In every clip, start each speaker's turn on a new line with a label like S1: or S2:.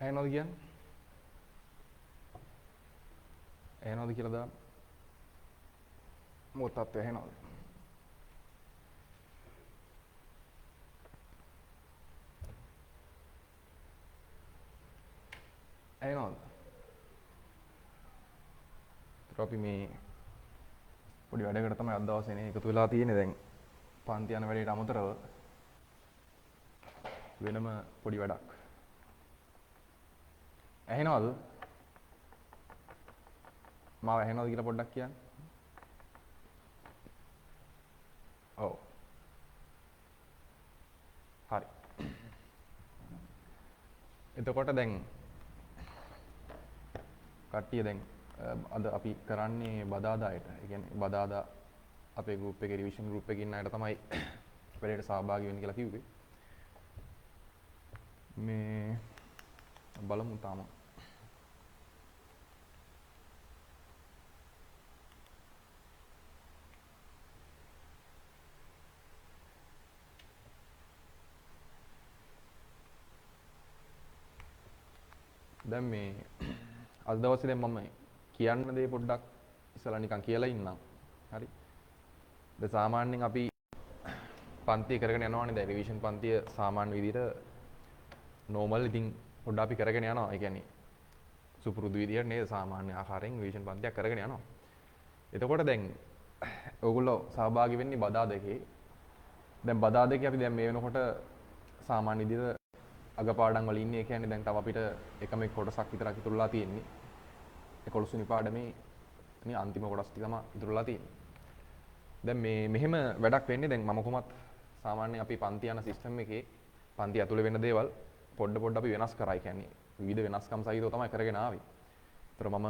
S1: ඇහෙනවද කියන්නේ? ඇහෙනවද කියලා දාන්න. මොකක් තත්ත්වය ඇහෙනවද? ඇහෙනවද? ඒතර අපි මේ පොඩි වැඩකට තමයි අද දවසේ නේ එකතු වෙලා තියෙන්නේ. දැන් පන්ති යන වැඩේට අමතරව වෙනම පොඩි වැඩක්. ඇහෙනවද? මාව ඇහෙනවද කියලා පොඩ්ඩක් කියන්න. ඔව්. හරි. එතකොට දැන් කට්ටිය දැන් අද අපි කරන්නේ බදාදායට. ඒ කියන්නේ බදාදා අපේ ගෲප් එකේ රිවිෂන් ගෲප් එකේ ඉන්න අයට තමයි වැඩේට සහභාගී වෙන්න කියලා කිව්වේ. මේ බලමු තාම. දැන් මේ අද දවසේ දැන් මම කියන්න දේ පොඩ්ඩක් ඉස්සලා නිකන් කියලා ඉන්නම්. හරි. දැන් සාමාන්‍යයෙන් අපි පන්තිය කරගෙන යනවානේ. දැන් රිවිෂන් පන්තිය සාමාන්‍ය විදිහට නෝමල් ඉතින් පොඩ්ඩක් අපි කරගෙන යනවා. ඒ කියන්නේ සුපුරුදු විදිහට නේද සාමාන්‍ය ආකාරයෙන් රිවිෂන් පන්තියක් කරගෙන යනවා. එතකොට දැන් ඔයගොල්ලෝ සහභාගී වෙන්නේ බදාදකේ. දැන් බදාදකේ අපි දැන් මේ වෙනකොට සාමාන්‍ය විදිහට අගපාඩම් වල ඉන්නේ. ඒ කියන්නේ දැන් තව අපිට එකම එක කොටසක් විතරක් ඉතුරුලා තියෙන්නේ. 11 වෙනි පාඩමේ මේ අන්තිම කොටස් ටික තමයි ඉතුරුලා තියෙන්නේ. දැන් මේ මෙහෙම වැඩක් වෙන්නේ දැන් මම කොහොමත් සාමාන්‍යයෙන් අපි පන්ති යන සිස්ටම් එකේ පන්ති ඇතුලේ වෙන දේවල් පොඩ අපි වෙනස් කරා. ඒ කියන්නේ විවිධ වෙනස්කම් සහිතව තමයි කරගෙන ආවේ. ඒතර මම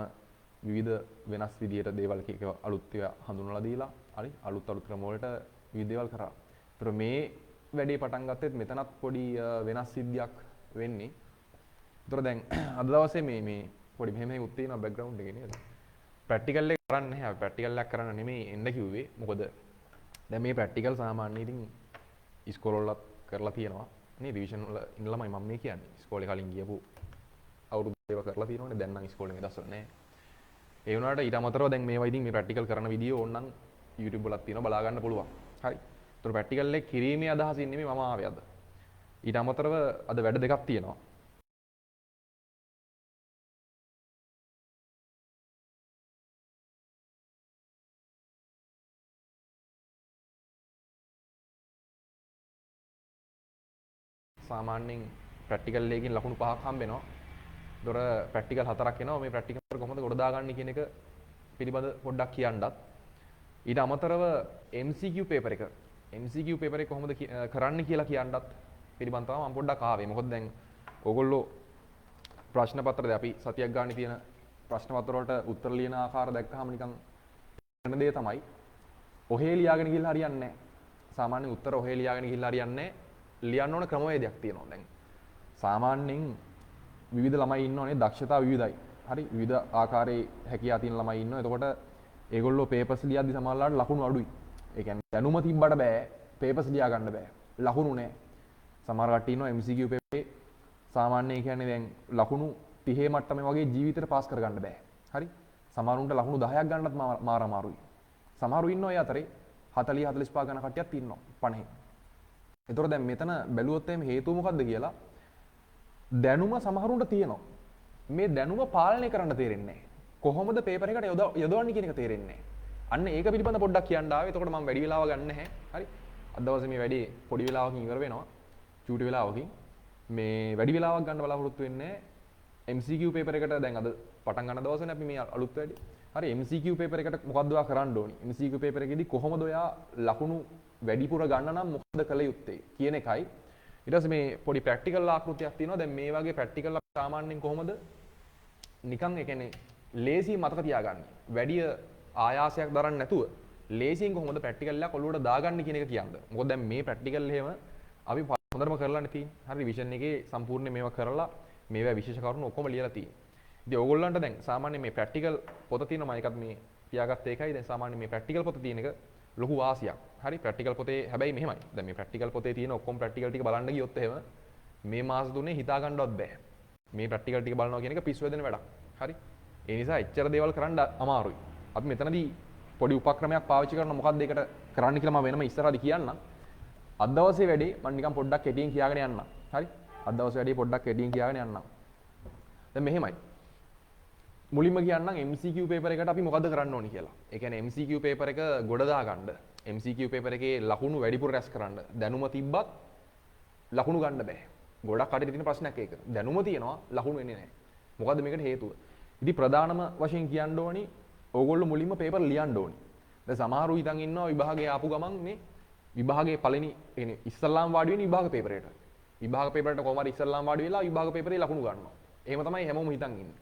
S1: විවිධ වෙනස් විදියට දේවල් කීක අලුත් ඒවා හඳුන්වලා දීලා හරි අලුත් ක්‍රම වලට විවිධ දේවල් කරා. ඒතර මේ වැඩේ පටන් ගත්තෙත් මෙතනත් පොඩි වෙනස් සිද්ධියක් වෙන්නේ. ඒතර දැන් අද දවසේ මේ පොඩි මෙහෙම එකක් තියෙනවා බෑග්ග්‍රවුන්ඩ් එකේ නේද? ප්‍රැක්ටිකල් එක කරන්නේ නැහැ. අපි ප්‍රැක්ටිකල් එකක් කරන්න නෙමෙයි එන්න කිව්වේ. මොකද දැන් මේ ප්‍රැක්ටිකල් සාමාන්‍යයෙන් ඉතින් ඉස්කෝල වලත් කරලා තියෙනවා. නේ රිවිෂන් වල ඉන්නලමයි මම මේ කියන්නේ. ඉස්කෝලේ කලින් ගියපු අවුරුදු ඒවා කරලා තියෙනවනේ. දැන් නම් ඉස්කෝලේ මේ දවස්වල නැහැ. ඒ වුණාට ඊට අමතරව දැන් මේවා ඉතින් මේ ප්‍රැක්ටිකල් කරන වීඩියෝ ඕනනම් YouTube වලත් තියෙනවා බලා ගන්න පුළුවන්. හරි. ඒතර ප්‍රැක්ටිකල් එක කිරීමේ අදහසින් නෙමෙයි මම ආවේ අද. ඊට අමතරව අද වැඩ දෙකක් තියෙනවා. සාමාන්‍යයෙන් ප්‍රැක්ටිකල් එකකින් ලකුණු 5ක් හම්බ වෙනවා. ඒතොර ප්‍රැක්ටිකල් 4ක් එනවා. මේ ප්‍රැක්ටිකල් කොහොමද ගොඩ දාගන්නේ කියන එක පිළිබඳ පොඩ්ඩක් කියන්නත්. ඊට අමතරව MCQ පේපර් එක. MCQ පේපර් එක කොහොමද කරන්නේ කියලා කියන්නත් පිළිබඳව තමයි මම පොඩ්ඩක් ආවේ. මොකද දැන් ඕගොල්ලෝ ප්‍රශ්න පත්‍රය අපි සතියක් ගන්න තියෙන ප්‍රශ්න පත්‍ර වලට උත්තර ලියන ආකාර දැක්කහම නිකන් වෙන දේ තමයි. ඔහේ ලියාගෙන ගිහලා හරියන්නේ නැහැ. සාමාන්‍ය උත්තර ඔහේ ලියාගෙන ගිහලා හරියන්නේ නැහැ. ලියන්න ඕන ක්‍රමවේදයක් තියෙනවා. දැන් සාමාන්‍යයෙන් විවිධ ළමයි ඉන්නෝනේ දක්ෂතා විවිධයි. හරි විවිධ ආකාරයේ හැකියාව තියෙන ළමයි ඉන්නවා. එතකොට ඒගොල්ලෝ පේපර්ස් ලියද්දි සමහරවිට ලකුණු අඩුයි. ඒ කියන්නේ දැනුම තිබ්බට බෑ පේපර්ස් ලියා ගන්න බෑ. ලකුණු නැහැ. සමහර කට්ටිය ඉන්නවා MCQ පේපරේ සාමාන්‍ය කියන්නේ දැන් ලකුණු 30 මට්ටමේ වගේ ජීවිතේට පාස් කරගන්න බෑ. හරි සමහරුන්ට ලකුණු 10ක් ගන්නත් මාර අමාරුයි. සමහරු ඉන්නවා ඒ අතරේ 40 45 ගණන් කට්ටියක් ඉන්නවා 50. ඒතකොට දැන් මෙතන බැලුවොත් එimhe හේතුව මොකද්ද කියලා දැනුම සමහරුන්ට තියෙනවා. මේ දැනුම පාලනය කරන්න තේරෙන්නේ නැහැ. කොහොමද පේපර් එකට යොදවන්නේ කියන එක තේරෙන්නේ නැහැ. අන්න ඒක පිළිබඳ පොඩ්ඩක් කියන්න ආවේ. එතකොට මම වැඩි වෙලාවක් ගන්න නැහැ. හරි. අද දවසේ මේ වැඩේ පොඩි වෙලාවකින් ඉවර වෙනවා. චූටි වෙලාවකින්. මේ වැඩි වෙලාවක් ගන්න බලාපොරොත්තු වෙන්නේ MCQ පේපර් එකට දැන් අද පටන් ගන්න දවසනේ අපි මේ අලුත් වැඩේ. හරි MCQ පේපර් එකට මොකද්ද ඔයා කරන්න ඕනි? MCQ පේපර් එකේදී කොහොමද ඔයා ලකුණු වැඩිපුර ගන්න නම් මොකද කළ යුත්තේ කියන එකයි. ඊට පස්සේ මේ පොඩි ප්‍රැක්ටිකල් ආකෘතියක් තියෙනවා. දැන් මේ වගේ ප්‍රැක්ටිකල් අපි සාමාන්‍යයෙන් කොහොමද නිකන් ඒ කියන්නේ ලේසියෙන් මතක තියාගන්නේ. වැඩි ආයාසයක් දරන්නේ නැතුව ලේසියෙන් කොහොමද ප්‍රැක්ටිකල් එකක් ඔළුවට දාගන්නේ කියන එක කියන්න. මොකද දැන් මේ ප්‍රැක්ටිකල් එහෙම අපි හොඳටම කරලානේ තියෙන්නේ. හරි රිවිෂන් එකේ සම්පූර්ණ මේවා කරලා මේවා විශේෂ කරුණු ඔක්කොම ලියලා තියෙන්නේ. ඉතින් ඕගොල්ලන්ට දැන් සාමාන්‍ය මේ ප්‍රැක්ටිකල් පොත තියෙනවා. මම එකත් මේ තියාගත්ත එකයි. දැන් සාමාන්‍ය මේ ප්‍රැක්ටිකල් පොත තියෙන එක ලොකු වාසියක්. හරි ප්‍රැක්ටිකල් පොතේ හැබැයි මෙහෙමයි. දැන් මේ ප්‍රැක්ටිකල් පොතේ තියෙන ඔක්කොම ප්‍රැක්ටිකල් ටික බලන්න ගියොත් එහෙම මේ මාස තුනේ හිතා ගන්නවත් බෑ. මේ ප්‍රැක්ටිකල් ටික බලනවා කියන එක පිස්සු වෙදෙන වැඩක්. හරි. ඒ නිසා එච්චර දේවල් කරන්න අමාරුයි. අපි මෙතනදී පොඩි උපක්‍රමයක් පාවිච්චි කරන මොකක්ද ඒකට කරන්න කියලා මම වෙනම ඉස්සරහදී කියන්නම්. අද දවසේ වැඩේ මම නිකන් පොඩ්ඩක් කෙටියෙන් කියාගෙන යන්නම්. හරි. අද දවසේ වැඩේ පොඩ්ඩක් කෙටියෙන් කියාගෙන යන්නම්. දැන් මෙහෙමයි. මුලින්ම කියන්නම් MCQ පේපර් එකට අපි මොකද්ද කරන්න ඕනි කියලා. ඒ කියන්නේ MCQ පේපර් එක ගොඩ දාගන්න. MCQ පේපර් එකේ ලකුණු වැඩිපුර රැස් කරන්න. දැනුම තිබ්බත් ලකුණු ගන්න බෑ. ගොඩක් කඩේ තියෙන ප්‍රශ්නයක් ඒක. දැනුම තියෙනවා ලකුණු එන්නේ නැහැ. මොකද්ද මේකට හේතුව? ඉතින් ප්‍රධානම වශයෙන් කියන්න ඕනි ඕගොල්ලෝ මුලින්ම පේපර් ලියන්න ඕනි. දැන් සමහරු හිතන් ඉන්නවා විභාගයේ ආපු ගමන් මේ විභාගයේ පළවෙනි يعني ඉස්සල්ලාම වාඩි වෙන විභාග පේපරේට. විභාග පේපරේට කොහොම හරි ඉස්සල්ලාම වාඩි වෙලා විභාග පේපරේ ලකුණු ගන්නවා. එහෙම තමයි හැමෝම හිතන් ඉන්නේ.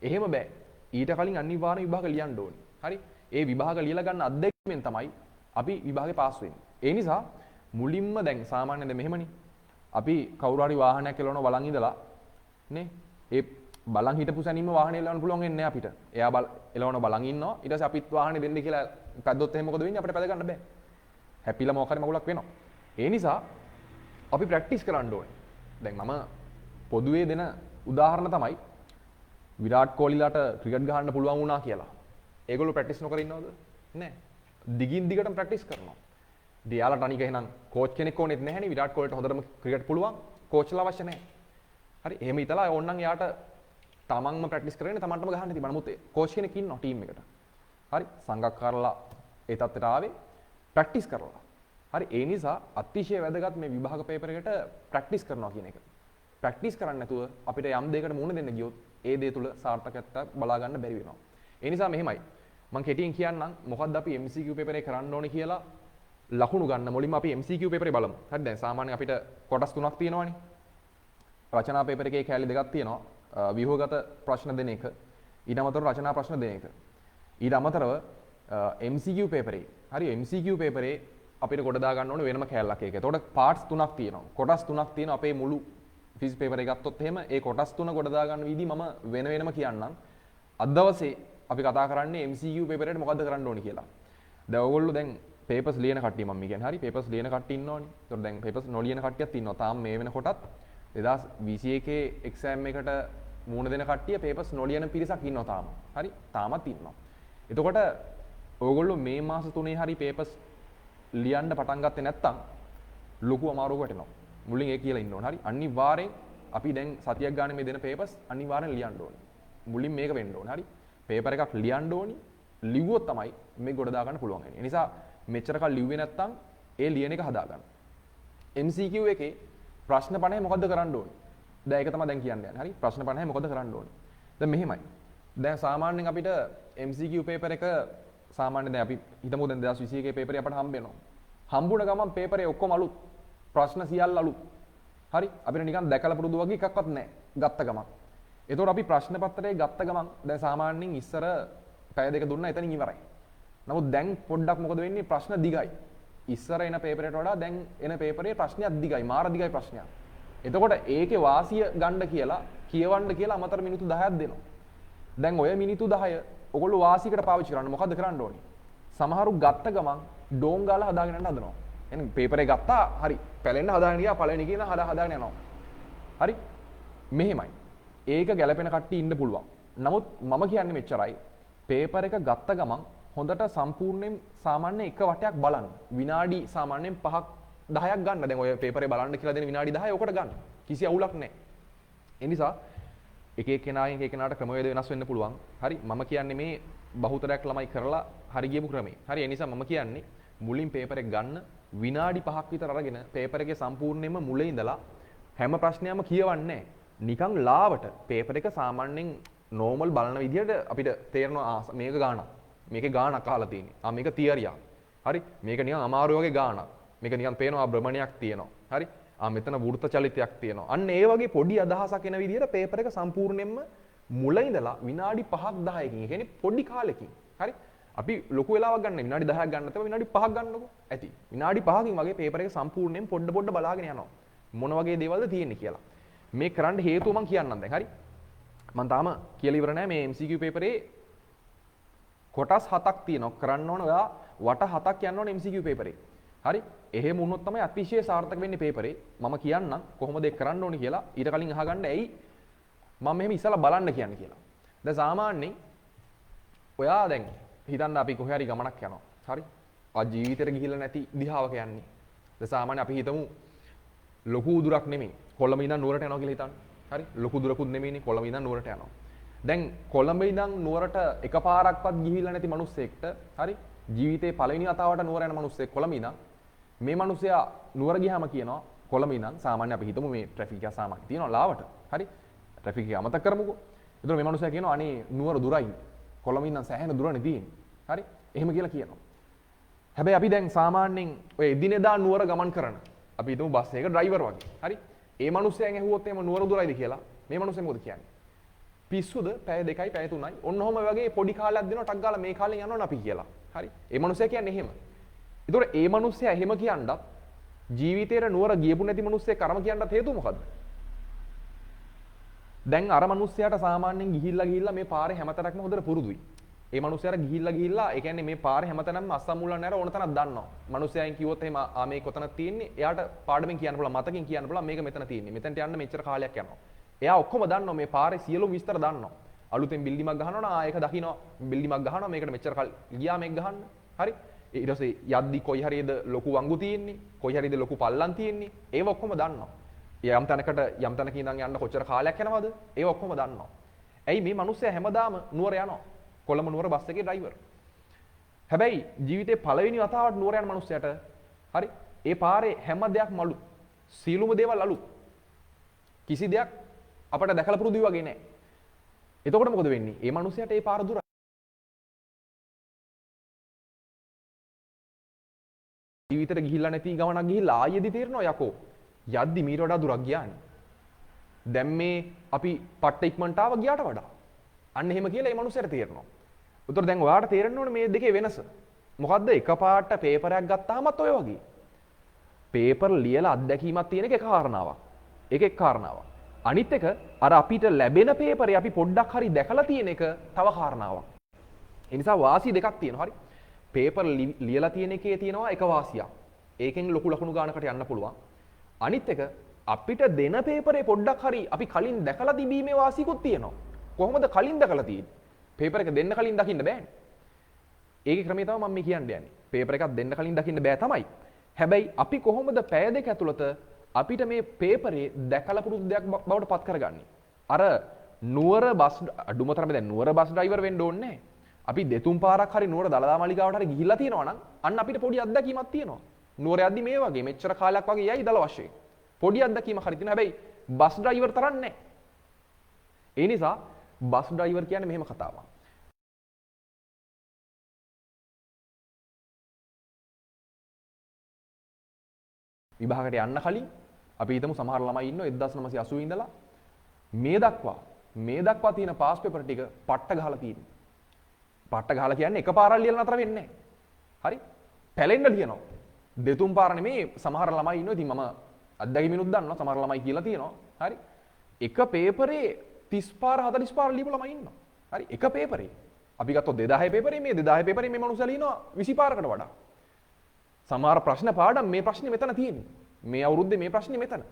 S1: එහෙම බෑ. ඊට කලින් අනිවාර්යෙන් විභාග ලියන්න ඕනි. හරි? ඒ විභාග ලියලා ගන්න අත්දැකීමෙන් තමයි අපි විභාගේ පාස් වෙන්නේ. ඒ නිසා මුලින්ම දැන් සාමාන්‍යයෙන් දැන් මෙහෙමනේ. අපි කවුරු හරි වාහනයක් එලවන බලන් ඉඳලා නේ ඒ බලන් හිටපු සැනින්ම වාහනේ එලවන්න පුළුවන් වෙන්නේ නැහැ අපිට. එයා එලවන බලන් ඉන්නවා. ඊට පස්සේ අපිත් වාහනේ දෙන්න කියලා පැද්දොත් එහෙම මොකද වෙන්නේ? අපිට පැද ගන්න බෑ. හැපිලා මොකක් හරි මගුලක් වෙනවා. ඒ නිසා අපි ප්‍රැක්ටිස් කරන්න ඕනේ. දැන් මම පොදුවේ දෙන උදාහරණ තමයි විරාට් කොහ්ලිලාට ක්‍රිකට් ගහන්න පුළුවන් වුණා කියලා. ඒගොල්ලෝ ප්‍රැක්ටිස් නොකර ඉන්නවද? නෑ. දිගින් දිගටම ප්‍රැක්ටිස් කරනවා. දියාලට අනික එහෙනම් කෝච් කෙනෙක් ඕනෙත් නැහැනේ. විරාට් කොහ්ලිට හොඳටම ක්‍රිකට් පුළුවන්. කෝච්ලා අවශ්‍ය නැහැ. හරි. එහෙම හිතලා ඕන්නම් යාට තමන්ම ප්‍රැක්ටිස් කරගෙන තමන්ටම ගහන්න තිබුණා. නමුත් කෝච් කෙනෙක් ඉන්නවා ටීම් එකට. හරි. සංගක්කාරලා ඒ තත්ත්වයට ආවේ ප්‍රැක්ටිස් කරලා. හරි. ඒ නිසා අතිශය වැදගත් මේ විභාග පේපර් එකට ප්‍රැක්ටිස් කරනවා කියන එක. ප්‍රැක්ටිස් කරන්නේ නැතුව අපිට යම් දෙයකට මුහුණ දෙන්න ගියොත් ඒ දේ තුල සාර්ථකත්වයක් බලා ගන්න බැරි වෙනවා. ඒ නිසා මෙහෙමයි. මම කෙටියෙන් කියන්නම් මොකද්ද අපි MCQ පේපරේ කරන්න ඕනේ කියලා ලකුණු ගන්න. මුලින්ම අපි MCQ පේපරේ බලමු. හරි. දැන් සාමාන්‍යයෙන් අපිට කොටස් තුනක් තියෙනවානේ. රචනා පේපර් එකේ කැලි දෙකක් තියෙනවා. ව්‍යුහගත ප්‍රශ්න දෙන එක. ඊට අමතරව රචනා ප්‍රශ්න දෙන එක. ඊට අමතරව MCQ පේපරේ. හරි. MCQ පේපරේ අපිට කොට දා ගන්න ඕනේ වෙනම කැලලක් එක. එතකොට පාර්ට්ස් තුනක් තියෙනවා. කොටස් තුනක් තියෙනවා අපේ මුළු ෆිසික්ස් පේපර් එක ගත්තොත් එහෙම ඒ කොටස් තුන කොට දා ගන්න විදිහ මම වෙනම කියන්නම්. අද දවසේ අපි කතා කරන්නේ MCQ පේපරේට මොකද්ද කරන්න ඕනේ කියලා. දැන් ඔයගොල්ලෝ දැන් පේපර්ස් ලියන කට්ටිය මම කියන්නේ. හරි. පේපර්ස් ලියන කට්ටිය ඉන්නවනේ. ඒතකොට දැන් පේපර්ස් නොලියන කට්ටියක් ඉන්නවා. තාම මේ වෙනකොටත් 2021 එක්සෑම් එකට මුහුණ දෙන කට්ටිය පේපර්ස් නොලියන පිරිසක් ඉන්නවා තාම. හරි. තාමත් ඉන්නවා. එතකොට ඔයගොල්ලෝ මේ මාස 3 හරි පේපර්ස් ලියන්න පටන් ගත්තේ නැත්නම් ලොකු අමාරුවකට වැටෙනවා. මුලින් ඒ කියලා ඉන්න ඕන. හරි. අනිවාර්යෙන් අපි දැන් සතියක් ගානේ මේ දෙන පේපර්ස් අනිවාර්යෙන් ලියන්න ඕනේ. මුලින් මේක වෙන්න ඕනේ. හරි. පේපර් එකක් ලියන්න ඕනි. ලිව්වොත් තමයි මේක ගොඩ දා ගන්න පුළුවන් වෙන්නේ. ඒ නිසා මෙච්චර කල් ලිව්වේ නැත්නම් ඒ ලියන එක හදා ගන්න. MCQ එකේ ප්‍රශ්න 50 මොකද්ද කරන්න ඕනේ? දැන් ඒක තමයි දැන් කියන්න යන්නේ. හරි. ප්‍රශ්න 50 මොකද්ද කරන්න ඕනේ? දැන් මෙහෙමයි. දැන් සාමාන්‍යයෙන් අපිට MCQ පේපර් එක සාමාන්‍යයෙන් දැන් අපි හිතමු දැන් 2021 පේපරේ අපට හම්බ වෙනවා. හම්බුණ ගමන් පේපරේ ඔක්කොම අලුත්. ප්‍රශ්න සියල්ල අලුත්. හරි. අපිට නිකන් දැකලා පුරුදු වගේ එකක්වත් නැහැ. ගත්ත ගමන්. එතකොට අපි ප්‍රශ්න පත්‍රයේ ගත්ත ගමන් දැන් සාමාන්‍යයෙන් ඉස්සර පැය දෙක දුන්නා එතනින් ඉවරයි. නමුත් දැන් පොඩ්ඩක් මොකද වෙන්නේ ප්‍රශ්න දිගයි. ඉස්සර එන පේපරයට වඩා දැන් එන පේපරේ ප්‍රශ්නයක් දිගයි. මාර දිගයි ප්‍රශ්නයක්. එතකොට ඒකේ වාසිය ගන්න කියලා කියවන්න කියලා අමතර මිනිත්තු 10ක් දෙනවා. දැන් ඔය මිනිත්තු 10 ඔයගොල්ලෝ වාසියකට පාවිච්චි කරන්න මොකද්ද කරන්න ඕනේ? සමහරු ගත්ත ගමන් ඩෝන් ගාලා හදාගෙන යන්න හදනවා. එහෙනම් පේපරේ ගත්තා හරි පැලෙන්න හදාගෙන ගියා පළවෙනි කියන හදාගෙන යනවා. හරි? මෙහෙමයි. ඒක ගැළපෙන කට්ටිය ඉන්න පුළුවන්. නමුත් මම කියන්නේ මෙච්චරයි. පේපර් එක ගත්ත ගමන් හොඳට සම්පූර්ණයෙන් සාමාන්‍ය එක වටයක් බලන්න. විනාඩි සාමාන්‍යයෙන් 5ක් 10ක් ගන්න. දැන් ඔය පේපරේ බලන්න කියලා දෙන විනාඩි 10 ඔකට ගන්න. කිසි අවුලක් නැහැ. ඒ නිසා එක එක්කෙනාගෙන් එක එක්කෙනාට ක්‍රමවේද වෙනස් වෙන්න පුළුවන්. හරි මම කියන්නේ මේ බහුතරයක් ළමයි කරලා හරි ගියපු ක්‍රමේ. හරි ඒ නිසා මම කියන්නේ මුලින් පේපර් එක ගන්න විනාඩි 5ක් විතර අරගෙන පේපර් එකේ සම්පූර්ණයෙන්ම මුල ඉඳලා හැම ප්‍රශ්නයක්ම කියවන්නේ නිකන් ලාවට පේපර් එක සාමාන්‍යයෙන් නෝමල් බලන විදිහට අපිට තේරෙනවා මේක ගානක්. මේකේ ගානක් අහලා තියෙන්නේ. මේක තියරියක්. හරි මේක නිකන් අමාරු වගේ ගානක්. මේක නිකන් පේනවා භ්‍රමණයක් තියෙනවා. හරි මෙතන වෘත්ත චලිතයක් තියෙනවා. අන්න ඒ වගේ පොඩි අදහසක් එන විදිහට පේපර් එක සම්පූර්ණයෙන්ම මුල ඉඳලා විනාඩි 5ක් 10කින්. ඒ කියන්නේ පොඩි කාලෙකින්. හරි අපි ලොකු වෙලාවක් ගන්න විනාඩි 10ක් ගන්න නැත්නම් විනාඩි 5ක් ගන්නකො. ඇති. විනාඩි 5කින් වගේ පේපර් එක සම්පූර්ණයෙන් පොඩ බලාගෙන යනවා. මොන වගේ දේවල්ද තියෙන්නේ කියලා. මේ කරන්න හේතුව මම කියන්නම් දැන්. හරි. මම තාම කියලා ඉවර නෑ මේ MCQ පේපරේ කොටස් 7ක් තියෙනවා. කරන්න ඕන ඔයා වට 7ක් යන්න ඕන MCQ පේපරේ. හරි? එහෙම වුණොත් තමයි අතිශය සාර්ථක වෙන්නේ පේපරේ. මම කියන්නම් කොහොමද ඒක කරන්න ඕනේ කියලා. ඊට කලින් අහගන්න ඇයි මම මෙහෙම ඉස්සලා බලන්න කියන්නේ කියලා. දැන් සාමාන්‍යයෙන් ඔයා දැන් හිතන්න අපි කොහේ හරි ගමනක් යනවා. හරි? ආ ජීවිතේට ගිහිල්ලා නැති දිහාවක යන්නේ. දැන් සාමාන්‍ය අපි හිතමු ලොකු දුරක් නෙමෙයි. කොළඹ ඉඳන් නුවරට යනවා කියලා හිතන්න. හරි? ලොකු දුරකුත් නෙමෙයිනේ කොළඹ ඉඳන් නුවරට යනවා. දැන් කොළඹ ඉඳන් නුවරට එකපාරක්වත් ගිහිල්ලා නැති මිනිස්සෙක්ට හරි? ජීවිතේ පළවෙනි වතාවට නුවර යන මිනිස්සෙක් කොළඹ ඉඳන් මේ මිනිස්සයා නුවර ගියාම කියනවා කොළඹ ඉඳන් සාමාන්‍ය අපි හිතමු මේ ට්‍රැෆික් එක සාමාන්‍ය තියෙනවා ලාවට. හරි? ට්‍රැෆික් එක අමතක කරමුකෝ. ඒතර මේ මිනිස්සයා කියනවා අනේ නුවර දුරයි. කොළඹ ඉඳන් සෑහෙන දුරනේ තියෙන්නේ. හරි? එහෙම කියලා කියනවා. හැබැයි අපි දැන් සාමාන්‍යයෙන් ඔය එදිනෙදා නුවර ගමන් කරන අපි හිතමු බස් එකක ඩ්‍රයිවර් වගේ. හරි? ඒ මිනිස්සයන් ඇහුවොත් එහෙම නුවර දුරයිද කියලා මේ මිනිස්සයා මොකද කියන්නේ? පිස්සුද? පැය 2යි පැය 3යි. ඔන්න ඔහම වගේ පොඩි කාලයක් දෙනවා ටක් ගාලා මේ කාලෙන් යනවනේ අපි කියලා. හරි? ඒ මිනිස්සයා කියන්නේ එහෙම. ඒතකොට ඒ මිනිස්සයා එහෙම කියනවත් ජීවිතේට නුවර ගියපු නැති මිනිස්සෙක් අරම කියනවත් හේතුව මොකද්ද? දැන් අර මිනිස්සයාට සාමාන්‍යයෙන් ගිහිල්ලා මේ පාරේ හැමතැනක්ම හොඳට පුරුදුයි. ඒ මිනිස්සයාට ගිහිල්ලා ඒ කියන්නේ මේ පාරේ හැමතැනම අස්සම්මුලන් නැර ඕන තැනක් දන්නවා. මිනිස්සයන් කිව්වොත් එහෙම මේ කොතනද තියෙන්නේ? එයාට පාඩමෙන් කියන්න පුළුවන්, මතකෙන් කියන්න පුළුවන් මේක මෙතන තියෙන්නේ. මෙතනට යන්න මෙච්චර කාලයක් යනවා. එයා ඔක්කොම දන්නවා මේ පාරේ සියලුම විස්තර දන්නවා. අලුතෙන් බිල්ඩිමක් ගහනවා නම් ඒක දකින්න බිල්ඩිමක් ගහනවා මේකට මෙච්චර කල් ගියා මේක ගහන්න. හරි? ඊට පස්සේ යද්දි කොයි හරියද ලොකු වංගු තියෙන්නේ? කොයි හරියද ලොකු පල්ලම් තියෙන්නේ? ඒව ඔක්කොම දන්නවා. යම් තැනක ඉඳන් යන්න කොච්චර කාලයක් යනවද? ඒව ඔක්කොම දන්නවා. ඇයි මේ මිනිස්සයා හැමදාම නුවර යනවා? කොළඹ නුවර බස් එකේ ඩ්‍රයිවර්. හැබැයි ජීවිතේ පළවෙනි වතාවට නුවර යන මිනිස්සයාට හරි ඒ පාරේ හැම දෙයක්ම අලුත්. සීලුම දේවල් අලුත්. කිසි දෙයක් අපට දැකලා පුරුදුයි වගේ නෑ. එතකොට මොකද වෙන්නේ? ඒ මිනිස්සයාට ඒ පාර දුර ජීවිතේට ගිහිල්ලා නැති ගමනක් ගිහිල්ලා ආයෙදි තේරෙනවා යකෝ. යද්දි මීට වඩා දුරක් ගියානේ. දැන් මේ අපි පට්ට ඉක්මනට ආව ගියාට වඩා. අන්න එහෙම කියලා මේ මිනිස්සයාට තේරෙනවා. උතර දැන් ඔයාලට තේරෙන්න ඕනේ මේ දෙකේ වෙනස. මොකද්ද? එකපාරට පේපරයක් ගත්තාමත් ඔය වගේ. පේපර් ලියලා අත්දැකීමක් තියෙන එක කාරණාවක්. ඒක එක් කාරණාවක්. අනිත් එක අර අපිට ලැබෙන පේපරේ අපි පොඩ්ඩක් හරි දැකලා තියෙන එක තව කාරණාවක්. ඒ නිසා වාසි දෙකක් තියෙනවා. හරි? පේපර් ලියලා තියෙන එකේ තියෙනවා එක වාසියක්. ඒකෙන් ලොකු ලකුණු ගානකට යන්න පුළුවන්. අනිත් එක අපිට දෙන පේපරේ පොඩ්ඩක් හරි අපි කලින් දැකලා තිබීමේ වාසියකුත් තියෙනවා. කොහොමද කලින් දැකලා තියෙන්නේ? පේපර් එක දෙන්න කලින් දකින්න බෑනේ. ඒකේ ක්‍රමය තමයි මම මේ කියන්න යන්නේ. පේපර් එකක් දෙන්න කලින් දකින්න බෑ තමයි. හැබැයි අපි කොහොමද පැය දෙක ඇතුළත අපිට මේ පේපරේ දැකලා පුරුදු දෙයක් බවට පත් කරගන්නේ? අර නුවර බස් අඩුම තරමේ දැන් නුවර බස් ඩ්‍රයිවර් වෙන්න ඕනේ නැහැ. අපි දෙතුන් පාරක් හරි නුවර දළදා මාලිගාවට හරි ගිහිල්ලා තියෙනවා නම් අන්න අපිට පොඩි අත්දැකීමක් තියෙනවා. නුවර යද්දි මේ වගේ මෙච්චර කාලයක් වගේ යයි දල වශයෙන්. පොඩි අත්දැකීමක් හරි තියෙනවා. හැබැයි බස් ඩ්‍රයිවර් තරම් නැහැ. ඒ නිසා බස් ඩ්‍රයිවර් කියන්නේ මෙහෙම කතාවක්. විභාගයට යන්න කලින් අපි හිතමු සමහර ළමයි ඉන්නවා 1980 ඉඳලා මේ දක්වා තියෙන පාස් පේපර් ටික පට්ට ගහලා තියෙනවා. පට්ට ගහලා කියන්නේ එකපාරක් ලියලා නතර වෙන්නේ නැහැ. හරි? පැලෙන්න ලියනවා. දෙතුන් පාර නෙමේ සමහර ළමයි ඉන්නවා. ඉතින් මම අත්දැකීමිනුත් දන්නවා සමහර ළමයි කියලා තියෙනවා. හරි? එක පේපරේ 30 පාර 40 පාර ලියපු ළමයි ඉන්නවා. හරි? එක පේපරේ. අපි ගත්තොත් 2000 පේපරේ මේ 2000 පේපරේ මේ මනුස්සයා ලියනවා 20 පාරකට වඩා. සමහර ප්‍රශ්න පාඩම් මේ ප්‍රශ්නේ මෙතන තියෙන්නේ. මේ අවුරුද්දේ මේ ප්‍රශ්නේ මෙතන.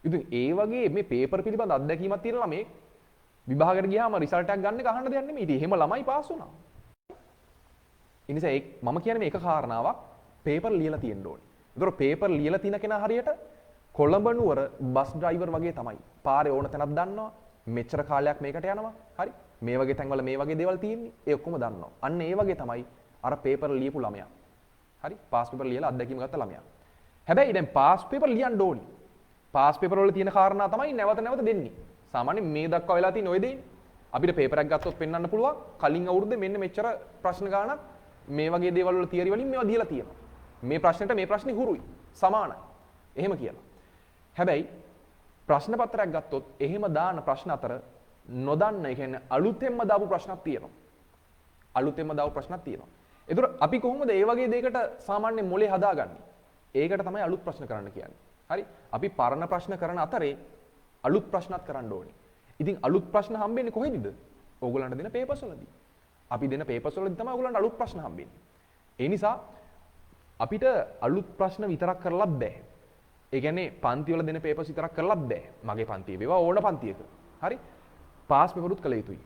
S1: ඉතින් ඒ වගේ මේ පේපර් පිළිබඳ අත්දැකීමක් තියෙන ළමයි විභාගයට ගියාම රිසල්ට් එකක් ගන්න එක අහන්න දෙයක් නෙමෙයි. ඉතින් එහෙම ළමයි පාස් වුණා. ඒ නිසා මම කියන්නේ මේක කාරණාවක් පේපර් ලියලා තියෙන්න ඕනේ. ඒතර පේපර් ලියලා තියෙන කෙනා හරියට කොළඹ නුවර බස් ඩ්‍රයිවර් වගේ තමයි. පාරේ ඕන තැනක් දන්නවා. මෙච්චර කාලයක් මේකට යනවා. හරි? මේ වගේ තැන්වල මේ වගේ දේවල් තියෙන්නේ. ඒ ඔක්කොම දන්නවා. අන්න ඒ වගේ තමයි අර පේපර් ලියපු ළමයා. හරි? පාස් පේපර් ලියලා අත්දැකීම ගත්ත ළමයා. හැබැයි දැන් පාස් පේපර් ලියන්න ඕනේ. පාස් පේපර් වල තියෙන කාරණා තමයි නැවත නැවත දෙන්නේ. සාමාන්‍යයෙන් මේ දක්වා වෙලා තියෙන ඔය දේ අපිට පේපරයක් ගත්තොත් පෙන්වන්න පුළුවන්. කලින් අවුරුද්දේ මෙන්න මෙච්චර ප්‍රශ්න ගානක් මේ වගේ දේවල් වල තියරි වලින් මේවා දීලා තියෙනවා. මේ ප්‍රශ්නෙට මේ ප්‍රශ්නේ හුරුයි. සමානයි. එහෙම කියලා. හැබැයි ප්‍රශ්න පත්‍රයක් ගත්තොත් එහෙම දාන ප්‍රශ්න අතර නොදන්න ඒ කියන්නේ අලුතෙන්ම දාපු ප්‍රශ්නක් තියෙනවා. අලුතෙන්ම දාපු ප්‍රශ්නක් තියෙනවා. ඒතර අපි කොහොමද මේ වගේ දෙයකට සාමාන්‍ය මොලේ හදාගන්නේ? ඒකට තමයි අලුත් ප්‍රශ්න කරන්න කියන්නේ. හරි? අපි පරණ ප්‍රශ්න කරන අතරේ අලුත් ප්‍රශ්නත් කරන්න ඕනේ. ඉතින් අලුත් ප්‍රශ්න හම්බෙන්නේ කොහෙන්ද? ඕගොල්ලන්ට දෙන පේපර්ස් වලදී. අපි දෙන පේපර්ස් වලදී තමයි ඕගොල්ලන්ට අලුත් ප්‍රශ්න හම්බෙන්නේ. ඒ නිසා අපිට අලුත් ප්‍රශ්න විතරක් කරලත් බෑ. ඒ කියන්නේ පන්ති වල දෙන පේපර්ස් විතරක් කරලත් බෑ. මගේ පන්තියේ වේවා ඕන පන්තියක. හරි? පාස් පේපරුත් කළ යුතුයි.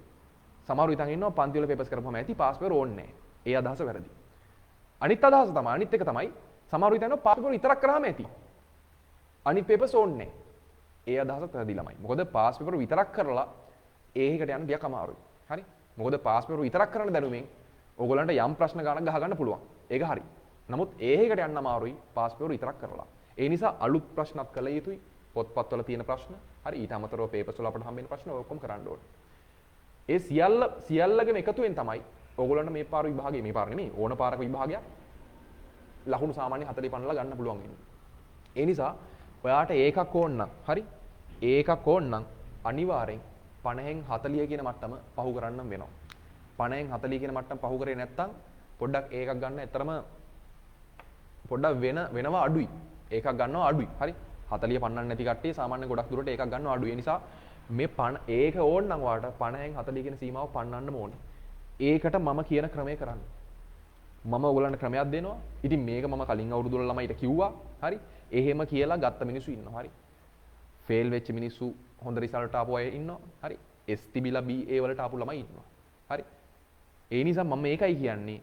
S1: සමහරව ඉතින් ඉන්නවා පන්ති වල පේපර්ස් කරපුවම ඇති පාස් පේපර් ඕනේ නැහැ. ඒ අදහස වැරදි. අනිත් අදහස තමයි අනිත් එක තමයි සමහරව ඉතින් පාස් පේපර් විතරක් කරාම ඇති. අනිත් පේපර්ස් ඕනේ නැහැ. ඒ අදහසත් වැරදි ළමයි. මොකද පාස් පේපර් විතරක් කරලා ඒකට යන්න ටිකක් අමාරුයි. හරි? මොකද පාස් පේපර් විතරක් කරන්න දැනුමෙන් ඕගොල්ලන්ට යම් ප්‍රශ්න ගණක් ගහ ගන්න පුළුවන්. ඒක හරි. නමුත් ඒකට යන්න අමාරුයි පාස් පේපර් විතරක් කරලා. ඒ නිසා අලුත් ප්‍රශ්නත් කළ යුතුයි. පොත්පත්වල තියෙන ප්‍රශ්න. හරි ඊට අමතරව පේපර්ස් වල අපිට හම්බෙන ප්‍රශ්න ඔක්කොම කරන්න ඕනේ. ඒ සියල්ලගේම එකතුවෙන් තමයි ඕගොල්ලන්ට මේ පාර විභාගයේ මේ පාර නෙමෙයි ඕන පාරක විභාගයක් ලකුණු සාමාන්‍ය 40 50 ගන්න පුළුවන් වෙන්නේ. ඒ නිසා ඔයාට ඒකක් ඕන නම් හරි ඒකක් ඕන නම් අනිවාර්යෙන් 50න් 40 කියන මට්ටම පහු කරන්න වෙනවා. 50න් 40 කියන මට්ටම පහු කරේ නැත්නම් පොඩ්ඩක් ඒකක් ගන්න ඇතරම පොඩ්ඩක් වෙනවා අඩුයි. ඒකක් ගන්නවා අඩුයි. හරි 40 50 නැති කට්ටිය සාමාන්‍ය ගොඩක් දුරට ඒකක් ගන්නවා අඩුයි. ඒ නිසා මේ ඒක ඕන නම් ඔයාට 50න් 40 කියන සීමාව පන්නන්න ඕනේ. ඒකට මම කියන ක්‍රමය කරන්න. මම ඔයගොල්ලන්ට ක්‍රමයක් දෙනවා. ඉතින් මේක මම කලින් අවුරුදු වල ළමයිට කිව්වා. හරි. එහෙම කියලා ගත්ත මිනිස්සු ඉන්නවා. හරි. ෆේල් වෙච්ච මිනිස්සු හොඳ රිසල්ට් ආපු අය ඉන්නවා. හරි. S තිබිලා BA වලට ආපු ළමයි ඉන්නවා. හරි. ඒ නිසා මම මේකයි කියන්නේ.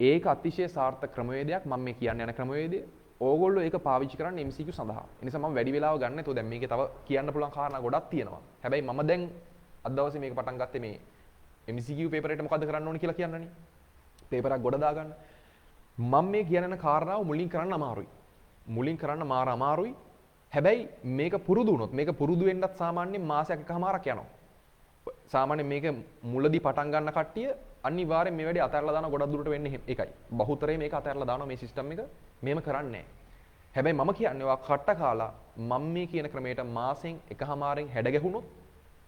S1: ඒක අතිශය සාර්ථක ක්‍රමවේදයක්. මම මේ කියන්න යන ක්‍රමවේදය. ඕගොල්ලෝ ඒක පාවිච්චි කරන්නේ MCQ සඳහා. ඒ නිසා මම වැඩි වෙලාව ගන්න නැතුව දැන් මේකේ තව කියන්න පුළුවන් කාරණා ගොඩක් තියෙනවා. හැබැයි මම දැන් අද දවසේ මේක පටන් ගත්තේ මේ MCQ පේපර් එකට මොකද්ද කරන්න ඕනේ කියලා කියන්නනේ. පේපරයක් ගොඩ දාගන්න. මම මේ කියන කාරණාව මුලින් කරන්න අමාරුයි. මුලින් කරන්න මාර අමාරුයි. හැබැයි මේක පුරුදු වුණොත් මේක පුරුදු වෙන්නත් සාමාන්‍යයෙන් මාසයක් එකමාරක් යනවා. සාමාන්‍යයෙන් මේක මුලදී පටන් ගන්න කට්ටිය අනිවාර්යෙන් මේ වැඩේ අතහැරලා දාන ගොඩක් දුරට වෙන්නේ ඒකයි. බහුතරේ මේක අතහැරලා දානවා මේ සිස්ටම් එක. මේම කරන්නේ නැහැ. හැබැයි මම කියන්නේ ඔයා කට්ට කාලා මම මේ කියන ක්‍රමයට මාසෙන් එකමාරෙන් හැඩ ගැහුණොත්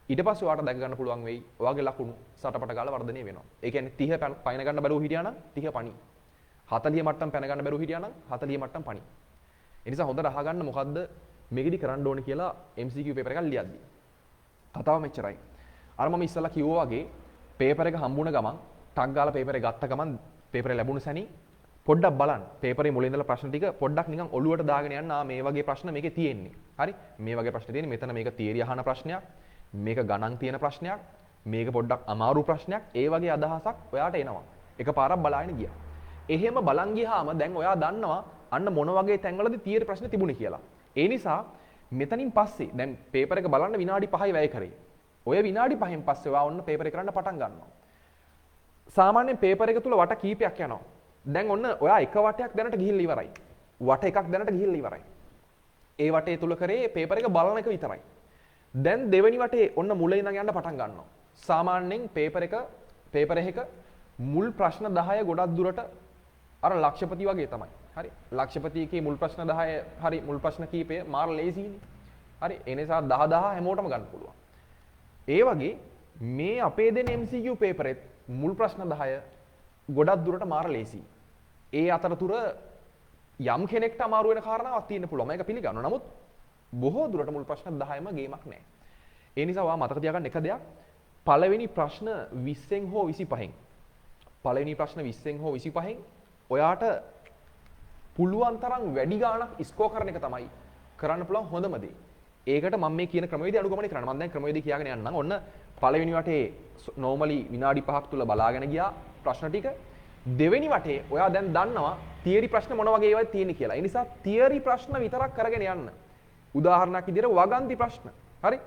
S1: ඊට පස්සේ ඔයාට දැක ගන්න පුළුවන් වෙයි ඔයාගේ ලකුණු සටපට ගාලා වර්ධනය වෙනවා. ඒ කියන්නේ 30 පයින් ගන්න බැරුව හිටියා නම් 30 පණි. 40 මට්ටම් පැන ගන්න බැරුව හිටියා නම් 40 මට්ටම් පණි. ඒ නිසා හොඳට අහගන්න මොකද්ද මේකෙදි කරන්න ඕනේ කියලා MCQ පේපර් එකක් ලියද්දි. කතාව මෙච්චරයි. අර මම ඉස්සලා කිව්වා වගේ පේපර් එක හම්බුණ ගමන් ටක් ගාලා පේපර් එක ගත්ත ගමන් පේපරේ ලැබුණ සැනින් පොඩ්ඩක් බලන්න. පේපරේ මුලින් ඉඳලා ප්‍රශ්න ටික පොඩ්ඩක් නිකන් ඔළුවට දාගෙන යන්න. මේ වගේ ප්‍රශ්න මේකේ තියෙන්නේ. හරි? මේ වගේ ප්‍රශ්න තියෙන්නේ. මෙතන මේක තියරි අහන ප්‍රශ්නයක්. මේක ගණන් තියෙන ප්‍රශ්නයක්. මේක පොඩ්ඩක් අමාරු ප්‍රශ්නයක්. ඒ වගේ අදහසක් ඔයාට එනවා. එකපාරක් බලාගෙන ගියා. එහෙම බලන් ගියාම දැන් ඔයා දන්නවා අන්න මොන වගේ තැන්වලද තියරි ප්‍රශ්න තිබුණේ කියලා. ඒ නිසා මෙතනින් පස්සේ දැන් පේපර් එක බලන්න විනාඩි 5යි වැය කරේ. ඔය විනාඩි 5න් පස්සේ ඔයා ඔන්න පේපර් එක කරන්න පටන් ගන්නවා. සාමාන්‍යයෙන් පේපර් එක තුල වට කීපයක් යනවා. දැන් ඔන්න ඔයා එක වටයක් දැනට ගිහිල්ලා ඉවරයි. වට එකක් දැනට ගිහිල්ලා ඉවරයි. ඒ වටේ තුල කරේ පේපර් එක බලන එක විතරයි. දැන් දෙවෙනි වටේ ඔන්න මුල ඉඳන් යන්න පටන් ගන්නවා. සාමාන්‍යයෙන් පේපර් එක මුල් ප්‍රශ්න 10 ගොඩක් දුරට අර ලක්ෂපති වගේ තමයි. හරි. ලක්ෂපතියේ මුල් ප්‍රශ්න 10 හරි මුල් ප්‍රශ්න කීපය මාර ලේසියිනේ. හරි. ඒ නිසා 10 හැමෝටම ගන්න පුළුවන්. ඒ වගේ මේ අපේ දෙන MCQ පේපරෙත් මුල් ප්‍රශ්න 10 ගොඩක් දුරට මාර ලේසියි. ඒ අතරතුර යම් කෙනෙක්ට අමාරු වෙන කාරණාවක් තියෙන්න පුළුවන්. මේක පිළිගන්නවා. නමුත් බොහෝ දුරට මුල් ප්‍රශ්න 10ම ගේමක් නැහැ. ඒ නිසා ඔයා මතක තියාගන්න එක දෙයක් පළවෙනි ප්‍රශ්න 20න් හෝ 25න් පළවෙනි ප්‍රශ්න 20න් හෝ 25න් ඔයාට පුළුවන් තරම් වැඩි ගාණක් ස්කෝර් කරන එක තමයි කරන්න පුළුවන් හොඳම දේ. ඒකට මම මේ කියන ක්‍රමවේදය අනුගමනය කරන්න. මම දැන් ක්‍රමවේදය කියාගෙන යන්නම්. ඔන්න පළවෙනි වටේ normally විනාඩි 5ක් තුල බලාගෙන ගියා ප්‍රශ්න ටික. දෙවෙනි වටේ ඔයා දැන් දන්නවා තියරි ප්‍රශ්න මොන වගේ ඒවාද තියෙන්නේ කියලා. ඒ නිසා තියරි ප්‍රශ්න විතරක් කරගෙන යන්න. උදාහරණයක් විදිහට වගන්ති ප්‍රශ්න. හරි?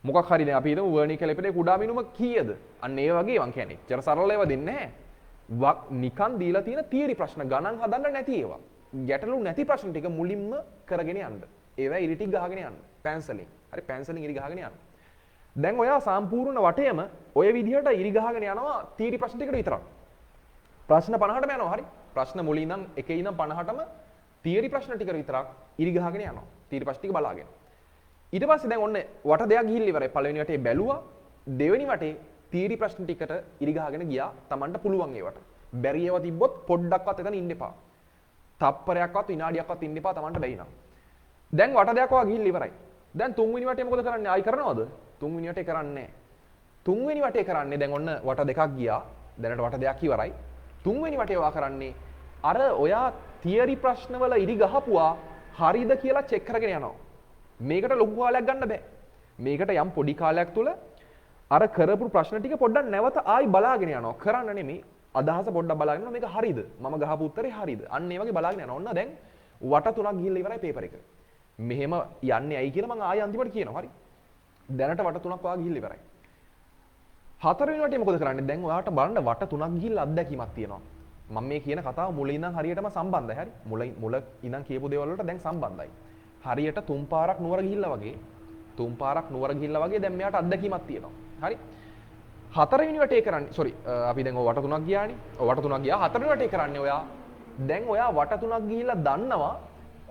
S1: මොකක් හරි දැන් අපි හිතමු වර්නිකල් එපිටේ කුඩා මිනුම කීයද? අන්න ඒ වගේ මං කියන්නේ. චර සරල ඒවා දෙන්නේ නැහැ. නිකන් දීලා තියෙන තියරි ප්‍රශ්න ගණන් හදන්න නැති ඒවා. ගැටලු නැති ප්‍රශ්න ටික මුලින්ම කරගෙන යන්න. ඒවා ඉරි ටික ගහගෙන යන්න. පැන්සලින්. හරි පැන්සලින් ඉරි ගහගෙන යන්න. දැන් ඔයා සම්පූර්ණ වටේම ඔය විදිහට ඉරි ගහගෙන යනවා තියරි ප්‍රශ්න ටිකට විතරක්. ප්‍රශ්න 50ටම යනවා. හරි? ප්‍රශ්න මුලින් ඉඳන් 1 ඉඳන් 50ටම තියරි ප්‍රශ්න ටික විතරක් ඉරි ගහගෙන යනවා. තියරි ප්‍රශ්න ටික බලාගෙන. ඊට පස්සේ දැන් ඔන්න වට දෙයක් ගිහිල්ලා ඉවරයි. පළවෙනි වටේ බැලුවා. දෙවෙනි වටේ තියරි ප්‍රශ්න ටිකට ඉරි ගහගෙන ගියා. Tamanට පුළුවන් ඒවට. බැරි ඒවා තිබ්බොත් පොඩ්ඩක්වත් එතන ඉන්න එපා. තප්පරයක්වත් විනාඩියක්වත් ඉන්න එපා Tamanට බැරි නම්. දැන් වට දෙයක් ඔයා ගිහිල්ලා ඉවරයි. දැන් තුන්වෙනි වටේ මොකද කරන්නේ? ආයි කරනවද? තුන්වෙනි වටේ කරන්නේ නැහැ. තුන්වෙනි වටේ කරන්නේ දැන් ඔන්න වට දෙකක් ගියා. දැනට වට දෙයක් ඉවරයි. තුන්වෙනි වටේ ඔයා කරන්නේ අර ඔයා තියරි ප්‍රශ්නවල ඉරි ගහපුවා හරිද කියලා චෙක් කරගෙන යනවා. මේකට ලොකු කාලයක් ගන්න බෑ. මේකට යම් පොඩි කාලයක් තුල අර කරපු ප්‍රශ්න ටික පොඩ්ඩක් නැවත ආයි බලාගෙන යනවා. කරන්න නෙමෙයි. අදහස පොඩ්ඩක් බලාගෙන යනවා මේක හරිද? මම ගහපු උත්තරේ හරිද? අන්න ඒ වගේ බලාගෙන යනවා. ඔන්න දැන් වට 3ක් ගිහිල්ලා ඉවරයි පේපර් එක. මෙහෙම යන්නේ ඇයි කියලා මම ආයි අන්තිමට කියනවා. හරි. දැනට වට 3ක් වා ගිහිල්ලා ඉවරයි. හතරවෙනි වටේ මොකද කරන්නේ? දැන් ඔයාට බලන්න වට 3ක් ගිහිල්ලා අත්දැකීමක් තියෙනවා. මම මේ කියන කතාව මුල ඉඳන් හරියටම සම්බන්ධයි. හරි. මුල ඉඳන් කියපු දේවල් වලට දැන් සම්බන්ධයි. හරියට තුන් පාරක් නුවර ගිහිල්ලා වගේ දැන් මෙයාට අත්දැකීමක් තියෙනවා. හරි. හතරවෙනි වටේ කරන්නේ අපි දැන් ඔය වට 3ක් ගියානේ. ඔය වට 3ක් ගියා. හතරවෙනි වටේ කරන්නේ ඔයා දැන් ඔයා වට 3ක් ගිහිල්ලා දන්නවා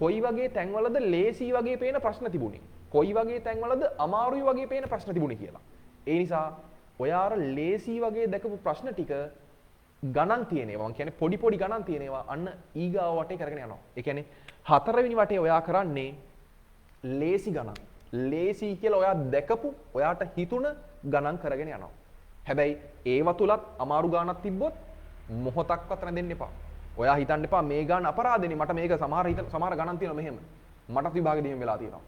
S1: කොයි වගේ තැන්වලද ලේසි වගේ පේන ප්‍රශ්න තිබුණේ. කොයි වගේ තැන්වලද අමාරුයි වගේ පේන ප්‍රශ්න තිබුණේ කියලා. ඒ නිසා ඔයා අර ලේසි වගේ දැකපු ප්‍රශ්න ටික ගණන් තියෙන ඒවා මම කියන්නේ පොඩි ගණන් තියෙන ඒවා අන්න ඊගාව වටේ කරගෙන යනවා. ඒ කියන්නේ හතරවෙනි වටේ ඔයා කරන්නේ ලේසි ගණන්. ලේසි කියලා ඔයා දැකපු ඔයාට හිතුණ ගණන් කරගෙන යනවා. හැබැයි ඒව තුලත් අමාරු ගානක් තිබ්බොත් මොහොතක්වත් නැදෙන්න එපා. ඔයා හිතන්න එපා මේ ගාන අපරාධෙනේ මට මේක සමහර ගණන් තියෙනවා මෙහෙම. මටත් විභාගෙදී එහෙම වෙලා තියෙනවා.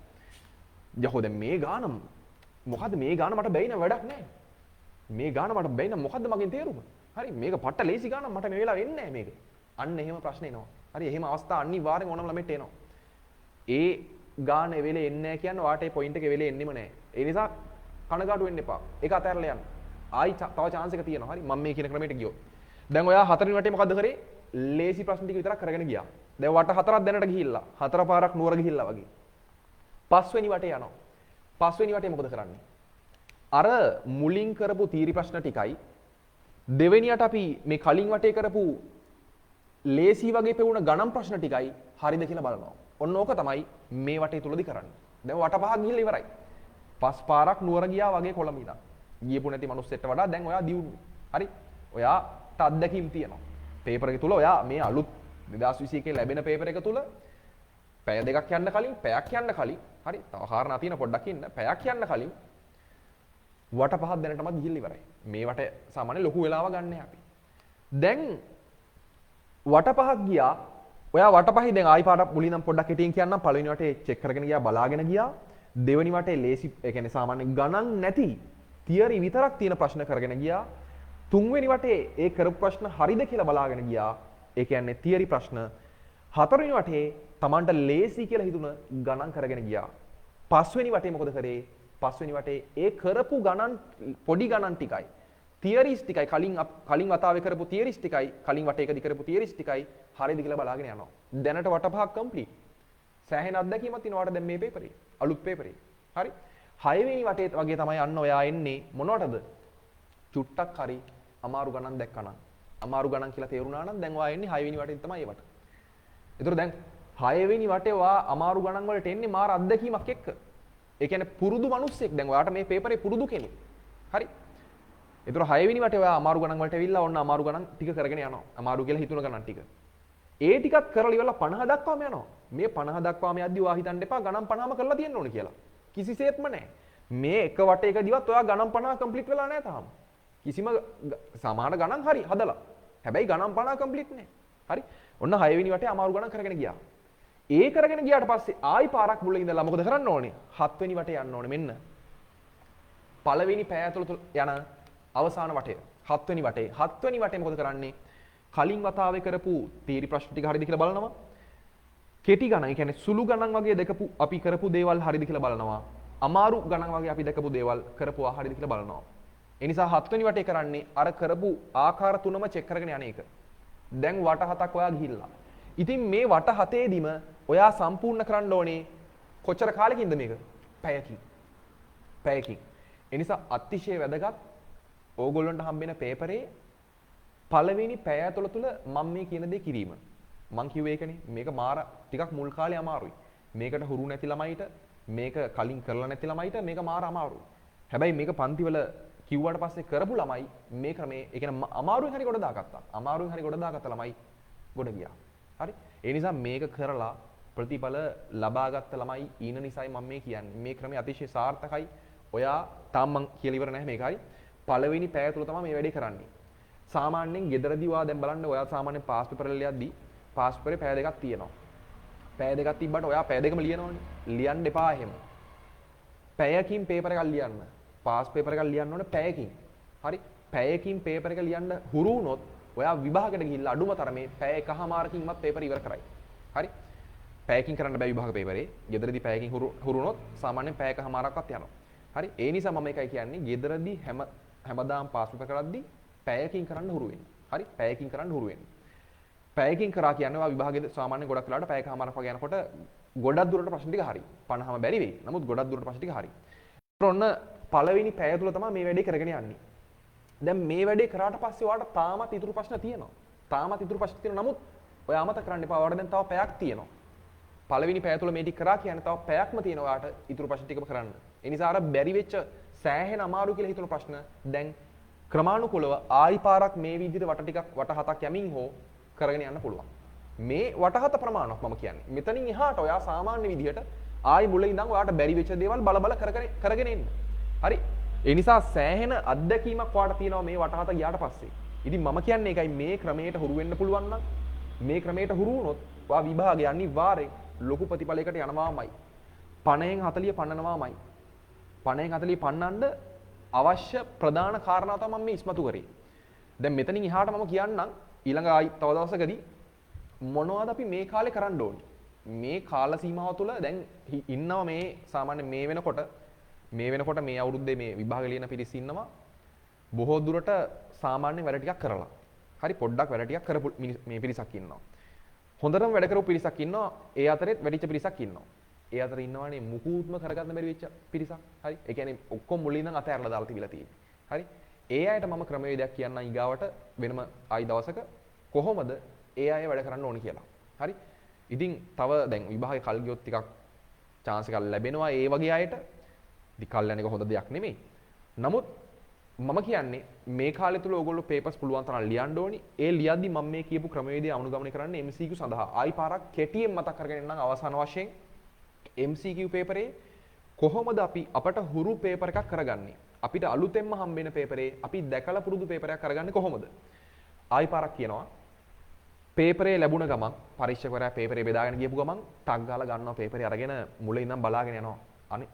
S1: යහෝ දැන් මේ ගාන මොකද්ද මේ ගාන මට බැයි නම් වැඩක් නැහැ. මේ ගාන මට බැයි නම් මොකද්ද මගෙන් තේරුම? හරි මේක පට්ට ලේසි ගානක් මට මේ වෙලාව වෙන්නේ නැහැ මේක. අන්න එහෙම ප්‍රශ්න එනවා. හරි එහෙම අවස්ථා අනිවාර්යෙන් ඕනම ළමෙට එනවා. ඒ ගාන වෙලේ එන්නේ නැහැ කියන්නේ ඔයාට ඒ පොයින්ට් එකේ වෙලේ එන්නෙම නැහැ. ඒ නිසා කනගාටු වෙන්න එපා. ඒක අතහැරලා යන්න. ආයි තව chance එක තියෙනවා. හරි මම මේ කියන ක්‍රමයට ගියොත්. දැන් ඔයා හතරවෙනි වටේ මොකද්ද කරේ? ලේසි ප්‍රශ්න ටික විතරක් කරගෙන ගියා. දැන් වට හතරක් දැනට ගිහිල්ලා. හතර පාරක් නුවර ගිහිල්ලා වගේ. පස්වෙනි වටේ යනවා. පස්වෙනි වටේ මොකද කරන්නේ? අර මුලින් කරපු තීරි ප්‍රශ්න ටිකයි දෙවෙනියට අපි මේ කලින් වටේ කරපු ලේසි වගේ පෙවුන ගණන් ප්‍රශ්න ටිකයි හරිද කියලා බලනවා. ඔන්න ඕක තමයි මේ වටේ තුලදී කරන්නේ. දැන් වට පහක් ගිහිල්ලා ඉවරයි. පස් පාරක් නුවර ගියා වගේ කොළඹ ඉඳන්. ගියපු නැති මිනිස්සෙක්ට වඩා දැන් ඔයා දියුණු. හරි. ඔයාට අත්දැකීම් තියෙනවා. පේපර් එක තුල ඔයා මේ අලුත් 2021 ලැබෙන පේපර් එක තුල පැය දෙකක් යන්න කලින් පැයක් යන්න කලින් හරි තව කාරණා තියෙන පොඩ්ඩක් ඉන්න පැයක් යන්න කලින් වට පහක් දැනටමත් ගිහිල්ලා ඉවරයි. මේ වට සාමාන්‍ය ලොකු වෙලාවක් ගන්න අපි. දැන් වට පහක් ගියා. ඔයා වට පහේ දැන් ආයි පාඩම් මුලින්නම් පොඩ්ඩක් හිටින් කියන්නම් පළවෙනි වටේ චෙක් කරගෙන ගියා බලාගෙන ගියා. දෙවෙනි වටේ ලේසි ඒ කියන්නේ සාමාන්‍ය ගණන් නැති තියරි විතරක් තියෙන ප්‍රශ්න කරගෙන ගියා. තුන්වෙනි වටේ ඒ කරපු ප්‍රශ්න හරිද කියලා බලාගෙන ගියා. ඒ කියන්නේ තියරි ප්‍රශ්න. හතරවෙනි වටේ Tamanට ලේසි කියලා හිතුණ ගණන් කරගෙන ගියා. පස්වෙනි වටේ මොකද කරේ? පස්වෙනි වටේ ඒ කරපු ගණන් පොඩි ගණන් ටිකයි තියරිස් ටිකයි කලින් වතාවේ කරපු තියරිස් ටිකයි කලින් වටේකදී කරපු තියරිස් ටිකයි හරියද කියලා බලාගෙන යනවා. දැනට වට පහක් කම්ප්ලීට්. සෑහෙන අත්දැකීමක් තියෙනවාට දැන් මේ පේපරේ. අලුත් පේපරේ. හරි. 6 වෙනි වටේ වගේ තමයි යන්න ඔයා එන්නේ මොනවටද? චුට්ටක් හරි අමාරු ගණන් දැක්කනම්. අමාරු ගණන් කියලා තේරුණා නම් දැන් ඔයා එන්නේ 6 වෙනි වටේ තමයි ඒවට. ඒතර දැන් 6 වෙනි වටේ ඔයා අමාරු ගණන් වලට එන්නේ මාර අත්දැකීමක් එක්ක. ඒ කියන්නේ පුරුදු මිනිස්සෙක් දැන් ඔයාට මේ පේපරේ පුරුදු කෙනෙක්. හරි. ඒතර 6 වෙනි වටේ ඔයා අමාරු ගණන් වලට ඇවිල්ලා ඔන්න අමාරු ගණන් ටික කරගෙන යනවා. අමාරු කියලා හිතුන ගණන් ටික. ඒ ටිකත් කරලා ඉවරලා 50 දක්වාම යනවා. මේ 50 දක්වාම යද්දි ඔයා හිතන්න එපා ගණන් 50ම කරලා තියෙන්න ඕනේ කියලා. කිසිසේත්ම නැහැ. මේ එක වටේකදීවත් ඔයා ගණන් 50 කම්ප්ලීට් වෙලා නැහැ තාම. කිසිම සමාන ගණන් හරි හදලා. හැබැයි ගණන් 50 කම්ප්ලීට් නැහැ. හරි. ඔන්න 6 වෙනි වටේ අමාරු ගණන් කරගෙන ගියා. ඒ කරගෙන ගියාට පස්සේ ආයි පාරක් මුල ඉඳලා මොකද කරන්න ඕනේ? 7 වෙනි වටේ යන්න ඕනේ මෙන්න. පළවෙනි පෑ ඇතුළත යන අවසාන වටය. 7 වෙනි වටේ. 7 වෙනි වටේ මොකද කරන්නේ? කලින් වතාවේ කරපු තීරි ප්‍රශ්න ටික හරියද කියලා බලනවා. කෙටි ගණන්, ඒ කියන්නේ සුළු ගණන් වගේ දෙකපු අපි කරපු දේවල් හරියද කියලා බලනවා. අමාරු ගණන් වගේ අපි දැකපු දේවල් කරපුවා හරියද කියලා බලනවා. ඒ නිසා 7 වෙනි වටේ කරන්නේ අර කරපු ආකාර තුනම චෙක් කරගෙන යන එක. දැන් වට 7ක් ඔයා ගිහිල්ලා. ඉතින් මේ වට 7ේදීම ඔයා සම්පූර්ණ කරන්න ඕනේ කොච්චර කාලෙකින්ද මේක? පැයකින්. පැයකින්. ඒ නිසා අතිශය වැදගත් ඕගොල්ලන්ට හම්බෙන පේපරේ පළවෙනි පැය ඇතුළත තුල මම මේ කියන දේ කිරීම. මං කිව්වේ ඒකනේ. මේක මාර ටිකක් මුල් කාලේ අමාරුයි. මේකට හුරු නැති ළමයිට මේක කලින් කරලා නැති ළමයිට මේක මාර අමාරුයි. හැබැයි මේක පන්තිවල කිව්වට පස්සේ කරපු ළමයි මේ ක්‍රමේ ඒ කියන්නේ අමාරුවෙන් හරි ගොඩ දාගත්තා. අමාරුවෙන් හරි ගොඩ දාගත්ත ළමයි ගොඩ ගියා. හරි. ඒ නිසා මේක කරලා ප්‍රතිඵල ලබාගත්ත ළමයි ඊන නිසායි මම මේ කියන්නේ. මේ ක්‍රමය අතිශය සාර්ථකයි. ඔයා තාම මං කියලා ඉවර නැහැ මේකයි. පළවෙනි පැය තුල තමයි මේ වැඩේ කරන්නේ. සාමාන්‍යයෙන් ගෙදරදී ඔයා දැන් බලන්න ඔයා සාමාන්‍යයෙන් පාස් පේපර් වල ලියද්දි පාස් පේපරේ පැය දෙකක් තියෙනවා. පැය දෙකක් තිබ්බට ඔයා පැය දෙකම ලියනවනේ. ලියන්න එපා එහෙම. පැයකින් පේපර් එකක් ලියන්න. පාස් පේපර් එකක් ලියන්න ඕනේ පැයකින්. හරි? පැයකින් පේපර් එක ලියන්න හුරු වුණොත් ඔයා විභාගයට ගිහිල්ලා අඩුම තරමේ පැය එකහමාරකින්වත් පේපර් ඉවර කරයි. හරි? පැයකින් කරන්න බෑ විභාග පේපරේ. ගෙදරදී පැයකින් හුරු වුණොත් සාමාන්‍යයෙන් පැය එකහමාරක්වත් යනවා. හරි? ඒ නිසා මම එකයි කියන්නේ ගෙදරදී හැමදාම පාස් පේපර් කරද්දී පැයකින් කරන්න හුරු වෙන්න. හරි? පැයකින් කරන්න හුරු වෙන්න. පැයකින් කරා කියන්නේ ඔයා විභාගයේ සාමාන්‍යයෙන් ගොඩක් වෙලාවට පැය එකහමාරක් වගේ යනකොට ගොඩක් දුරට ප්‍රශ්න ටික හරි. 50ම බැරි වෙයි. නමුත් ගොඩක් දුරට ප්‍රශ්න ටික හරි. ඔන්න පළවෙනි පැය තුල තමයි මේ වැඩේ කරගෙන යන්නේ. දැන් මේ වැඩේ කරාට පස්සේ ඔයාලට තාමත් ඉතුරු ප්‍රශ්න තියෙනවා. තාමත් ඉතුරු ප්‍රශ්න තියෙනවා. නමුත් ඔයා අමතක කරන්න එපා. ඔයාලට දැන් තව පැයක් තියෙනවා. පළවෙනි පැය තුල මේ ටික කරා කියන්නේ තව පැයක්ම තියෙනවා ඔයාලට ඉතුරු ප්‍රශ්න ටිකම කරන්න. ඒ නිසා අර බැරි වෙච්ච සෑහෙන අමාරු කියලා හිතන ප්‍රශ්න දැන් ක්‍රමානුකූලව ආයි පාරක් මේ විදිහට වට හතක් යමින් හෝ කරගෙන යන්න පුළුවන්. මේ වට හත ප්‍රමාණයක් මම කියන්නේ. මෙතනින් එහාට ඔයා සාමාන්‍ය විදිහට ආයි මුල ඉඳන් ඔයාලට බැරි වෙච්ච දේවල් බල කරගෙන එන්න. හරි? ඒ නිසා සෑහෙන අත්දැකීමක් ඔයාලට තියෙනවා මේ වට හත ගියාට පස්සේ. ඉතින් මම කියන්නේ ඒකයි මේ ක්‍රමයට හුරු වෙන්න පුළුවන් නම් මේ ක්‍රමයට හුරු වුණොත් ඔයා විභාගය අනිවාර්යෙන් ලොකු ප්‍රතිඵලයකට යනවාමයි. 50න් 40 පන්නනවාමයි. 50න් 40 පන්නන්න අවශ්‍ය ප්‍රධාන කාරණා තමයි මම මේ ඉස්මතු කරේ. දැන් මෙතනින් එහාට මම කියන්නම් ඊළඟ ආයි තව දවසකදී මොනවද අපි මේ කාලේ කරන්න ඕනේ. මේ කාල සීමාව තුළ දැන් ඉන්නවා මේ සාමාන්‍ය මේ වෙනකොට මේ අවුරුද්දේ මේ විභාග ලියන පිරිස ඉන්නවා බොහෝ දුරට සාමාන්‍ය වැඩ ටිකක් කරලා. හරි පොඩ්ඩක් වැඩ ටිකක් කරපු මේ පිරිසක් ඉන්නවා. හොඳටම වැඩ කරපු පිරිසක් ඉන්නවා. ඒ අතරෙත් වැඩිච්ච පිරිසක් ඉන්නවා. ඒ අතර ඉන්නවානේ මුකුත්ම කරගන්න බැරි වෙච්ච පිරිසක්. හරි? ඒ කියන්නේ ඔක්කොම මුලින් ඉඳන් අතහැරලා දාලා තිබිලා තියෙන්නේ. හරි? ඒ අයට මම ක්‍රමවේදයක් කියන්නම් ඊගාවට වෙනම ආයි දවසක කොහොමද ඒ අය වැඩ කරන්න ඕනේ කියලා. හරි? ඉතින් තව දැන් විභාගේ කල් ගියොත් ටිකක් chance එකක් ලැබෙනවා ඒ වගේ අයට. ඉතින් කල් යන එක හොඳ දෙයක් නෙමෙයි. නමුත් මම කියන්නේ මේ කාලය තුල ඕගොල්ලෝ පේපර්ස් පුළුවන් තරම් ලියන්න ඕනි. ඒ ලියද්දි මම මේ කියපු ක්‍රමවේදය අනුගමනය කරන්න MCQ සඳහා ආයි පාරක් කෙටියෙන් මතක් කරගෙන ඉන්නම් අවසාන වශයෙන් MCQ පේපරේ කොහොමද අපට හුරු පේපර් එකක් කරගන්නේ? අපිට අලුතෙන්ම හම්බෙන පේපරේ අපි දැකලා පුරුදු පේපරයක් කරගන්නේ කොහොමද? ආයි පාරක් කියනවා. පේපරේ ලැබුණ ගමන් පරීක්ෂකවරයා පේපරේ බෙදාගෙන ගියපු ගමන් ටක් ගාලා ගන්නවා පේපරේ අරගෙන මුල ඉඳන් බලාගෙන යනවා. අනේ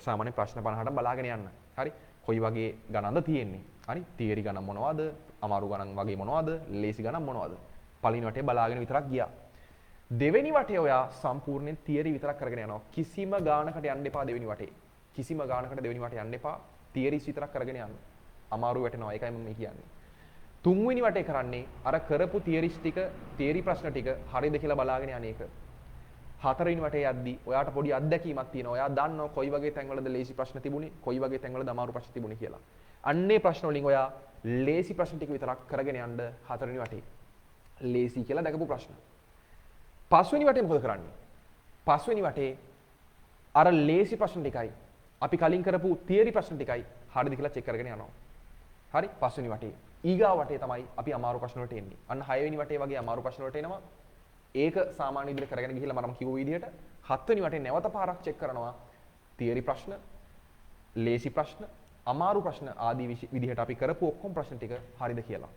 S1: සාමාන්‍ය ප්‍රශ්න 50ට බලාගෙන යන්න. හරි? කොයි වගේ ගණන්ද තියෙන්නේ? හරි? තියරි ගණන් මොනවද? අමාරු ගණන් වගේ මොනවද? ලේසි ගණන් මොනවද? පළවෙනි වටේ බලාගෙන විතරක් ගියා. දෙවෙනි වටේ ඔයා සම්පූර්ණයෙන් තියරි විතරක් කරගෙන යනවා. කිසිම ගානකට යන්න එපා දෙවෙනි වටේ. කිසිම ගානකට දෙවෙනි වටේ යන්න එපා. තියරිස් විතරක් කරගෙන යන්න. අමාරු වැටෙනවා. ඒකයි මම කියන්නේ. තුන්වෙනි වටේ කරන්නේ අර කරපු තියරිස් ටික, තියරි ප්‍රශ්න ටික හරියද කියලා බලාගෙන යන එක. හතරවෙනි වටේ යද්දි ඔයාට පොඩි අත්දැකීමක් තියෙනවා. ඔයා දන්නවා කොයි වගේ තැන්වලද ලේසි ප්‍රශ්න තිබුණේ, කොයි වගේ තැන්වලද අමාරු ප්‍රශ්න තිබුණේ කියලා. අන්නේ ප්‍රශ්න වලින් ඔයා ලේසි ප්‍රශ්න ටික විතරක් කරගෙන යන්න හතරවෙනි වටේ. ලේසි කියලා දැකපු ප්‍රශ්න. පස්වෙනි වටේ මොකද කරන්නේ? පස්වෙනි වටේ අර ලේසි ප්‍රශ්න ටිකයි අපි කලින් කරපු තියරි ප්‍රශ්න ටිකයි හරියද කියලා චෙක් කරගෙන යනවා. හරි? පස්වෙනි වටේ. ඊගා වටේ තමයි අපි අමාරු ප්‍රශ්න වලට එන්නේ. අන්න 6 වෙනි වටේ වගේ අමාරු ප්‍රශ්න වලට එනවා. ඒක සාමාන්‍ය විදිහට කරගෙන ගිහිල්ලා මම කිව්ව විදිහට 7 වෙනි වටේ නැවත පාරක් චෙක් කරනවා. තියරි ප්‍රශ්න, ලේසි ප්‍රශ්න, අමාරු ප්‍රශ්න ආදී විදිහට අපි කරපු ඔක්කොම ප්‍රශ්න ටික හරියද කියලා.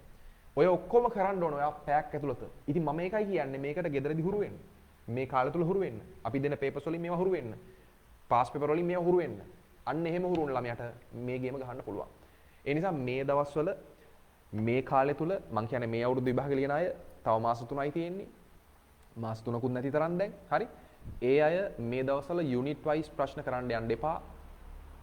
S1: ඔය ඔක්කොම කරන්න ඕන ඔයා පැයක් ඇතුළත. ඉතින් මම ඒකයි කියන්නේ මේකට ගෙදරදී හුරු වෙන්න. මේ කාලය තුල හුරු වෙන්න. අපි දෙන පේපර්ස් වලින් මේවා හුරු වෙන්න. පාස් පේපර් වලින් මේවා හුරු වෙන්න. අන්න එහෙම හුරු වුණ ළමයාට මේ ගේම ගහන්න පුළුවන්. ඒ නිසා මේ දවස්වල මේ කාලය තුල මම කියන්නේ මේ අවුරුදු විභාග ලියන අය තව මාස 3යි තියෙන්නේ. මාස 3කුත් නැති තරම් දැන්. හරි? ඒ අය මේ දවස්වල යුනිට් වයිස් ප්‍රශ්න කරන්න යන්න එපා.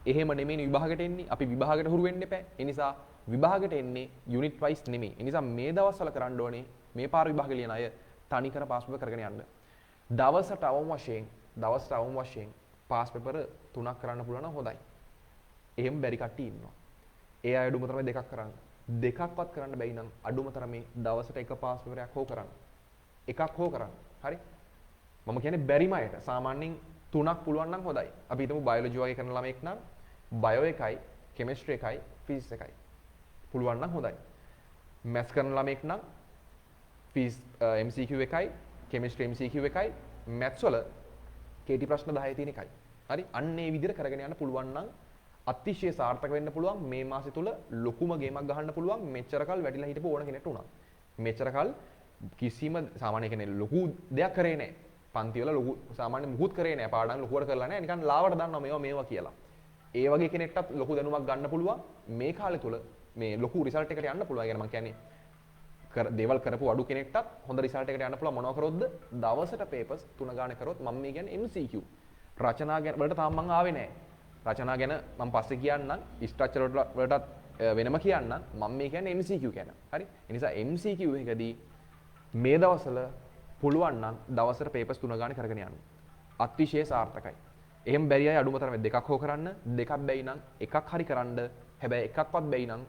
S1: එහෙම නෙමෙයි විභාගයට එන්නේ. අපි විභාගයට හුරු වෙන්න එපා. ඒ නිසා විභාගයට එන්නේ යුනිට් වයිස් නෙමෙයි. ඒ නිසා මේ දවස්වල කරන්න ඕනේ මේ පාර විභාග ලියන අය තනි කර පාස් පේපර් කරගෙන යන්න. දවසට අවම වශයෙන් පාස් පේපර් 3ක් කරන්න පුළුවන් නම් හොඳයි. එහෙම බැරි කට්ටිය ඉන්නවා. ඒ අය අඩුම තරමේ දෙකක් කරන්න. දෙකක්වත් කරන්න බැයි නම් අඩුම තරමේ දවසට එක පාස් පේපරයක් හෝ කරන්න. එකක් හෝ කරන්න. හරි? මම කියන්නේ බැරිම අයට සාමාන්‍යයෙන් 3ක් පුළුවන් නම් හොඳයි. අපි හිතමු බයොලොජි වගේ කරන ළමෙක් නම් බයෝ එකයි, කෙමිස්ට්‍රි එකයි, ෆිසික්ස් එකයි. පුළුවන් නම් හොඳයි. මැත්ස් කරන ළමෙක් නම් MCQ එකයි, කෙමිස්ට්‍රි MCQ එකයි, මැත්ස් වල KT ප්‍රශ්න 10 තියෙන එකයි. හරි? අන්න ඒ විදිහට කරගෙන යන්න පුළුවන් නම් අතිශය සාර්ථක වෙන්න පුළුවන්. මේ මාසෙ තුල ලොකුම ගේමක් ගහන්න පුළුවන්. මෙච්චර කල් වැඩිලා හිටපු ඕන කෙනෙක්ට උනා. මෙච්චර කල් කිසිම සාමාන්‍ය කෙනෙක් ලොකු දෙයක් කරේ නැහැ. පන්ති වල ලොකු සාමාන්‍ය මුකුත් කරේ නැහැ. පාඩම් ලොකුවට කරලා නැහැ. නිකන් ලාවට දන්නවා මේවා කියලා. ඒ වගේ කෙනෙක්ටත් ලොකු දැනුමක් ගන්න පුළුවන් මේ කාලේ තුල මේ ලොකු රිසල්ට් එකකට යන්න පුළුවන්. ඒ කියන්නේ මම කියන්නේ දේවල් කරපු අඩු කෙනෙක්ටත් හොඳ රිසල්ට් එකකට යන්න පුළුවන් මොනවා කරොත්ද? දවසට පේපර්ස් 3 ගානේ කරොත් මම මේ කියන්නේ MCQ. රචනා ගැන වලට තාම මම ආවේ නැහැ. රචනා ගැන මම පස්සේ කියන්නම්. ස්ට්‍රක්චර් වලටත් වෙනම කියන්නම්. මම මේ කියන්නේ MCQ ගැන. හරි? ඒ නිසා MCQ එකදී මේ දවස්වල පුළුවන් නම් දවසට පේපර්ස් 3 ගානේ කරගෙන යන්න. අතිශය සාර්ථකයි. එහෙම බැරි අය අඩුම තරමේ දෙකක් හෝ කරන්න, දෙකක් බැයි නම් එකක් හරි කරන්න. හැබැයි එකක්වත් බැයි නම්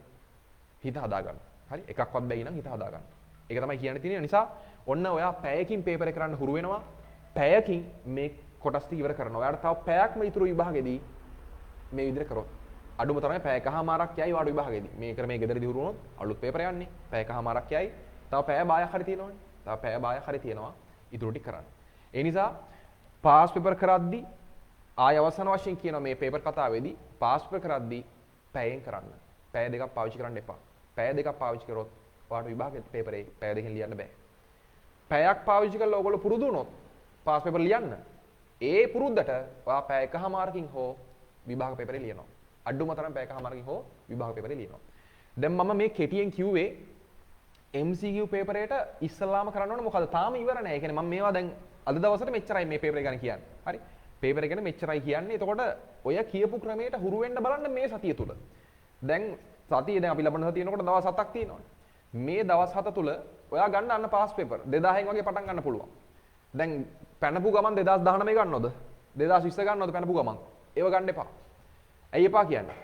S1: හිත හදාගන්න. හරි? එකක්වත් බැයි නම් හිත හදාගන්න. ඒක තමයි කියන්න තියෙන්නේ. නිසා ඔන්න ඔයා පැයකින් පේපර් එක කරන්න හුරු වෙනවා. පැයකින් මේ කොටස් ටික ඉවර කරනවා. ඔයාට තව පැයක්ම ඉතුරු විභාගෙදී මේ විදිහට කරොත් අඩුම තරමේ පැයකමාරක් යයි වාඩු විභාගෙදී. මේ ක්‍රමයේ ගෙදරදී හුරු වුණොත් අලුත් පේපර් යන්නේ. පැයකමාරක් යයි. තව පැය භාගයක් හරි තියෙනවනේ. තව පැය භාගයක් හරි තියෙනවා ඉතුරු ටික කරන්න. ඒ නිසා පාස් පේපර් කරද්දී ආය අවසාන වශයෙන් කියනවා මේ පේපර් කතාවේදී පාස් පේපර් කරද්දී පැයෙන් කරන්න. පැය දෙකක් පාවිච්චි කරන්න එපා. පැය දෙකක් පාවිච්චි කරොත් ඔයාලට විභාගෙ පේපරේ පැය දෙකකින් ලියන්න බෑ. පැයක් පාවිච්චි කරලා ඔයගොල්ලෝ පුරුදු වුණොත් පාස් පේපර් ලියන්න. ඒ පුරුද්දට ඔයා පැය එකමාරකින් හෝ විභාග පේපරේ ලියනවා. අඩුම තරම් පැය එකමාරකින් හෝ විභාග පේපරේ ලියනවා. දැන් මම මේ කෙටියෙන් කිව්වේ MCQ පේපරේට ඉස්සල්ලාම කරන්න ඕනේ මොකද? තාම ඉවර නෑ. ඒ කියන්නේ මම මේවා දැන් අද දවසට මෙච්චරයි මේ පේපරේ ගැන කියන්නේ. හරි? පේපර් එක ගැන මෙච්චරයි කියන්නේ. එතකොට ඔය කියපු ක්‍රමයට හුරු වෙන්න බලන්න මේ සතිය තුල. දැන් සතිය දැන් අපි ලබන සතිය වෙනකොට දවස් 7ක් තියෙනවානේ. මේ දවස් 7 තුල ඔයා ගන්න අන්න පාස් පේපර් 2000න් වගේ පටන් ගන්න පුළුවන්. දැන් පැනපු ගමන් 2019 ගන්නවද? 2020 ගන්නවද පැනපු ගමන්? ඒව ගන්න එපා. ඇයි එපා කියන්නේ?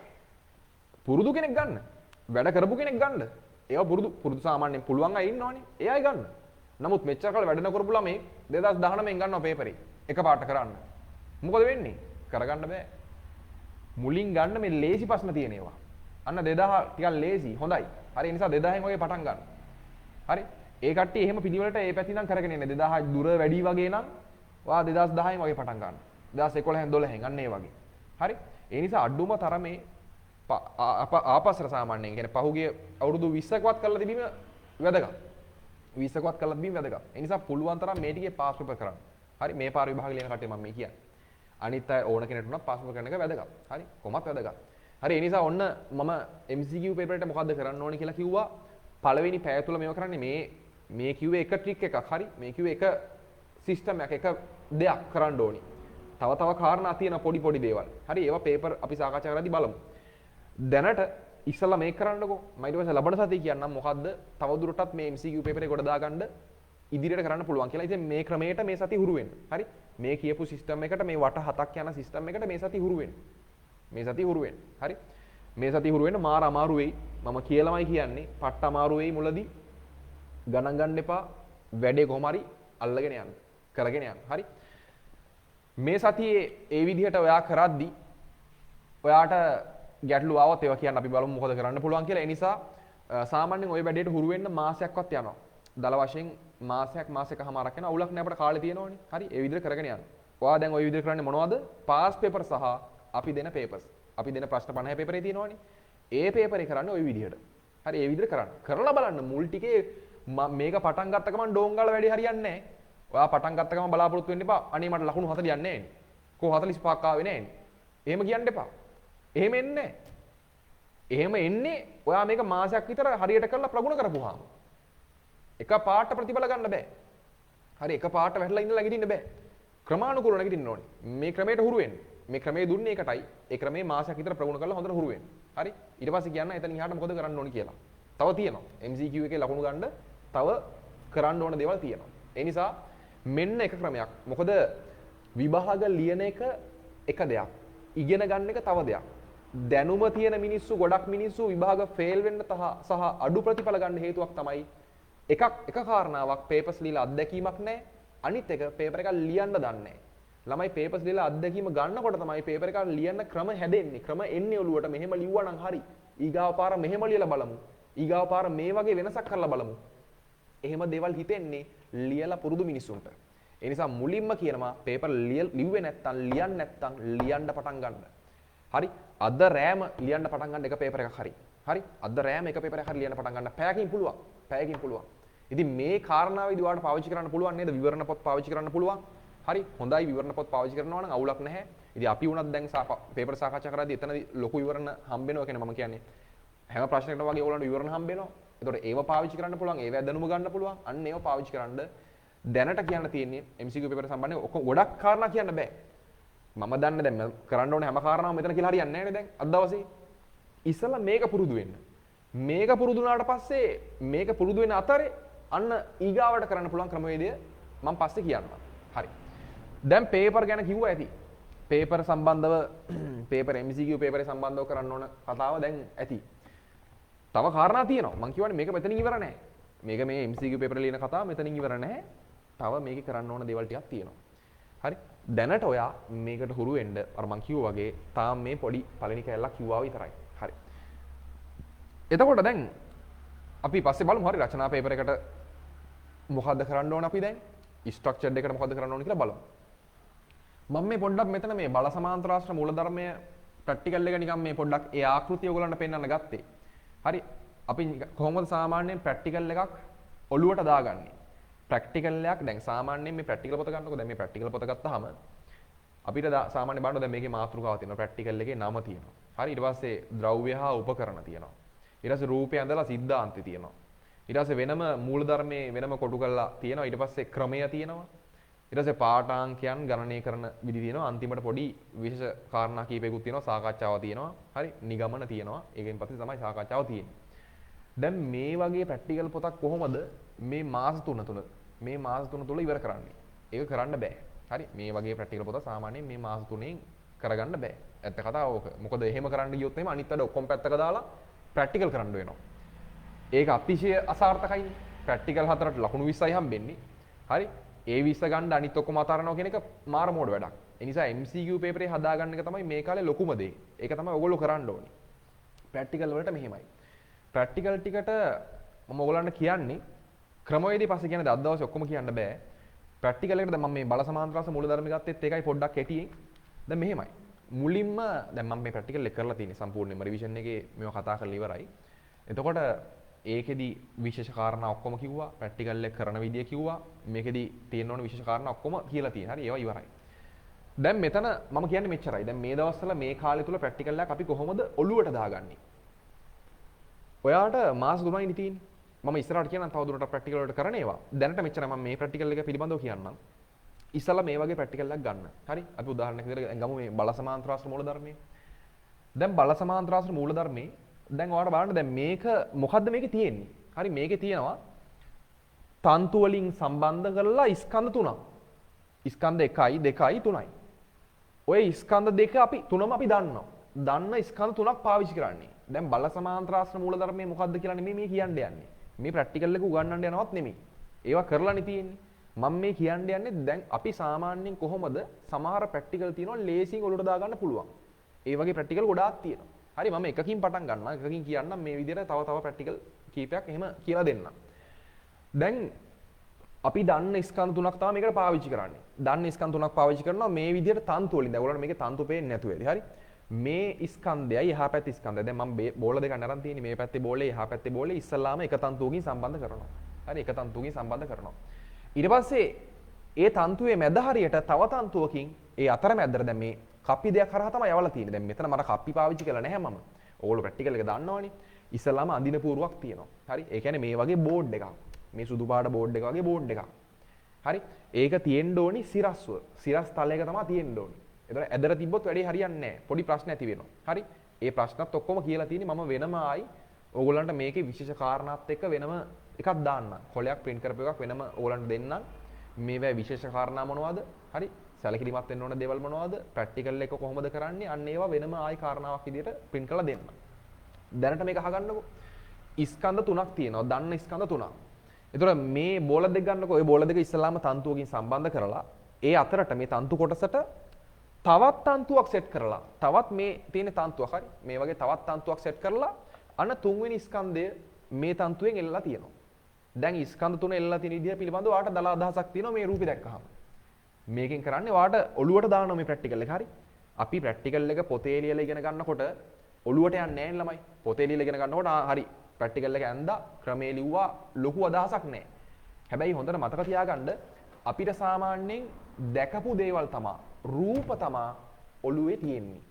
S1: පුරුදු කෙනෙක් ගන්න. වැඩ කරපු කෙනෙක් ගන්න. ඒව පුරුදු සාමාන්‍යයෙන් පුළුවන් අය ඉන්නවනේ. ඒ අය ගන්න. නමුත් මෙච්චර කාලෙ වැඩ නොකරපු ළමයි 2019න් ගන්නවා පේපරේ. එකපාරට කරන්න. මොකද වෙන්නේ? කරගන්න බෑ. මුලින් ගන්න මේ ලේසි ප්‍රශ්න තියෙන ඒවා. අන්න 2000 ටිකක් ලේසි. හොඳයි. හරි ඒ නිසා 2000න් වගේ පටන් ගන්න. හරි? ඒ කට්ටිය එහෙම පිළිවෙලට ඒ පැති නම් කරගෙන ඉන්නේ. 2000 දුර වැඩි වගේ නම් ඔයා 2010න් වගේ පටන් ගන්න. 2011න් 12න් අන්න ඒ වගේ. හරි? ඒ නිසා අඩුම තරමේ ආපස්සට සාමාන්‍යයෙන් කියන්නේ පහුගිය අවුරුදු 20කවත් කරලා තිබීම වැදගත්. 20කවත් කරලා තිබීම වැදගත්. ඒ නිසා පුළුවන් තරම් මේ ටිකේ පාස් පේපර් කරන්න. හරි? මේ පාර විභාග ලියන කට්ටිය මම මේ කියන්නේ. අනිත් අය ඕන කෙනෙක්ට උනත් පාස් පේපර් කරන එක වැදගත්. හරි? කොහොමත් වැදගත්. හරි ඒ නිසා ඔන්න මම MCQ පේපරේට මොකද්ද කරන්න ඕනේ කියලා කිව්වා. පළවෙනි පැය තුල මේව කරන්නේ මේ කිව්වේ එක ට්‍රික් එකක්. හරි? මේ කිව්වේ එක සිස්ටම් එකක් එක දෙයක් කරන්න ඕනි. තව කාරණා තියෙන පොඩි දේවල්. හරි? ඒවා පේපර් අපි සාකච්ඡා කරද්දී බලමු. දැනට ඉස්සලා මේක කරන්නකෝ. මම ඊට පස්සේ ලබන සතියේ කියන්නම් මොකද්ද තවදුරටත් මේ MCQ පේපරේ කොට දාගන්න ඉදිරියට කරන්න පුළුවන් කියලා. ඉතින් මේ ක්‍රමයට මේ සතිය හුරු වෙන්න. හරි? මේ කියපු සිස්ටම් එකට මේ වට 7ක් යන සිස්ටම් එකට මේ සතිය හුරු වෙන්න. මේ සතිය හුරු වෙන්න. හරි? මේ සතිය හුරු වෙන්න මාර අමාරු වෙයි. මම කියලාමයි කියන්නේ. පට්ට අමාරු වෙයි මුලදී. ගණන් ගන්න එපා. වැඩේ කොහොම හරි අල්ලගෙන යන්න. කරගෙන යන්න. හරි? මේ සතියේ ඒ විදිහට ඔයා කරද්දි ඔයාට ගැටලු ආවොත් ඒවා කියන්න අපි බලමු මොකද කරන්න පුළුවන් කියලා. ඒ නිසා සාමාන්‍යයෙන් ওই වැඩේට හුරු වෙන්න මාසයක්වත් යනවා. දල වශයෙන් මාස එකමාරක් යනවා. අවුලක් නෑ අපිට කාලේ තියෙනවනේ. හරි? ඒ විදිහට කරගෙන යන්න. ඔයා දැන් ওই විදිහට කරන්නේ මොනවද? පාස් පේපර් සහ අපි දෙන පේපර්ස්. අපි දෙන ප්‍රශ්න 50 පේපරේ තියෙනවනේ. ඒ පේපරේ කරන්නේ ওই විදිහට. හරි? ඒ විදිහට කරන්න. කරලා බලන්න මුල් ටිකේ මේක පටන් ගත්ත ගමන් ඩෝංගාල වැඩි හරියන්නේ නෑ. ඔයා පටන් ගත්ත ගමන් බලාපොරොත්තු වෙන්න එපා. අනේ මට ලකුණු 40 යන්නේ නෑනේ. කො 45ක් ආවේ නෑනේ. එහෙම කියන්න එපා. එහෙම එන්නේ නැහැ. එහෙම එන්නේ ඔයා මේක මාසයක් විතර හරියට කරලා ප්‍රගුණ කරපුවාම. එක පාට ප්‍රතිඵල ගන්න බෑ. හරි එක පාට වැටලා ඉඳලා නැගිටින්න බෑ. ක්‍රමානුකූලව නැගිටින්න ඕනේ. මේ ක්‍රමයට හුරු වෙන්න. මේ ක්‍රමයේ දුන්නේ ඒකටයි. ඒ ක්‍රමයේ මාසයක් විතර ප්‍රගුණ කරලා හොඳට හුරු වෙන්න. හරි? ඊට පස්සේ කියන්න එතන ඉහාට මොකද කරන්න ඕනේ කියලා. තව තියෙනවා. MCQ එකේ ලකුණු ගන්න තව කරන්න ඕන දේවල් තියෙනවා. ඒ නිසා මෙන්න එක ක්‍රමයක්. මොකද විභාග ලියන එක දෙයක්. ඉගෙන ගන්න එක තව දෙයක්. දැනුම තියෙන මිනිස්සු ගොඩක් මිනිස්සු විභාග ෆේල් වෙන්න සහ අඩු ප්‍රතිඵල ගන්න හේතුවක් තමයි එක කාරණාවක් පේපර්ස් ලියලා අත්දැකීමක් නැහැ. අනිත් එක පේපර් එකක් ලියන්න දන්නේ නැහැ. ළමයි පේපර්ස් ලියලා අත්දැකීම ගන්නකොට තමයි පේපර් එකක් ලියන්න ක්‍රම හැදෙන්නේ. ක්‍රම එන්නේ ඔළුවට මෙහෙම ලිව්වනම් හරි. ඊගාව පාර මෙහෙම ලියලා බලමු. ඊගාව පාර මේ වගේ වෙනසක් කරලා බලමු. එහෙම දේවල් හිතෙන්නේ ලියලා පුරුදු මිනිස්සුන්ට. ඒ නිසා මුලින්ම කියනවා පේපර් ලිව්වේ නැත්තම් ලියන්න පටන් ගන්න. හරි? අද රෑම ලියන්න පටන් ගන්න එක පේපර් එකක් හරි. හරි? අද රෑම එක පේපර් එකක් හරි ලියන්න පටන් ගන්න. පැයකින් පුළුවන්. පැයකින් පුළුවන්. ඉතින් මේ කාරණාවේදී ඔයාලට පාවිච්චි කරන්න පුළුවන් නේද? විවරණ පොත් පාවිච්චි කරන්න පුළුවන්. හරි හොඳයි විවරණ පොත් පාවිච්චි කරනවා නම් අවුලක් නැහැ. ඉතින් අපි වුණත් දැන් පේපර් සාකච්ඡා කරද්දී එතනදී ලොකු විවරණ හම්බ වෙනවා කියන්නේ මම කියන්නේ හැම ප්‍රශ්නයකටම වගේ ඕගොල්ලන්ට විවරණ හම්බ වෙනවා. ඒතකොට ඒව පාවිච්චි කරන්න පුළුවන්, ඒව දැනුම ගන්න පුළුවන්. අන්න ඒව පාවිච්චි කරන්න දැනට කියන්න තියෙන්නේ MCQ පේපර් සම්බන්ධයෙන් ඔක්කොම ගොඩක් කාරණා කියන්න බෑ. මම දන්නේ දැන් මම කරන්න ඕනේ හැම කාරණාවම මෙතන කියලා හරියන්නේ නැහැ නේ දැන් අද දවසේ. ඉස්සලා මේක පුරුදු වෙන්න. මේක පුරුදු වුණාට පස්සේ මේක පුරුදු වෙන අතරේ අන්න ඊගාවට කරන්න පුළුවන් ක්‍රමවේදය මම පස්සේ කියන්නම්. හරි. දැන් පේපර් ගැන කිව්වා ඇති. පේපර් සම්බන්ධව පේපර් MCQ පේපරේ සම්බන්ධව කරන්න ඕන කතාව දැන් ඇති. තව කාරණා තියෙනවා. මම කියවනේ මේක මෙතනින් ඉවර නැහැ. මේක මේ MCQ පේපරේ ලියන කතාව මෙතනින් ඉවර නැහැ. තව මේකේ කරන්න ඕන දේවල් ටිකක් තියෙනවා. හරි. දැනට ඔයා මේකට හුරු වෙන්න අර මම කිව්වා වගේ තාම මේ පොඩි පළවෙනි කැලලක් කිව්වා විතරයි. හරි. එතකොට දැන් අපි පස්සේ බලමු හරි රචනා පේපර් එකට මොකද්ද කරන්න ඕන අපි දැන් ස්ට්‍රක්චර්ඩ් එකට මොකද්ද කරන්න ඕන කියලා බලමු. මම මේ පොඩ්ඩක් මෙතන මේ බල සමාන්තරාශ්‍ර මූලධර්මය ප්‍රැක්ටිකල් එක නිකන් මේ පොඩ්ඩක් ඒ ආකෘතිය ඔයගොල්ලන්ට පෙන්වන්න ගත්තේ. හරි. අපි කොහොමද සාමාන්‍යයෙන් ප්‍රැක්ටිකල් එකක් ඔළුවට දාගන්නේ? ප්‍රැක්ටිකල් එකක් දැන් සාමාන්‍යයෙන් මේ ප්‍රැක්ටිකල් පොත ගන්නකො දැන් මේ ප්‍රැක්ටිකල් පොත ගත්තාම අපිට සාමාන්‍ය බලන්න දැන් මේකේ මාතෘකාව තියෙනවා ප්‍රැක්ටිකල් එකේ නම තියෙනවා. හරි ඊට පස්සේ ද්‍රව්‍ය හා උපකරණ තියෙනවා. ඊට පස්සේ රූපය ඇඳලා සිද්ධාන්තය තියෙනවා. ඊට පස්සේ වෙනම මූලධර්මයේ වෙනම කොටු කරලා තියෙනවා. ඊට පස්සේ ක්‍රමය තියෙනවා. ඊට පස්සේ පාඨාංකයන් ගණනය කරන විදි තියෙනවා. අන්තිමට පොඩි විශේෂ කාරණා කීපයකුත් තියෙනවා. සාකච්ඡාවක් තියෙනවා. හරි නිගමන තියෙනවා. ඒකෙන් පස්සේ තමයි සාකච්ඡාව තියෙන්නේ. දැන් මේ වගේ ප්‍රැක්ටිකල් පොතක් කොහොමද මේ මාස 3 තුල ඉවර කරන්නේ? ඒක කරන්න බෑ. හරි මේ වගේ ප්‍රැක්ටිකල් පොත සාමාන්‍යයෙන් මේ මාස 3න් කරගන්න බෑ. ඇත්ත කතාව ඕක. මොකද එහෙම කරන්න ගියොත් එහෙම අනිත් වැඩ ඔක්කොම පැත්තක දාලා ප්‍රැක්ටිකල් කරන්න වෙනවා. ඒක අතිශය අසාර්ථකයිනේ. ප්‍රැක්ටිකල් 4ට ලකුණු 20යි හම්බෙන්නේ. හරි ඒ 20 ගන්න අනිත් ඔක්කොම අතාරනවා කියන එක මාර මෝඩ වැඩක්. ඒ නිසා MCQ පේපරේ හදාගන්න එක තමයි මේ කාලේ ලොකුම දේ. ඒක තමයි ඔයගොල්ලෝ කරන්න ඕනේ. ප්‍රැක්ටිකල් වලට මෙහෙමයි. ප්‍රැක්ටිකල් ටිකට මම ඔයගොල්ලන්ට කියන්නේ ක්‍රමවේදී පස්සේ කියන්නේ අද දවසේ ඔක්කොම කියන්න බෑ. ප්‍රැක්ටිකල් එකට දැන් මම මේ බල සමාන්තරාස මූලධර්ම ගත්තෙත් ඒකයි පොඩ්ඩක් කෙටියෙන්. දැන් මෙහෙමයි. මුලින්ම දැන් මම මේ ප්‍රැක්ටිකල් එක කරලා තියෙන්නේ සම්පූර්ණයෙන්ම රිවිෂන් එකේ මේවා කතා කරලා ඉවරයි. එතකොට ඒකෙදි විශේෂ කාරණා ඔක්කොම කිව්වා. ප්‍රැක්ටිකල් එක කරන විදිය කිව්වා. මේකෙදි තියෙන්න ඕන විශේෂ කාරණා ඔක්කොම කියලා තියෙනවා. හරි ඒවා ඉවරයි. දැන් මෙතන මම කියන්නේ මෙච්චරයි. දැන් මේ දවස්වල මේ කාලය තුල ප්‍රැක්ටිකල් එකක් අපි කොහොමද ඔළුවට දාගන්නේ? ඔයාට මාස 3යි තියෙන්නේ. මම ඉස්සරහට කියන්නම් තව දුරටත් ප්‍රැක්ටිකල් වලට කරන ඒවා. දැනට මෙච්චර මම මේ ප්‍රැක්ටිකල් එක පිළිබඳව කියන්නම්. ඉස්සලා මේ වගේ ප්‍රැක්ටිකල් එකක් ගන්න. හරි? අපි උදාහරණයක් විදිහට ගමු මේ බල සමාන්තරාශ්‍ර මූලධර්මයේ. දැන් බල සමාන්තරාශ්‍ර මූලධර්මයේ දැන් ඔයාලට බලන්න දැන් මේක මොකද්ද මේකේ තියෙන්නේ? හරි මේකේ තියෙනවා තන්තු වලින් සම්බන්ධ කරලා ස්කන්ධ තුනක්. ස්කන්ධ 1යි 2යි 3යි. ඔය ස්කන්ධ දෙක අපි තුනම අපි දන්නවා. දන්න ස්කන්ධ තුනක් පාවිච්චි කරන්නේ. දැන් බල සමාන්තරාශ්‍ර මූලධර්මයේ මොකද්ද කියලා නෙමෙයි මේ කියන්න යන්නේ. මේ ප්‍රැක්ටිකල් එක උගන්වන්න යනවත් නෙමෙයි. ඒවා කරලානේ තියෙන්නේ. මම මේ කියන්න යන්නේ දැන් අපි සාමාන්‍යයෙන් කොහොමද සමහර ප්‍රැක්ටිකල් තියෙනවා ලේසියෙන් ඔලුවට දාගන්න පුළුවන්. ඒ වගේ ප්‍රැක්ටිකල් ගොඩාක් තියෙනවා. හරි මම එකකින් පටන් ගන්නවා. එකකින් කියන්නම් මේ විදිහට තව ප්‍රැක්ටිකල් කීපයක් එහෙම කියලා දෙන්නම්. දැන් අපි දන්න ස්කන්ධ තුනක් තමයි මේකට පාවිච්චි කරන්නේ. දන්න ස්කන්ධ තුනක් පාවිච්චි කරනවා මේ විදිහට තන්තු වලින්. දැන් ඔයගොල්ලන්ට මේකේ තන්තු පේන්නේ නැතුව ඇති. හරි. මේ ස්කන්ධයයි එහා පැත්තේ ස්කන්ධය. දැන් මම බෝල දෙක අරන් තියෙන්නේ. මේ පැත්තේ බෝලේ එහා පැත්තේ බෝලේ ඉස්සල්ලාම එක තන්තුවකින් සම්බන්ධ කරනවා. හරි එක තන්තුවකින් සම්බන්ධ කරනවා. ඊට පස්සේ ඒ තන්තුවේ මැද හරියට තව තන්තුවකින් ඒ අතර මැදට දැන් මේ කප්පි දෙයක් හරහා තමයි යවලා තියෙන්නේ. දැන් මෙතන මට කප්පි පාවිච්චි කරලා නැහැ මම. ඕගොල්ලෝ ප්‍රැක්ටිකල් එක දන්නවනේ. ඉස්සල්ලාම අඳින පුරුවක් තියෙනවා. හරි. ඒ කියන්නේ මේ වගේ බෝඩ් එකක්. මේ සුදු පාට බෝඩ් එක වගේ බෝඩ් එකක්. හරි. ඒක තියෙන්න ඕනි සිරස්ව. සිරස් තලයක තමයි තියෙන්න ඕනි. එතන ඇදලා තිබ්බොත් වැඩේ හරියන්නේ නැහැ. පොඩි ප්‍රශ්න ඇති වෙනවා. හරි. ඒ ප්‍රශ්නත් ඔක්කොම කියලා තියෙන්නේ මම වෙනම ආයි ඕගොල්ලන්ට මේකේ විශේෂ කාරණාත් එක්ක වෙනම එකක් දාන්න. කොලයක් print කරපු එකක් වෙනම ඕගොල්ලන්ට දෙන්නම්. මේවා විශේෂ කාරණා මොනවද? හරි. සැලකිලිමත් වෙන්න ඕන දේවල් මොනවද? ප්‍රැක්ටිකල් එක කොහොමද කරන්නේ? අන්න ඒවා වෙනම ආයි කාරණාවක් විදිහට print කරලා දෙන්න. දැනට මේක අහගන්නකෝ. ස්කන්ධ තුනක් තියෙනවා. දන්න ස්කන්ධ තුනක්. ඒතර මේ බෝල දෙක ගන්නකෝ. ওই බෝල දෙක ඉස්සලාම තන්තුවකින් සම්බන්ධ කරලා ඒ අතරට මේ තන්තු කොටසට තවත් තන්තුවක් සෙට් කරලා තවත් මේ තියෙන තන්තුවක් හරි මේ වගේ තවත් තන්තුවක් සෙට් කරලා අන්න තුන්වෙනි ස්කන්ධය මේ තන්තුවෙන් එල්ලලා තියෙනවා. දැන් ස්කන්ධ තුන එල්ලලා තියෙන විදිහ පිළිබඳව ඔයාලට දල අදහසක් තියෙනවා මේ රූපේ දැක්කහම. මේකෙන් කරන්නේ ඔයාලට ඔළුවට දානවා මේ ප්‍රැක්ටිකල් එක හරි. අපි ප්‍රැක්ටිකල් එක පොතේ ලියලා ඉගෙන ගන්නකොට ඔළුවට යන්නේ නැහැ නේ ළමයි. පොතේ ලියලා ඉගෙන ගන්නකොට හරි ප්‍රැක්ටිකල් එක ඇඳා ක්‍රමේ ලිව්වා ලොකු අදහසක් නැහැ. හැබැයි හොඳට මතක තියාගන්න අපිට සාමාන්‍යයෙන් දැකපු දේවල් තමා රූප තමා ඔළුවේ තියෙන්නේ.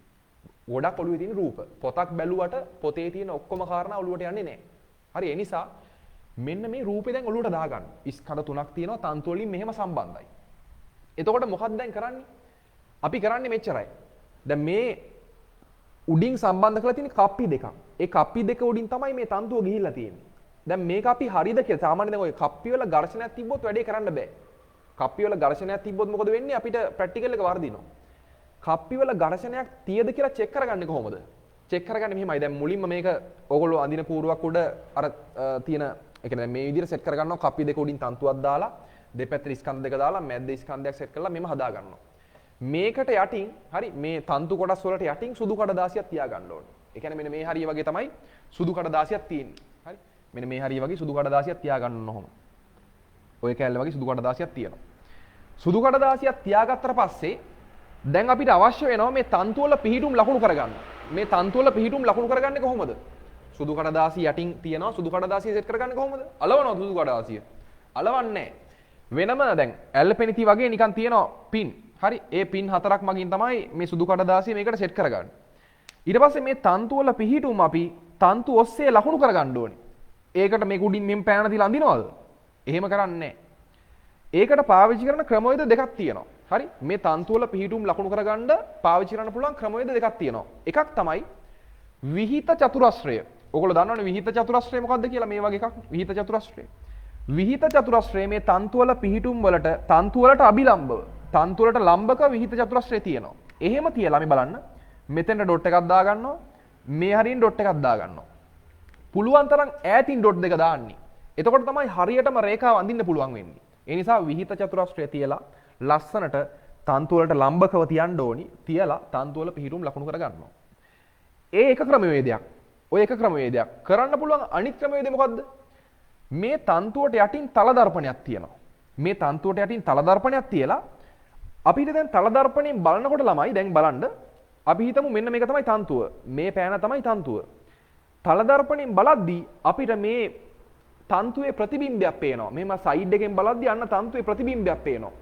S1: ගොඩක් ඔළුවේ තියෙන රූප. පොතක් බැලුවට පොතේ තියෙන ඔක්කොම කාරණා ඔළුවට යන්නේ නැහැ. හරි ඒ නිසා මෙන්න මේ රූපේ දැන් ඔළුවට දාගන්න. ස්කන්ධ තුනක් තියෙනවා තන්තු වලින් මෙහෙම සම්බන්ධයි. එතකොට මොකක්ද දැන් කරන්නේ? අපි කරන්නේ මෙච්චරයි. දැන් මේ උඩින් සම්බන්ධ කරලා තියෙන කප්පි දෙකක්. ඒ කප්පි දෙක උඩින් තමයි මේ තන්තුව ගිහිල්ලා තියෙන්නේ. දැන් මේක අපි හරියද කියලා සාමාන්‍යයෙන් දැන් ඔය කප්පි වල ඝර්ෂණයක් තිබ්බොත් වැඩේ කරන්න බෑ. කප්පි වල ඝර්ෂණයක් තිබ්බොත් මොකද වෙන්නේ? අපිට ප්‍රැක්ටිකල් එක වර්ධිනවා. කප්පි වල ඝර්ෂණයක් තියද කියලා චෙක් කරගන්නේ කොහොමද? චෙක් කරගන්නේ මෙහෙමයි. දැන් මුලින්ම මේක ඕගොල්ලෝ අඳින පූරුවක් උඩ අර තියෙන ඒ කියන්නේ මේ විදිහට සෙට් කරගන්නවා. කප්පි දෙක උඩින් තන්තුවක් දාලා දෙපැත්තේ ස්කන්ධ දෙක දාලා මැද්ද ස්කන්ධයක් සෙට් කරලා මෙහෙම හදා ගන්නවා. මේකට යටින් හරි මේ තන්තු කොටස් වලට යටින් සුදු කඩදාසියක් තියා ගන්න ඕනේ. ඒ කියන්නේ මෙන්න මේ හරිය වගේ තමයි සුදු කඩදාසියක් තියෙන්නේ. හරි. මෙන්න මේ හරිය වගේ සුදු කඩදාසියක් තියා ගන්න ඕන ඔහොම. ඔය කැල්ල වගේ සුදු කඩදාසියක් තියෙනවා. සුදු කඩදාසියක් තියාගත්තට පස්සේ දැන් අපිට අවශ්‍ය වෙනවා මේ තන්තු වල පිහිටුම් ලකුණු කරගන්න. මේ තන්තු වල පිහිටුම් ලකුණු කරගන්නේ කොහොමද? සුදු කඩදාසිය යටින් තියනවා සුදු කඩදාසිය සෙට් කරගන්නේ කොහොමද? අලවනවා සුදු කඩදාසිය. අලවන්නේ වෙනම දැන් ඇල්පෙනිති වගේ නිකන් තියෙනවා පින්. හරි ඒ පින් හතරක් මගින් තමයි මේ සුදු කඩදාසිය මේකට සෙට් කරගන්නේ. ඊට පස්සේ මේ තන්තු වල පිහිටුම් අපි තන්තු ඔස්සේ ලකුණු කරගන්න ඕනේ. ඒකට මේක උඩින් මෙම් පෑන තියලා අඳිනවද? එහෙම කරන්නේ නැහැ. ඒකට පාවිච්චි කරන ක්‍රමවේද දෙකක් තියෙනවා. හරි මේ තන්තු වල පිහිටුම් ලකුණු කරගන්න පාවිච්චි කරන්න පුළුවන් ක්‍රමවේද දෙකක් තියෙනවා. එකක් තමයි විහිිත චතුරස්‍රය. ඔයගොල්ලෝ දන්නවනේ විහිිත චතුරස්‍රය මොකක්ද කියලා මේ වගේ එකක් විහිිත චතුරස්‍රය. විහිිත චතුරස්‍රය මේ තන්තු වල පිහිටුම් වලට තන්තු වලට අභිලම්බව තන්තු වලට ලම්බක විහිිත චතුරස්‍රය තියෙනවා. එහෙම තියලා අපි බලන්න මෙතෙන්ට ඩොට් එකක් දා ගන්නවා. මේ හරියෙන් ඩොට් එකක් දා ගන්නවා. පුළුවන් තරම් ඈතින් ඩොට් දෙක දාන්නේ. එතකොට තමයි හරියටම රේඛාව අඳින්න පුළුවන් වෙන්නේ. ඒ නිසා විහිිත චතුරස්‍රය තියලා ලස්සනට තන්තු වලට ලම්බකව තියන්න ඕනි. තියලා තන්තු වල පිහිටුම් ලකුණු කර ගන්නවා. ඒ එක ක්‍රමවේදයක්. ඔය එක ක්‍රමවේදයක්. කරන්න පුළුවන් අනිත් ක්‍රමවේදය මොකද්ද? මේ තන්තුවට යටින් තල දර්පණයක් තියෙනවා. මේ තන්තුවට යටින් තල දර්පණයක් තියලා අපිට දැන් තල දර්පණයෙන් බලනකොට ළමයි දැන් බලන්න අපි හිතමු මෙන්න මේක තමයි තන්තුව. මේ පෑන තමයි තන්තුව. තල දර්පණයෙන් බලද්දී අපිට මේ තන්තුවේ ප්‍රතිබිම්බයක් පේනවා. මෙහෙම සයිඩ් එකෙන් බලද්දී අන්න තන්තුවේ ප්‍රතිබිම්බයක් පේනවා.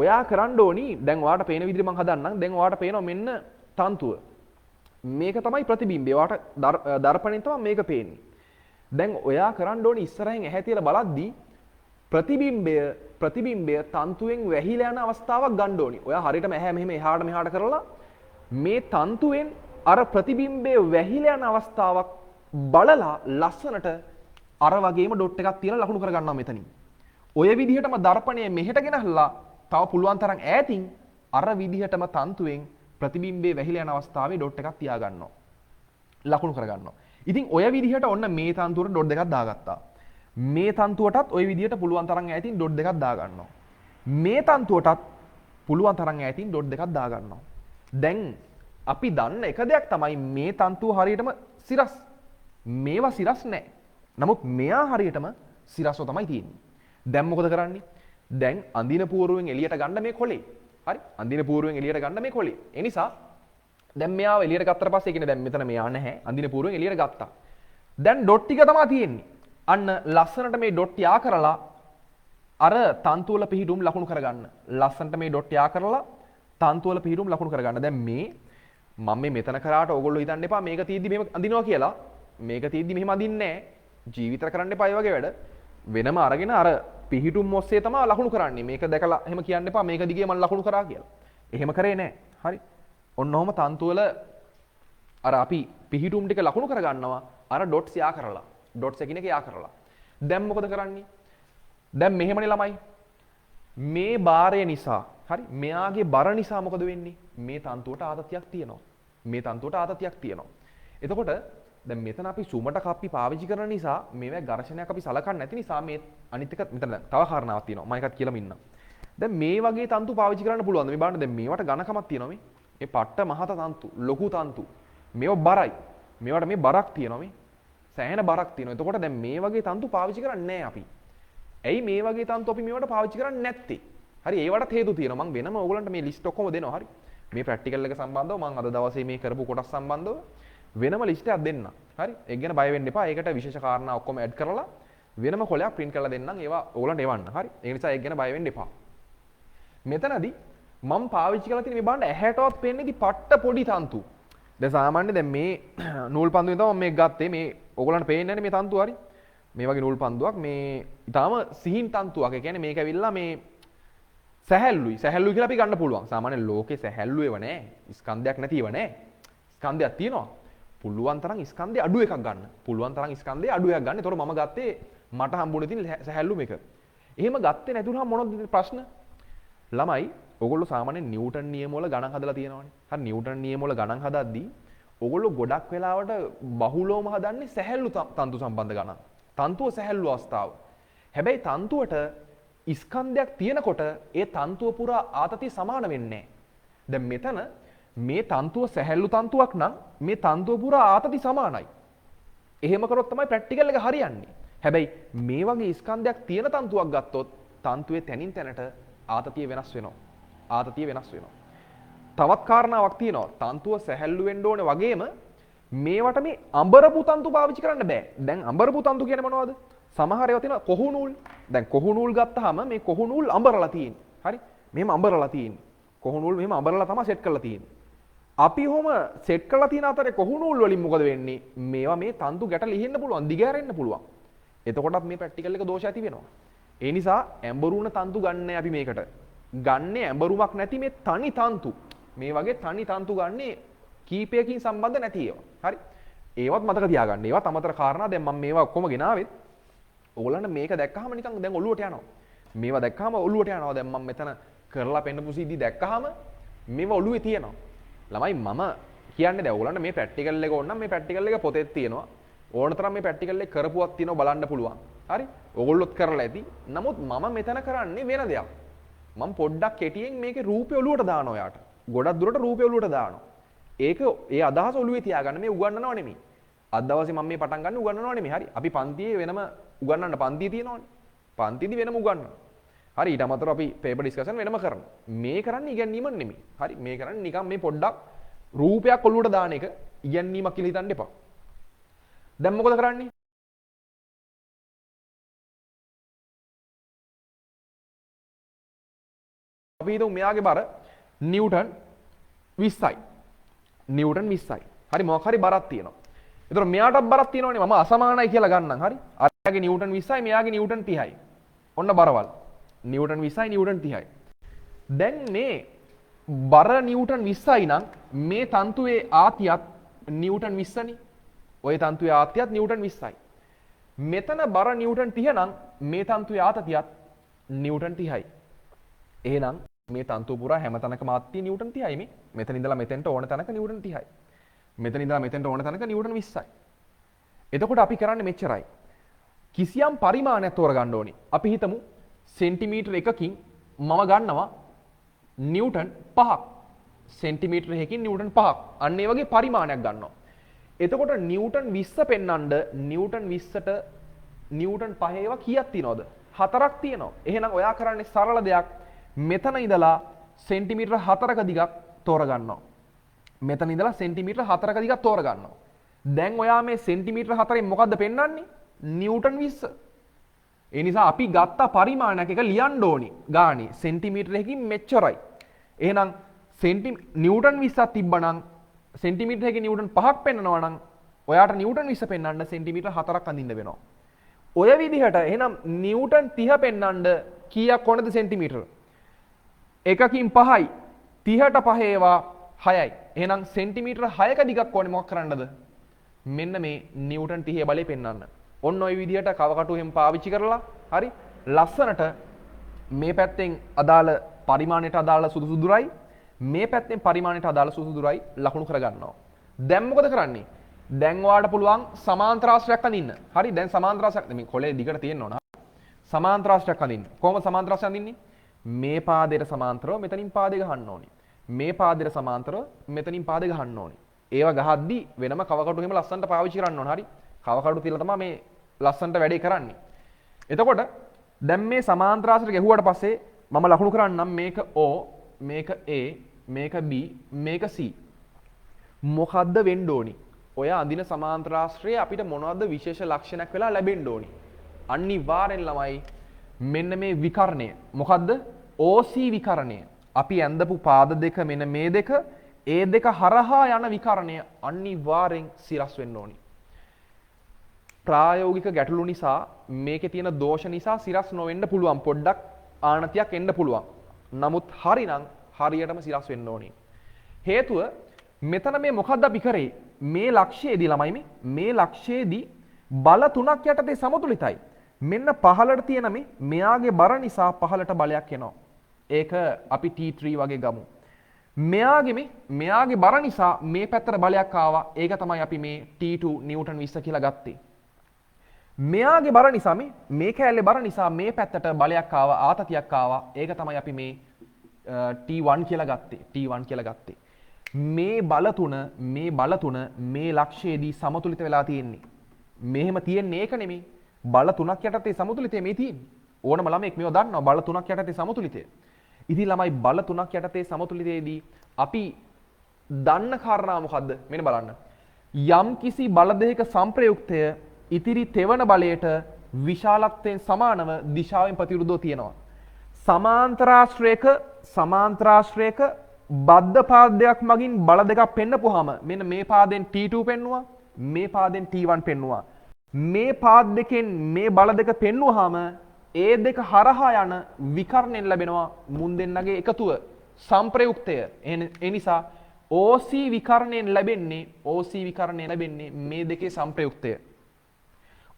S1: ඔයා කරන්න ඕනි දැන් ඔයාට පේන විදිහට මම හදන්නම්. දැන් ඔයාට පේනවා මෙන්න තන්තුව. මේක තමයි ප්‍රතිබිම්බය. ඔයාට දර්පණයෙන් තමයි මේක පේන්නේ. දැන් ඔයා කරන්න ඕනි ඉස්සරහින් ඇහැ තියලා බලද්දී ප්‍රතිබිම්බය තන්තුවෙන් වැහිලා යන අවස්ථාවක් ගන්න ඕනි. ඔයා හරියටම ඇහැ මෙහෙම එහාට මෙහාට කරලා මේ තන්තුවෙන් අර ප්‍රතිබිම්බය වැහිලා යන අවස්ථාවක් බලලා ලස්සනට අර වගේම ඩොට් එකක් තියලා ලකුණු කර ගන්නවා මෙතනින්. ඔය විදිහටම දර්පණය මෙහෙට ගෙනහලා තව පුළුවන් තරම් ඈතින් අර විදිහටම තන්තුවෙන් ප්‍රතිබිම්බේ වැහිලා යන අවස්ථාවේ ඩොට් එකක් තියා ගන්නවා. ලකුණු කර ගන්නවා. ඉතින් ඔය විදිහට ඔන්න මේ තන්තුවට ඩොට් දෙකක් දාගත්තා. මේ තන්තුවටත් ওই විදිහට පුළුවන් තරම් ඈතින් ඩොට් දෙකක් දා ගන්නවා. මේ තන්තුවටත් පුළුවන් තරම් ඈතින් ඩොට් දෙකක් දා ගන්නවා. දැන් අපි දන්න එක දෙයක් තමයි මේ තන්තුව හරියටම සිරස්. මේවා සිරස් නැහැ. නමුත් මෙයා හරියටම සිරස්ව තමයි තියෙන්නේ. දැන් මොකද කරන්නේ? දැන් අඳින පූර්වෙන් එළියට ගන්න මේ කොලේ. හරි? අඳින පූර්වෙන් එළියට ගන්න මේ කොලේ. ඒ නිසා දැන් මෙයාව එළියට ගත්තට පස්සේ කියන්නේ දැන් මෙතන මෙයා නැහැ. අඳින පූර්වෙන් එළියට ගත්තා. දැන් ඩොට් ටික තමයි තියෙන්නේ. අන්න ලස්සනට මේ ඩොට් යා කරලා අර තන්තු වල පිහිටුම් ලකුණු කරගන්න. ලස්සනට මේ ඩොට් යා කරලා තන්තු වල පිහිටුම් ලකුණු කරගන්න. දැන් මේ මම මේ මෙතන කරාට ඕගොල්ලෝ හිතන්න එපා මේක තියෙද්දි මෙහෙම අඳිනවා කියලා. මේක තියෙද්දි මෙහෙම අඳින්නේ නැහැ. ජීවිත කරන්න එපා ඒ වගේ වැඩ. වෙනම අරගෙන අර පිහිටුම් ඔස්සේ තමයි ලකුණු කරන්නේ. මේක දැකලා එහෙම කියන්න එපා මේක දිගේ මම ලකුණු කරා කියලා. එහෙම කරේ නැහැ. හරි. ඔන්න ඔහම තන්තු වල අර අපි පිහිටුම් ටික ලකුණු කරගන්නවා අර ඩොට්ස් යා කරලා. ඩොට්ස් එකිනෙක යා කරලා. දැන් මොකද කරන්නේ? දැන් මෙහෙමනේ ළමයි. මේ බාරය නිසා, හරි? මෙයාගේ බර නිසා මොකද වෙන්නේ? මේ තන්තුවට ආතතියක් තියෙනවා. මේ තන්තුවට ආතතියක් තියෙනවා. එතකොට දැන් මෙතන අපි සුමට කප්පි පාවිච්චි කරන නිසා මේවා ඝර්ෂණයක් අපි සලකන්නේ නැති නිසා මේ අනිත් එක මෙතන තව කාරණාවක් තියෙනවා. මම එකක් කියලාම ඉන්නම්. දැන් මේ වගේ තන්තු පාවිච්චි කරන්න පුළුවන්. මේ බලන්න දැන් මේවට ඝනකමක් තියෙනවා මේ. මේ පට්ට මහත තන්තු, ලොකු තන්තු. මේව බරයි. මේවට මේ බරක් තියෙනවා මේ. සෑහෙන බරක් තියෙනවා. එතකොට දැන් මේ වගේ තන්තු පාවිච්චි කරන්නේ නැහැ අපි. ඇයි මේ වගේ තන්තු අපි මේවට පාවිච්චි කරන්නේ නැත්තේ? හරි ඒවටත් හේතු තියෙනවා. මම වෙනම ඕගලන්ට මේ ලිස්ට් ඔක්කොම දෙනවා. හරි. මේ ප්‍රැක්ටිකල් එක සම්බන්ධව මම අද දවසේ මේ කරපු කොටස් සම්බන්ධව වෙනම ලිස්ට් එකක් දෙන්නම්. හරි. ඒක ගැන බය වෙන්න එපා. ඒකට විශේෂ කාරණා ඔක්කොම ඇඩ් කරලා වෙනම කොලයක් print කරලා දෙන්නම්. ඒවා ඕගලන්ට එවන්න. හරි. ඒ නිසා ඒක ගැන බය වෙන්න එපා. මෙතනදී මම පාවිච්චි කරලා තියෙන මේ බලන්න ඇහැටවත් පේන්නේ ඉතින් පට්ට පොඩි තන්තු. දැන් සාමාන්‍යයෙන් දැන් මේ නූල් පන්දුවෙන් තමයි මම මේක ගත්තේ. මේ ඕගොල්ලන්ට පේන්නේ නැහැ මේ තන්තු හරි. මේ වගේ නූල් පන්දුවක් මේ ඊටාම සිහින් තන්තුවක්. ඒ කියන්නේ මේක ඇවිල්ලා මේ සැහැල්ලුයි කියලා අපි ගන්න පුළුවන්. සාමාන්‍යයෙන් ලෝකේ සැහැල්ලු ඒව නැහැ. ස්කන්ධයක් නැතිව නැහැ. ස්කන්ධයක් තියෙනවා. පුළුවන් තරම් ස්කන්ධය අඩු එකක් ගන්න. පුළුවන් තරම් ස්කන්ධය අඩු එකක් ගන්න. ඒතකොට මම ගත්තේ මට හම්බුනේ තියෙන සැහැල්ලු මේක. එහෙම ගත්තේ නැතුනම මොනවද ප්‍රශ්න? ළමයි ඔයගොල්ලෝ සාමාන්‍යයෙන් නිව්ටන් නියම වල ගණන් හදලා තියෙනවනේ. හරි නිව්ටන් නියම වල ගණන් හදද්දී ඔයගොල්ලෝ ගොඩක් වෙලාවට බහුලවම හදන්නේ සැහැල්ලු තන්තු සම්බන්ධ ගණන්. තන්තුව සැහැල්ලු අවස්ථාව. හැබැයි තන්තුවට ස්කන්ධයක් තියෙනකොට ඒ තන්තුව පුරා ආතතිය සමාන වෙන්නේ නැහැ. දැන් මෙතන මේ තන්තුව සැහැල්ලු තන්තුවක් නම් මේ තන්තුව පුරා ආතති සමානයි. එහෙම කරොත් තමයි ප්‍රැක්ටිකල් එක හරියන්නේ. හැබැයි මේ වගේ ස්කන්ධයක් තියෙන තන්තුවක් ගත්තොත් තන්තුවේ තැනින් තැනට ආතතිය වෙනස් වෙනවා. ආතතිය වෙනස් වෙනවා. තවත් කාරණාවක් තියෙනවා. තන්තුව සැහැල්ලු වෙන්න ඕනේ වගේම මේවට මේ අඹරපු තන්තු පාවිච්චි කරන්න බෑ. දැන් අඹරපු තන්තු කියන්නේ මොනවද? සමහර ඒවා තියෙනවා කොහු නූල්. දැන් කොහු නූල් ගත්තාම මේ කොහු නූල් අඹරලා තියෙන්නේ. හරි? මෙහෙම අඹරලා තියෙන්නේ. කොහු නූල් මෙහෙම අඹරලා තමයි සෙට් කරලා තියෙන්නේ. අපි ඔහොම සෙට් කරලා තියෙන අතරේ කොහු නූල් වලින් මොකද වෙන්නේ? මේවා මේ තන්තු ගැට ලිහින්න පුළුවන්, දිගහැරෙන්න පුළුවන්. එතකොටත් මේ ප්‍රැක්ටිකල් එක දෝෂ ඇති වෙනවා. ඒ නිසා ඇඹරුණ තන්තු ගන්නෑ අපි මේකට. ගන්නේ ඇඹරුමක් නැති මේ තනි තන්තු. මේ වගේ තනි තන්තු ගන්නේ කීපයකින් සම්බන්ධ නැති ඒවා. හරි? ඒවත් මතක තියාගන්න. ඒවත් අමතර කාරණා. දැන් මම මේවා ඔක්කොම ගෙනාවෙත් ඕගොල්ලන්ට මේක දැක්කහම නිකන් දැන් ඔළුවට යනවා. මේවා දැක්කහම ඔළුවට යනවා. දැන් මම මෙතන කරලා පෙන්නපු සීදී දැක්කහම මේවා ඔළුවේ තියෙනවා. ළමයි මම කියන්නේ දැන් ඕගොල්ලන්ට මේ ප්‍රැක්ටිකල් එක ඕන නම් මේ ප්‍රැක්ටිකල් එක පොතේ තියෙනවා. ඕන තරම් මේ ප්‍රැක්ටිකල් එක කරපුවක් තියෙනවා බලන්න පුළුවන්. හරි? ඕගොල්ලොත් කරලා ඇති. නමුත් මම මෙතන කරන්නේ වෙන දෙයක්. මම පොඩ්ඩක් කෙටියෙන් මේකේ රූපය ඔළුවට දානවා යාට. ගොඩක් දුරට රූපය ඔළුවට දානවා. ඒක ඒ අදහස ඔළුවේ තියාගන්න මේ උගන්නනව නෙමෙයි. අද දවසේ මම මේ පටන් ගන්න උගන්නනව නෙමෙයි. හරි? අපි පන්තියේ වෙනම උගන්නන්න පන්තිය තියෙනවනේ. පන්තියේදී වෙනම උගන්නනවා. හරි ඊට අමතරව අපි පේපර් ඩිස්කෂන් වෙනම කරනවා. මේ කරන්නේ ඉගැන්වීම නෙමෙයි. හරි මේ කරන්නේ නිකන් මේ පොඩ්ඩක් රූපයක් ඔළුවට දාන එක ඉගැන්වීමක් කියලා හිතන්න එපා. දැන් මොකද කරන්නේ? අපි හිතමු මෙයාගේ බර නිව්ටන් 20යි. නිව්ටන් 20යි. හරි මොකක් හරි බරක් තියෙනවා. ඒතර මෙයාටත් බරක් තියෙනවනේ මම අසමානයි කියලා ගන්නම්. හරි? අරයාගේ නිව්ටන් 20යි මෙයාගේ නිව්ටන් 30යි. ඔන්න බරවල්. Newton 20යි Newton 30යි. දැන් මේ බර නිව්ටන් 20යි නම් මේ තන්තුවේ ආතියත් නිව්ටන් 20නේ. ওই තන්තුවේ ආතියත් නිව්ටන් 20යි. මෙතන බර නිව්ටන් 30 නම් මේ තන්තුවේ ආතතියත් නිව්ටන් 30යි. එහෙනම් මේ තන්තුව පුරා හැම තැනකම ආත්‍ය නිව්ටන් 30යි මේ. මෙතන ඉඳලා මෙතෙන්ට ඕන තැනක නිව්ටන් 30යි. මෙතන ඉඳලා මෙතෙන්ට ඕන තැනක නිව්ටන් 20යි. එතකොට අපි කරන්නේ මෙච්චරයි. කිසියම් පරිමාණයක් තෝරගන්න ඕනේ. අපි හිතමු සෙන්ටිමීටර එකකින් මම ගන්නවා නිව්ටන් 5ක්. සෙන්ටිමීටර එකකින් නිව්ටන් 5ක්. අන්න ඒ වගේ පරිමාණයක් ගන්නවා. එතකොට නිව්ටන් 20 පෙන්වන්න නිව්ටන් 20ට නිව්ටන් 5 ඒවා කීයක් තියනවද? 4ක් තියෙනවා. එහෙනම් ඔයා කරන්නේ සරල දෙයක්. මෙතන ඉඳලා සෙන්ටිමීටර 4ක දිගක් තෝරගන්නවා. මෙතන ඉඳලා සෙන්ටිමීටර 4ක දිගක් තෝරගන්නවා. දැන් ඔයා මේ සෙන්ටිමීටර 4ෙන් මොකද්ද පෙන්වන්නේ? නිව්ටන් 20. ඒ නිසා අපි ගත්ත පරිමාණයක් එක ලියන්න ඕනි. ගානේ සෙන්ටිමීටර එකකින් මෙච්චරයි. එහෙනම් නිව්ටන් 20ක් තිබ්බනම් සෙන්ටිමීටර එකකින් නිව්ටන් 5ක් පෙන්නනවා නම් ඔයාට නිව්ටන් 20 පෙන්වන්න සෙන්ටිමීටර 4ක් අඳින්න වෙනවා. ඔය විදිහට එහෙනම් නිව්ටන් 30 පෙන්වන්න කීයක් ඕනද සෙන්ටිමීටර? එකකින් 5යි 30ට 5 ඒවා 6යි. එහෙනම් සෙන්ටිමීටර 6ක දිගක් ඕනේ මොකක් කරන්නද? මෙන්න මේ නිව්ටන් 30 බලය පෙන්වන්න. ඔන්න ඔය විදිහට කවකටු එහෙම පාවිච්චි කරලා හරි ලස්සනට මේ පැත්තෙන් අදාළ පරිමාණයට අදාළ සුදුසු දුරයි මේ පැත්තෙන් පරිමාණයට අදාළ සුදුසු දුරයි ලකුණු කරගන්නවා. දැන් මොකද කරන්නේ? දැන් ඔයාලට පුළුවන් සමාන්තරාශ්‍රයක් අඳින්න. හරි දැන් සමාන්තරාශ්‍රයක් මේ කොලේ දිගට තියෙන්න ඕන. සමාන්තරාශ්‍රයක් අඳින්න. කොහොමද සමාන්තරාශ්‍රය අඳින්නේ? මේ පාදයට සමාන්තරව මෙතනින් පාදේ ගහන්න ඕනේ. මේ පාදයට සමාන්තරව මෙතනින් පාදේ ගහන්න ඕනේ. ඒවා ගහද්දි වෙනම කවකටු එහෙම ලස්සනට පාවිච්චි කරන්න ඕන. හරි. කවකටු තියලා තමයි මේ ලස්සනට වැඩේ කරන්නේ. එතකොට දැන් මේ සමාන්තරාශ්‍රය ගැහුවට පස්සේ මම ලකුණු කරන්නම් මේක O, මේක A, මේක B, මේක C. මොකද්ද වෙන්න ඕනි? ඔය අඳින සමාන්තරාශ්‍රය අපිට මොනවද විශේෂ ලක්ෂණයක් වෙලා ලැබෙන්න ඕනි? අනිවාර්යෙන් ළමයි මෙන්න මේ විකර්ණය. මොකද්ද? OC විකරණය. අපි ඇඳපු පාද දෙක මෙන්න මේ දෙක ඒ දෙක හරහා යන විකරණය අනිවාර්යෙන් සිරස් වෙන්න ඕනි. ප්‍රායෝගික ගැටලු නිසා මේකේ තියෙන දෝෂ නිසා සිරස් නොවෙන්න පුළුවන්. පොඩ්ඩක් ආනතියක් එන්න පුළුවන්. නමුත් හරිනම් හරියටම සිරස් වෙන්න ඕනි. හේතුව මෙතන මේ මොකද්ද අපි කරේ? මේ ලක්ෂයේදී ළමයි මේ ලක්ෂයේදී බල තුනක් යටතේ සමතුලිතයි. මෙන්න පහළට තියෙන මෙයාගේ බර නිසා පහළට බලයක් එනවා. ඒක අපි T3 වගේ ගමු. මෙයාගේ බර නිසා මේ පැත්තට බලයක් ආවා. ඒක තමයි අපි මේ T2 නිව්ටන් 20 කියලා ගත්තේ. මෙයාගේ බර නිසා මේ කැලේ බර නිසා මේ පැත්තට බලයක් ආවා, ආතතියක් ආවා. ඒක තමයි අපි මේ T1 කියලා ගත්තේ. මේ බල තුන මේ ලක්ෂයේදී සමතුලිත වෙලා තියෙන්නේ. මෙහෙම තියෙන්නේ ඒක නෙමෙයි. බල තුනක් යටතේ සමතුලිතය මේ තියෙන්නේ. ඕනම ළමෙක් මේව දන්නවා බල තුනක් යටතේ සමතුලිතය. ඉතින් ළමයි බල තුනක් යටතේ සමතුලිතයේදී අපි දන්න කාරණා මොකද්ද? මෙන්න බලන්න. යම් කිසි බල දෙකක සංප්‍රයුක්තය ඉතිරි තෙවන බලයට විශාලත්වයෙන් සමානව දිශාවෙන් ප්‍රතිවිරුද්ධව තියෙනවා. සමාන්තරාශ්‍රයක බද්ධ පාදයක් මගින් බල දෙකක් පෙන්නපුවාම මෙන්න මේ පාදෙන් T2 පෙන්නුවා, මේ පාදෙන් T1 පෙන්නුවා. මේ පාද දෙකෙන් මේ බල දෙක පෙන්නුවාම ඒ දෙක හරහා යන විකරණයෙන් ලැබෙනවා මුන් දෙන්නගේ එකතුව සංප්‍රයුක්තය. ඒ නිසා OC විකරණයෙන් ලැබෙන්නේ මේ දෙකේ සංප්‍රයුක්තය.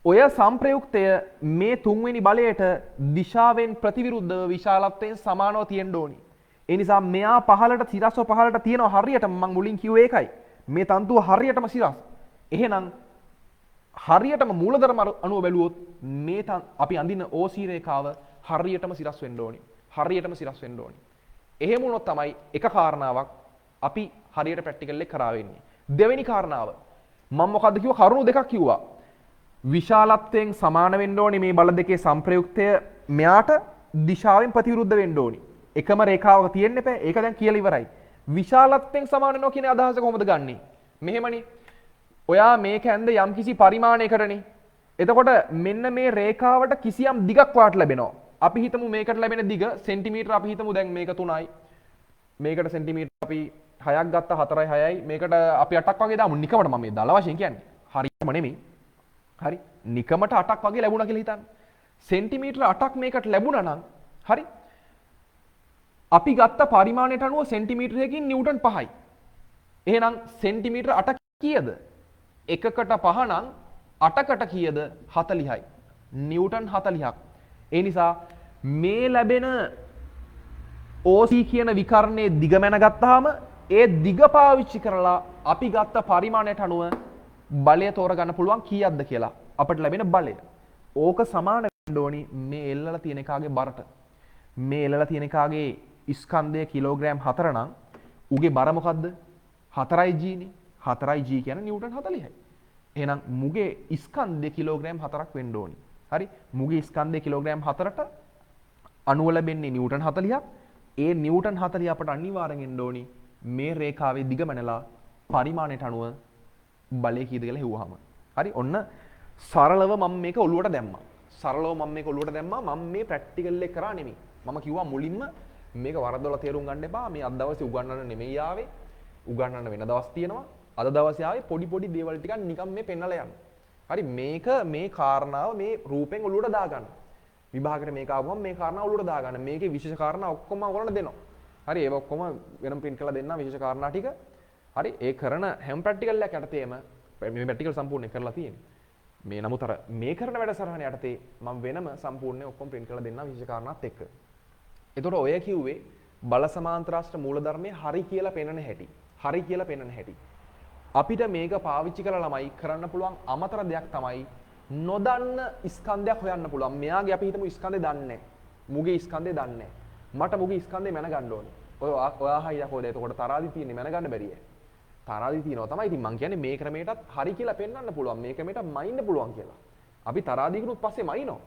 S1: ඔය සංප්‍රයුක්තය මේ තුන්වෙනි බලයට දිශාවෙන් ප්‍රතිවිරුද්ධව විශාලත්වයෙන් සමානව තියෙන්න ඕනි. ඒ නිසා මෙයා පහළට සිරස්ව පහළට තියෙනවා හරියටම මම මුලින් කිව්වේ ඒකයි. මේ තන්තුව හරියටම සිරස්. එහෙනම් හරියටම මූලධර්ම අනුව බැලුවොත් මේ අපි අඳින OC රේඛාව හරියටම සිරස් වෙන්න ඕනි. එහෙම වුණොත් තමයි එක කාරණාවක් අපි හරියට ප්‍රැක්ටිකල් එක කරා වෙන්නේ. දෙවෙනි කාරණාව මම මොකද්ද කිව්වා? කරුණු දෙකක් කිව්වා. විශාලත්වයෙන් සමාන වෙන්න ඕනේ මේ බල දෙකේ සංප්‍රයුක්තය මෙයාට දිශාවෙන් ප්‍රතිවිරුද්ධ වෙන්න ඕනේ. එකම රේඛාවක තියෙන්න එපා. ඒක දැන් කියලා ඉවරයි. විශාලත්වයෙන් සමාන වෙනවා කියන අදහස කොහොමද ගන්නෙ? මෙහෙමනේ. ඔයා මේක ඇඳ යම්කිසි පරිමාණයකටනේ. එතකොට මෙන්න මේ රේඛාවට කිසියම් දිගක් වාට ලැබෙනවා. අපි හිතමු මේකට ලැබෙන දිග සෙන්ටිමීටර අපි හිතමු දැන් මේක 3යි. මේකට සෙන්ටිමීටර අපි 6ක් ගත්තා 4යි 6යි. මේකට අපි 8ක් වගේ දාමු. නිකමට මම මේ දල වශයෙන් කියන්නේ. හරියම නෙමෙයි. හරි. නිකමට 8ක් වගේ ලැබුණා කියලා හිතන්න. සෙන්ටිමීටර 8ක් මේකට ලැබුණා නම් හරි. අපි ගත්ත පරිමාණයට අනුව සෙන්ටිමීටරයකින් නිව්ටන් 5යි. එහෙනම් සෙන්ටිමීටර 8 කීයද? එකකට 5 නම් 8කට කීයද? 40යි. නිව්ටන් 40ක්. ඒ නිසා මේ ලැබෙන OC කියන විකරණයේ දිග මැන ගත්තාම ඒ දිග පාවිච්චි කරලා අපි ගත්ත පරිමාණයට අනුව බලය තෝරගන්න පුළුවන් කීයක්ද කියලා. අපිට ලැබෙන බලය. ඕක සමාන වෙන්න ඕනි මේ එල්ලලා තියෙන එකාගේ බරට. මේ එල්ලලා තියෙන එකාගේ ස්කන්ධය කිලෝග්‍රෑම් 4 නම් උගේ බර මොකද්ද? 4G නේ. 4G කියන්නේ නිව්ටන් 40යි. එහෙනම් මුගේ ස්කන්ධය කිලෝග්‍රෑම් 4ක් වෙන්න ඕනි. හරි? මුගේ ස්කන්ධය කිලෝග්‍රෑම් 4ට අණුව ලැබෙන්නේ නිව්ටන් 40ක්. ඒ නිව්ටන් 40 අපට අනිවාර්යෙන් එන්න ඕනි මේ රේඛාවේ දිග මැනලා පරිමාණයට අනුව බලය කීයද කියලා හෙව්වහම. හරි? ඔන්න සරලව මම මේක ඔලුවට දැම්මා. මම මේ ප්‍රැක්ටිකල් එක කරා නෙමෙයි. මම කිව්වා මුලින්ම මේක වරදොල තේරුම් ගන්න එපා. මේ අද දවසේ උගන්වන්න නෙමෙයි ආවේ. උගන්වන්න වෙන දවස් තියෙනවා. අද දවසේ ආවේ පොඩි දේවල් ටිකක් නිකන් මේ පෙන්නලා යන්න. හරි මේක මේ කාරණාව මේ රූපෙන් ඔලුවට දාගන්න. විභාගයට මේක ආවම මේ කාරණාව ඔලුවට දාගන්න. මේකේ විශේෂ කාරණා ඔක්කොම ඔයගොල්ලන්ට දෙනවා. හරි ඒක ඔක්කොම වෙනම print කරලා දෙන්නා විශේෂ කාරණා ටික. හරි ඒ කරන හැම ප්‍රැක්ටිකල් එකක් යටතේම මේ ප්‍රැක්ටිකල් සම්පූර්ණ කරලා තියෙන්නේ. මේ නමුත් අර මේ කරන වැඩසටහන යටතේ මම වෙනම සම්පූර්ණ ඔක්කොම print කරලා දෙන්නා විශේෂ කාරණාත් එක්ක. එතකොට ඔය කිව්වේ බල සමාන්තරාශ්‍ර මූලධර්මයේ හරි කියලා පෙන්වන හැටි. අපිට මේක පාවිච්චි කරලා ළමයි කරන්න පුළුවන් අමතර දෙයක් තමයි නොදන්න ස්කන්ධයක් හොයන්න පුළුවන්. මෙයාගේ අපි හිතමු ස්කන්ධය දන්නේ නැහැ. මුගේ ස්කන්ධය දන්නේ නැහැ. මට මුගේ ස්කන්ධය මැන ගන්න ඕනේ. ඔයා හයිය කොහෙද? එතකොට තරාදි තියෙන්නේ මැන ගන්න බැරිය. තරාදි තියෙනවා තමයි. ඉතින් මං කියන්නේ මේ ක්‍රමයටත් හරි කියලා පෙන්වන්න පුළුවන්. මේ ක්‍රමයට මයින්න පුළුවන් කියලා. අපි තරාදිකුනුත් පස්සේ මයින්නවා.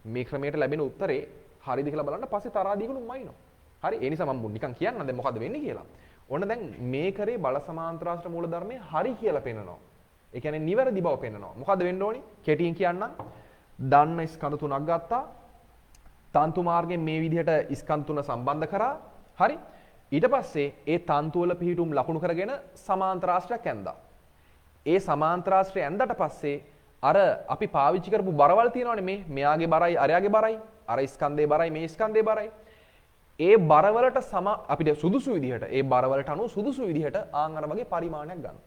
S1: මේ ක්‍රමයට ලැබෙන උත්තරේ හරිද කියලා බලන්න පස්සේ තරාදිකුනුත් මයින්නවා. හරි? ඒ නිසා මම නිකන් කියන්නම් දැන් මොකද්ද වෙන්නේ කියලා. ඔන්න දැන් මේ කරේ බල සමාන්තරාශ්‍ර මූලධර්මයේ හරි කියලා පෙන්නනවා. ඒ කියන්නේ නිවැරදි බව පෙන්නනවා. මොකද්ද වෙන්න ඕනි? කෙටියෙන් කියන්නම්. දන්න ස්කන්ධ තුනක් ගත්තා. තන්තු මාර්ගයෙන් මේ විදිහට ස්කන්ධ තුන සම්බන්ධ කරා. හරි. ඊට පස්සේ ඒ තන්තු වල පිහිටුම් ලකුණු කරගෙන සමාන්තරාශ්‍රයක් ඇඳා. ඒ සමාන්තරාශ්‍රය ඇඳට පස්සේ අර අපි පාවිච්චි කරපු බරවල් තියෙනවනේ මේ මෙයාගේ බරයි අරයාගේ බරයි අර ස්කන්ධේ බරයි මේ ස්කන්ධේ බරයි. ඒ බරවලට අපිට සුදුසු විදිහට ඒ බරවලට අනුව සුදුසු විදිහට ආන් අර වගේ පරිමාණයක් ගන්න.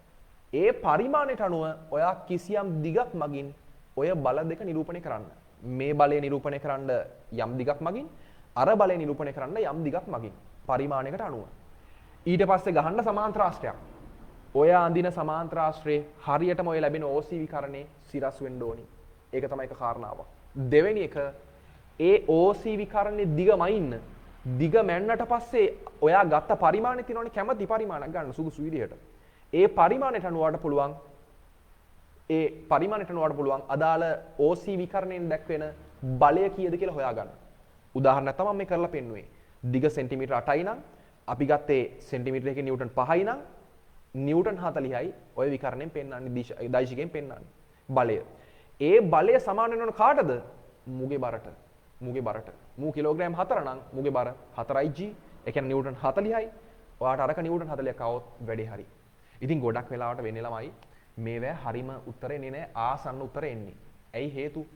S1: ඒ පරිමාණයට අනුව ඔයා කිසියම් දිගක් මගින් ඔය බල දෙක නිරූපණය කරන්න. මේ බලය නිරූපණය කරන්න යම් දිගක් මගින් අර බලය නිරූපණය කරන්න යම් දිගක් මගින් පරිමාණයකට අනුව. ඊට පස්සේ ගහන්න සමාන්තරාශ්‍රයක්. ඔය අඳින සමාන්තරාශ්‍රයේ හරියටම ඔය ලැබෙන OC විකරණේ සිරස් වෙන්න ඕනි. ඒක තමයි එක කාරණාවක්. දෙවෙනි එක ඒ OC විකරණේ දිගමයි ඉන්න. දිග මැන්නට පස්සේ ඔයා ගත්ත පරිමාණය තියෙනවනේ කැමති පරිමාණයක් ගන්න සුදුසු විදිහට. ඒ පරිමාණයට අනුවට පුළුවන් අදාළ OC විකරණයෙන් දැක්වෙන බලය කීයද කියලා හොයාගන්න. උදාහරණයක් තමයි මම මේ කරලා පෙන්නුවේ. දිග සෙන්ටිමීටර 8යි නම් අපි ගත්තේ සෙන්ටිමීටර එකේ නිව්ටන් 5යි නම් නිව්ටන් 40යි ඔය විකරණයෙන් පෙන්වන්නේ දෛශිකයෙන් පෙන්වන්නේ බලය. ඒ බලය සමාන වෙනවන කාටද? මුගේ බරට. මු කිලෝග්‍රෑම් 4 නම් මුගේ බර 4යි g. ඒ කියන්නේ නිව්ටන් 40යි. ඔයාට අරක නිව්ටන් 40ක් આવොත් වැඩේ හරි. ඉතින් ගොඩක් වෙලාවට වෙන්නේ ළමයි මේවැ හරිම උත්තරේ එන්නේ නැහැ ආසන්න උත්තරේ එන්නේ. ඇයි හේතු?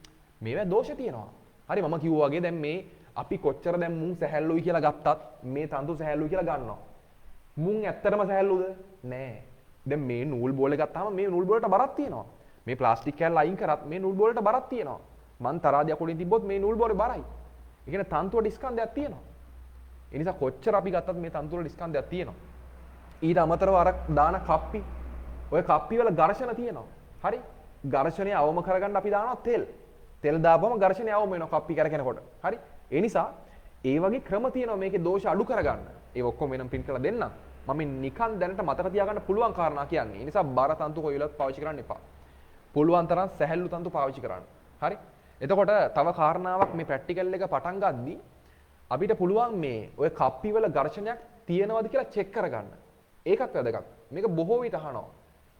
S1: මේවැ දෝෂ තියෙනවා. හරි මම කිව්වා වගේ දැන් මේ අපි කොච්චර දැන් මුන් සැහැල්ලුයි කියලා ගත්තත් මේ තන්තු සැහැල්ලුයි කියලා ගන්නවා. මුන් ඇත්තටම සැහැල්ලුද? නෑ. දැන් මේ නූල් බෝල ගත්තාම මේ නූල් බෝලට බරක් තියෙනවා. මේ ප්ලාස්ටික් කෑල්ල අයින් කරත් මේ නූල් බෝලට බරක් තියෙනවා. මන් තරාදිය අකුලින් තිබ්බොත් මේ නූල් බෝලේ බරයි. ඒ කියන්නේ තන්තුවට ස්කන්ධයක් තියෙනවා. ඒ නිසා කොච්චර අපි ගත්තත් මේ තන්තුවල ස්කන්ධයක් තියෙනවා. ඊට අමතරව අර දාන කප්පි ඔය කප්පි වල ඝර්ෂණ තියෙනවා. හරි? ඝර්ෂණය අවම කරගන්න අපි දානවා තෙල්. තෙල් දාපුවම ඝර්ෂණය අවම වෙනවා කප්පි කරකිනකොට. හරි? ඒ නිසා ඒ වගේ ක්‍රම තියෙනවා මේකේ දෝෂ අඩු කරගන්න. ඒ ඔක්කොම වෙනම් print කරලා දෙන්නම්. මම නිකන් දැනට මතක තියාගන්න පුළුවන් කාරණා කියන්නේ. ඒ නිසා බර තන්තු කොයි වෙලාවත් පාවිච්චි කරන්න එපා. පුළුවන් තරම් සැහැල්ලු තන්තු පාවිච්චි කරන්න. හරි? එතකොට තව කාරණාවක් මේ ප්‍රැක්ටිකල් එක පටන් ගද්දී අපිට පුළුවන් මේ ඔය කප්පි වල ඝර්ෂණයක් තියෙනවද කියලා චෙක් කරගන්න. ඒකත් වැදගත්. මේක බොහෝ විට අහනවා.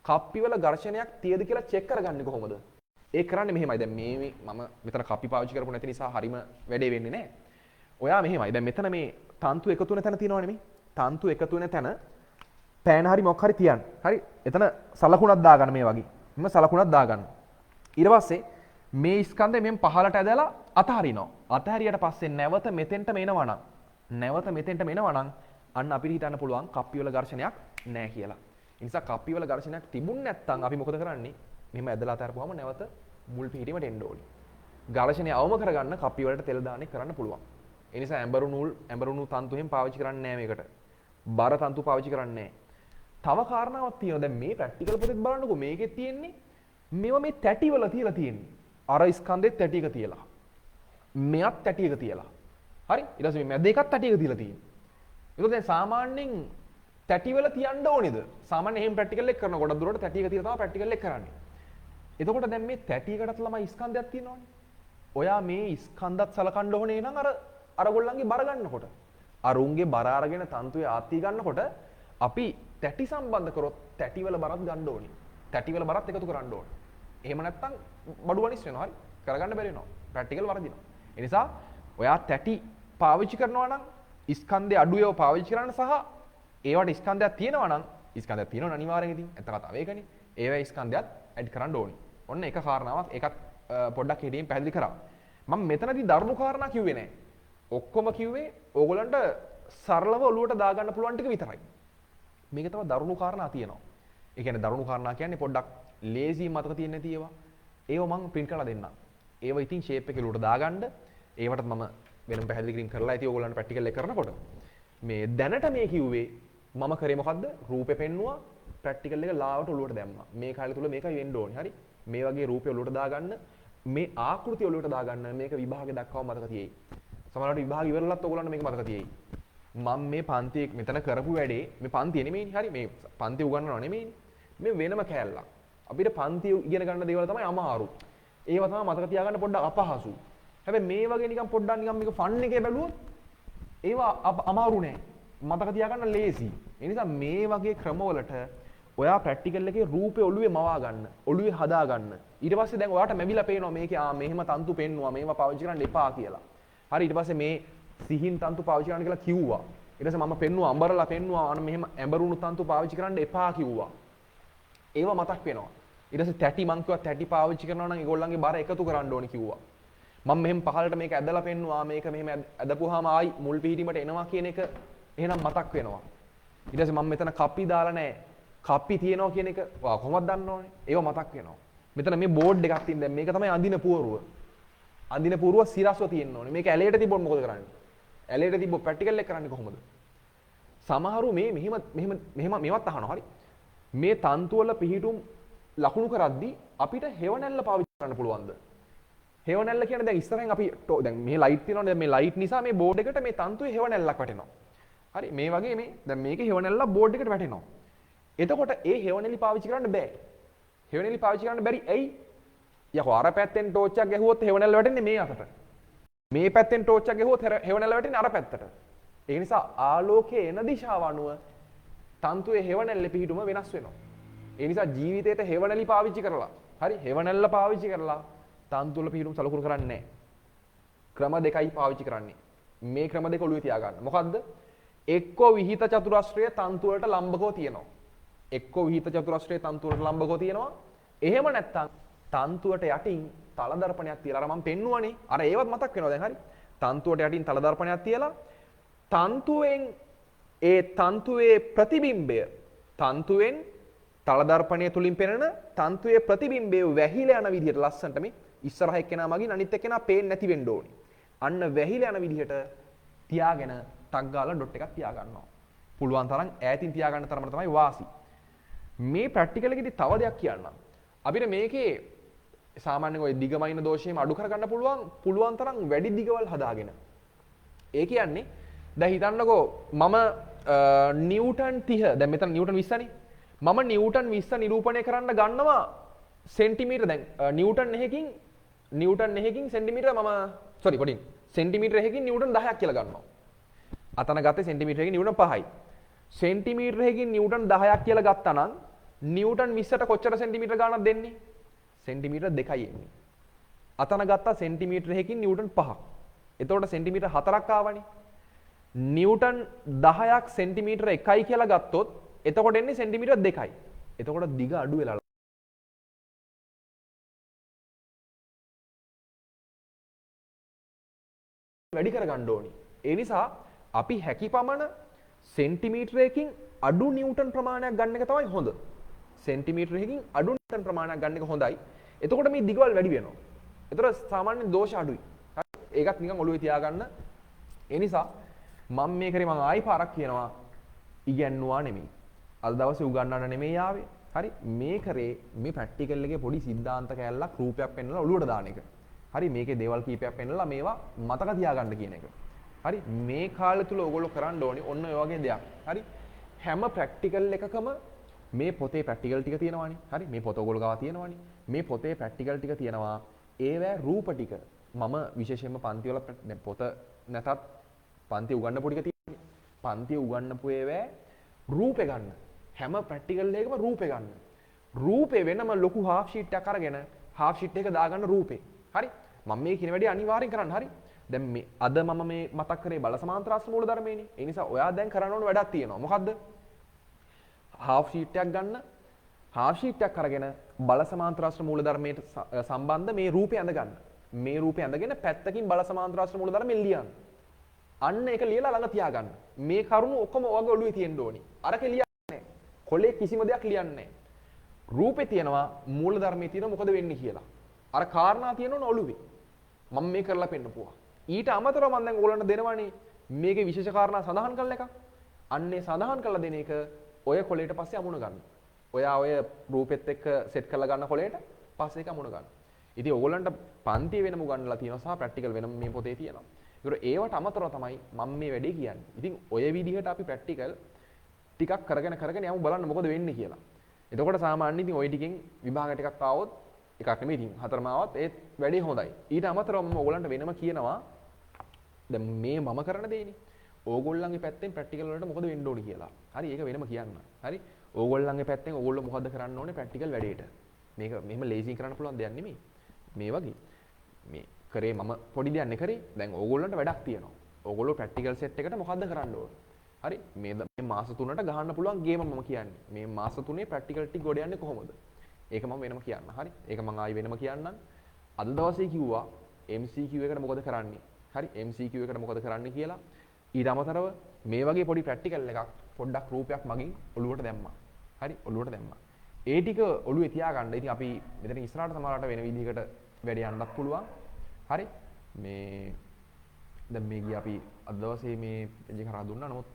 S1: කප්පි වල ඝර්ෂණයක් තියද කියලා චෙක් කරගන්නේ කොහොමද? ඒක කරන්නේ මෙහෙමයි. දැන් මේ මම මෙතන කප්පි පාවිච්චි කරපු නැති නිසා හරිම වැඩේ වෙන්නේ නැහැ. ඔයා මෙහෙමයි. දැන් මෙතන මේ තන්තු එකතු වෙන තැන තියෙනවනේ මේ. තන්තු එකතු වෙන තැන පෑන හරි මොකක් හරි තියන්න. හරි? එතන සලකුණක් දාගන්න මේ වගේ. මම සලකුණක් දාගන්න. ඊට පස්සේ මේ ස්කන්ධය මෙන් පහලට ඇදලා අතහරිනවා. අතහැරියට පස්සේ නැවත මෙතෙන්ට මෙනවනම් අන්න අපිට හිතන්න පුළුවන් කප්පි වල ඝර්ෂණයක් නැහැ කියලා. ඒ නිසා කප්පි වල ඝර්ෂණයක් තිබුණ නැත්නම් අපි මොකද කරන්නේ? මෙහෙම ඇදලා අතහැරපුවාම නැවත මුල් පිහිටීමට එන්න ඕනේ. ඝර්ෂණය අවම කරගන්න කප්පි වලට තෙල් දාන්නේ කරන්න පුළුවන්. ඒ නිසා ඇඹරුණු තන්තු එහෙම පාවිච්චි කරන්නේ නැහැ මේකට. බර තන්තු පාවිච්චි කරන්නේ නැහැ. තව කාරණාවක් තියෙනවා. දැන් මේ ප්‍රැක්ටිකල් පොතේ බලන්නකෝ මේකේ තියෙන්නේ මේවා මේ තැටි වල තියලා තියෙන්නේ. අර ස්කන්ධෙත් තැටියක තියලා. මෙයත් තැටියක තියලා. හරි? ඊට පස්සේ මේ මැද එකත් තැටියක තියලා තියෙන්නේ. ඒක දැන් සාමාන්‍යයෙන් තැටි වල තියන්න ඕනේද? සාමාන්‍යයෙන් එහෙම ප්‍රැක්ටිකල් එක කරන ගොඩක් දුරට තැටියක තියලා තමයි ප්‍රැක්ටිකල් එක කරන්නේ. එතකොට දැන් මේ තැටියකටත් ළමයි ස්කන්ධයක් තියෙනවනේ. ඔයා මේ ස්කන්ධත් සලකන්න ඕනේ නම් අරගොල්ලන්ගේ බර ගන්නකොට. අරුන්ගේ බර අරගෙන තන්තුවේ ආත්‍ය ගන්නකොට අපි තැටි සම්බන්ධ කරොත් තැටි වල බරත් ගන්න ඕනේ. තැටි වල බරත් එකතු කරන්න ඕනේ. එහෙම නැත්නම් බඩු වනිස් වෙනවා. හරි? කරගන්න බැරි වෙනවා. ප්‍රැක්ටිකල් වරදිනවා. ඒ නිසා ඔයා තැටි පාවිච්චි කරනවා නම් ස්කන්ධය අඩු ඒවා පාවිච්චි කරන්න සහ ඒවට ස්කන්ධයක් තියෙනවා නම් ස්කන්ධයක් තියෙනවා අනිවාර්යෙන් ඉතින් ඇත්ත කතාව ඒකනේ. ඒවා ස්කන්ධයත් ඇඩ් කරන්න ඕනේ. ඔන්න එක කාරණාවක් ඒකත් පොඩ්ඩක් හිටින් පැහැදිලි කරා. මම මෙතනදී දරුණු කාරණා කිව්වේ නෑ. ඔක්කොම කිව්වේ ඕගොල්ලන්ට සරලව ඔලුවට දාගන්න පුළුවන් ටික විතරයි. මේක තව දරුණු කාරණා තියෙනවා. ඒ කියන්නේ දරුණු කාරණා කියන්නේ පොඩ්ඩක් ලේසි මතක තියෙන්නේ නැති ඒවා. ඒව මම print කරලා දෙන්නම්. ඒව ඉතින් shape එකේ ඔලුවට දාගන්න. ඒවටත් මම වෙනම පැහැදිලි කිරීම කරලා ඉතින් ඕගොල්ලන්ට ප්‍රැක්ටිකල් එක කරනකොට මේ දැනට මේ කිව්වේ මම කරේ මොකද්ද? රූපේ පෙන්නුවා ප්‍රැක්ටිකල් එක ලාවට ඔලුවට දැම්මා. මේ කාලේ තුල මේකයි වෙන්න ඕනේ. හරි? මේ වගේ රූපේ ඔලුවට දාගන්න, මේ ආකෘතිය ඔලුවට දාගන්න මේක විභාගෙ දක්වාම මතක තියෙයි. සමහරවිට විභාග ඉවරලත් ඔයගොල්ලන්ට මේක මතක තියෙයි. මම මේ පන්තියේ මෙතන කරපු වැඩේ මේ පන්තිය නෙමෙයිනේ. හරි? මේ පන්තිය උගන්වනව නෙමෙයිනේ. මේ වෙනම කෑල්ලක්. අපිට පන්තිය ඉගෙන ගන්න දේවල් තමයි අමාරු. ඒව තමයි මතක තියාගන්න පොඩ්ඩක් අපහසු. හැබැයි මේ වගේ නිකන් පොඩ්ඩක් නිකන් මේක ෆන් එකේ බැලුවොත් ඒවා අමාරු නෑ. මතක තියාගන්න ලේසි. ඒ නිසා මේ වගේ ක්‍රමවලට ඔයා ප්‍රැක්ටිකල් එකේ රූපේ ඔළුවේ මවා ගන්න, ඔළුවේ හදා ගන්න. ඊට පස්සේ දැන් ඔයාට මැවිලා පේනවා මේකේ මෙහෙම තන්තු පෙන්නවා, මේවා පාවිච්චි කරන්න එපා කියලා. හරි ඊට පස්සේ මේ සිහින් තන්තු පාවිච්චි කරන්න කියලා කිව්වා. ඊට පස්සේ මම පෙන්නුවා අඹරලා පෙන්නුවා අන්න මෙහෙම ඇඹරුණු තන්තු පාවිච්චි කරන්න එපා කිව්වා. ඒව මතක් වෙනවා. ඊට පස්සේ තැටි මං කිව්වා තැටි පාවිච්චි කරනවා නම් ඒගොල්ලන්ගේ බර එකතු කරන්න ඕනේ කිව්වා. මම මෙහෙම පහලට මේක ඇදලා පෙන්නුවා මේක මෙහෙම ඇදපුවාම ආයි මුල් පිහිටීමට එනවා කියන එක එහෙනම් මතක් වෙනවා. ඊට පස්සේ මම මෙතන කප්පි දාලා නැහැ. කප්පි තියනවා කියන එක කොහොමද දන්න ඕනේ? ඒව මතක් වෙනවා. මෙතන මේ බෝඩ් එකක් තියෙන දැන් මේක තමයි අඳින පුවරුව. අඳින පුවරුව සිරස්ව තියෙන්න ඕනේ. මේක ඇලේට තිබ්බොත් මොකද කරන්නේ? ඇලේට තිබ්බොත් ප්‍රැක්ටිකල් එක කරන්නේ කොහොමද? සමහරු මෙහෙම මේවත් අහනවා හරි. මේ තන්තු වල පිහිටුම් ලකුණු කරද්දී අපිට හෙවණැල්ල පාවිච්චි කරන්න පුළුවන්ද? හෙවණැල්ල කියන්නේ දැන් ඉස්සරහෙන් අපි දැන් මේ ලයිට් තියෙනවනේ මේ ලයිට් නිසා මේ බෝඩ් එකට මේ තන්තුවේ හෙවණැල්ලක් වැටෙනවා. හරි මේ වගේ මේ දැන් මේකේ හෙවණැල්ල බෝඩ් එකට වැටෙනවා. එතකොට ඒ හෙවණැලි පාවිච්චි කරන්න බෑ. හෙවණැලි පාවිච්චි කරන්න බැරි ඇයි? යකෝ අර පැත්තෙන් ටෝච් එකක් ගැහුවොත් හෙවණැල්ල වැටෙන්නේ මේ අතට. මේ පැත්තෙන් ටෝච් එකක් ගැහුවොත් හෙවණැල්ල වැටෙන්නේ අර පැත්තට. ඒ නිසා ආලෝකයේ එන දිශාව අනුව තන්තුවේ හෙවණැල්ල පිහිටුම වෙනස් වෙනවා. ඒ නිසා ජීවිතේට හෙවණැලි පාවිච්චි කරලා හරි හෙවණැල්ල පාවිච්චි කරලා තන්තු වල පිහිටුම් සලකුණු කරන්නේ නැහැ. ක්‍රම දෙකයි පාවිච්චි කරන්නේ. මේ ක්‍රම දෙක ඔළුවේ තියාගන්න. මොකද්ද? එක්කෝ විහිිත චතුරස්‍රය තන්තු වලට ලම්බකව තියෙනවා. එක්කෝ විහිිත චතුරස්‍රය තන්තු වලට ලම්බකව තියෙනවා. එහෙම නැත්නම් තන්තුවට යටින් තල දර්පණයක් තියලා අර මම පෙන්නුවනේ. අර ඒවත් මතක් වෙනවා දැන් හරි. තන්තුවට යටින් තල දර්පණයක් තියලා තන්තුවෙන් ඒ තන්තුවේ ප්‍රතිබිම්බය තන්තුවෙන් තල දර්පණය තුලින් පෙනෙන තන්තුවේ ප්‍රතිබිම්බය වැහිලා යන විදිහට ලස්සනට මේ ඉස්සරහ එක්කෙනා මගින් අනිත් එක්කෙනා පේන්නේ නැති වෙන්න ඕනි. අන්න වැහිලා යන විදිහට තියාගෙන ටක් ගාලා ඩොට් එකක් තියා ගන්නවා. පුළුවන් තරම් ඈතින් තියා ගන්න තරමට තමයි වාසි. මේ ප්‍රැක්ටිකල් එකේදී තව දෙයක් කියන්නම්. අපිට මේකේ සාමාන්‍යයෙන් ওই දිගමයින දෝෂයම අඩු කරගන්න පුළුවන් තරම් වැඩි දිගවල් හදාගෙන. ඒ කියන්නේ දැන් හිතන්නකෝ මම නිව්ටන් 30 දැන් මෙතන නිව්ටන් 20නේ. මම නිව්ටන් 20 නිරූපණය කරන්න ගන්නවා සෙන්ටිමීටර දැන් නිව්ටන් 9කින් සෙන්ටිමීටර මම සෝරි පොඩි සෙන්ටිමීටර 1කින් නිව්ටන් 10ක් කියලා ගන්නවා. අතන ගත්තේ සෙන්ටිමීටර 1කින් නිව්ටන් 5යි. සෙන්ටිමීටර 1කින් නිව්ටන් 10ක් කියලා ගත්තා නම් නිව්ටන් 20ට කොච්චර සෙන්ටිමීටර ගාණක් දෙන්නේ? සෙන්ටිමීටර 2යි එන්නේ. අතන ගත්තා සෙන්ටිමීටර 1කින් නිව්ටන් 5ක්. එතකොට සෙන්ටිමීටර 4ක් ආවනේ. නිව්ටන් 10ක් සෙන්ටිමීටර 1යි කියලා ගත්තොත් එතකොට එන්නේ සෙන්ටිමීටර 2යි. එතකොට දිග අඩු වෙලා වැඩි කරගන්න ඕනි. ඒ නිසා අපි හැකිපමණ සෙන්ටිමීටරයකින් අඩු නිව්ටන් ප්‍රමාණයක් ගන්න එක තමයි හොඳ. සෙන්ටිමීටරයකින් අඩු නිව්ටන් ප්‍රමාණයක් ගන්න එක හොඳයි. එතකොට මේ දිගවල් වැඩි වෙනවා. එතකොට සාමාන්‍ය දෝෂ අඩුයි. හරි. ඒකත් නිකන් ඔළුවේ තියාගන්න. ඒ නිසා මම මේ කරේ මම ආයි පාරක් කියනවා ඉගැන්නුවා නෙමෙයි. අද දවසේ උගන්වන්න නෙමෙයි ආවේ. හරි. මේ කරේ මේ ප්‍රැක්ටිකල් එකේ පොඩි සිද්ධාන්ත කැලලක් රූපයක් පෙන්වලා ඔළුවට දාන එක. හරි මේකේ දේවල් කීපයක් පෙන්වලා මේවා මතක තියාගන්න කියන එක. හරි මේ කාලය තුල ඕගොල්ලෝ කරන්න ඕනි ඔන්න ඔය වගේ දෙයක්. හරි හැම ප්‍රැක්ටිකල් එකකම මේ පොතේ ප්‍රැක්ටිකල් ටික තියෙනවානේ. හරි මේ පොත ඕගොල්ලෝ ගාව තියෙනවානේ. මේ පොතේ ප්‍රැක්ටිකල් ටික තියෙනවා. ඒවැ රූප ටික මම විශේෂයෙන්ම පන්ති වල පොත නැතත් පන්ති උගන්නපු ටික තියෙන්නේ. පන්ති උගන්නපු ඒවැ රූපේ ගන්න. හැම ප්‍රැක්ටිකල් එකකම රූපේ ගන්න. රූපේ වෙනම ලොකු half sheet එකක් අරගෙන half sheet එක දාගන්න රූපේ. හරි මම මේ කියන වැඩේ අනිවාර්යෙන් කරන්න. හරි දැන් මේ අද මම මේ මතක් කරේ බල සමාන්තරාශ්‍ර මූල ධර්මයේනේ. ඒ නිසා ඔයා දැන් කරන්න ඕන වැඩක් තියෙනවා. මොකද්ද? half sheet එකක් ගන්න. half sheet එකක් අරගෙන බල සමාන්තරාශ්‍ර මූල ධර්මයට සම්බන්ධ මේ රූපය ඇඳ ගන්න. මේ රූපය ඇඳගෙන පැත්තකින් බල සමාන්තරාශ්‍ර මූල ධර්මෙන් ලියන්න. අන්න ඒක ලියලා ළඟ තියාගන්න. මේ කරුණු ඔක්කොම ඔයගේ ඔළුවේ තියෙන්න ඕනි. අරක ලියන්නේ නැහැ. කොලේ කිසිම දෙයක් ලියන්නේ නැහැ. රූපේ තියෙනවා මූල ධර්මයේ තියෙනවා මොකද වෙන්නේ කියලා. අර කාරණා තියෙනවනේ ඔළුවේ. මම මේ කරලා පෙන්නපුවා. ඊට අමතරව මම දැන් ඕගොල්ලන්ට දෙනවනේ මේකේ විශේෂ කාරණා සඳහන් කරලා එකක්. අන්නේ සඳහන් කරලා දෙන එක ඔය කොලේට පස්සේ අමුණ ගන්න. ඔයා ඔය රූපෙත් එක්ක සෙට් කරලා ගන්න කොලේට පස්සේ ඒක අමුණ ගන්න. ඉතින් ඕගොල්ලන්ට පන්තිය වෙනම උගන්වලා තියෙනවා සහ ප්‍රැක්ටිකල් වෙනම මේ පොතේ තියෙනවා. ඒවට අමතරව තමයි මම මේ වැඩේ කියන්නේ. ඉතින් ඔය විදිහට අපි ප්‍රැක්ටිකල් ටිකක් කරගෙන යමු බලන්න මොකද වෙන්නේ කියලා. එතකොට සාමාන්‍යයෙන් ඉතින් ওই ටිකෙන් විභාග ටිකක් ආවොත් එකක් නෙමෙයි ඉතින් හතරම ආවත් ඒත් වැඩේ හොඳයි. ඊට අමතරව මම ඕගොල්ලන්ට වෙනම කියනවා දැන් මේ මම කරන දේනේ. ඕගොල්ලන්ගේ පැත්තෙන් ප්‍රැක්ටිකල් වලට මොකද වෙන්න ඕනේ කියලා. හරි ඒක වෙනම කියන්න. හරි ඕගොල්ලන්ගේ පැත්තෙන් ඕගොල්ලෝ මොකද කරන්න ඕනේ ප්‍රැක්ටිකල් වැඩේට. මේක මෙහෙම ලේසියෙන් කරන්න පුළුවන් දෙයක් නෙමෙයි. මේ වගේ මේ කරේ මම පොඩි දෙයක් නේ කරේ. දැන් ඕගොල්ලන්ට වැඩක් තියෙනවා. ඕගොල්ලෝ ප්‍රැක්ටිකල් සෙට් එකට මොකද්ද කරන්න ඕන? හරි මේ මාස 3ට ගහන්න පුළුවන් ගේම මම කියන්නේ. මේ මාස 3 ප්‍රැක්ටිකල් ටික ගොඩ යන්නේ කොහොමද? ඒක මම වෙනම කියන්න. හරි. ඒක මම ආයි වෙනම කියන්නම්. අද දවසේ කිව්වා MCQ එකට මොකද කරන්නේ? හරි MCQ එකට මොකද කරන්නේ කියලා. ඊට අමතරව මේ වගේ පොඩි ප්‍රැක්ටිකල් එකක් පොඩ්ඩක් රූපයක් මගින් ඔළුවට දැම්මා. හරි ඔළුවට දැම්මා. ඒ ටික ඔළුවේ තියාගන්න. ඉතින් අපි මෙතන ඉස්සරහට සමහරවිට වෙන විදිහකට වැඩ යන්නත් පුළුවන්. හරි මේ දැන් මේ ගිය අපි අද දවසේ මේ පෙජ් එක කරා දුන්නා. නමුත්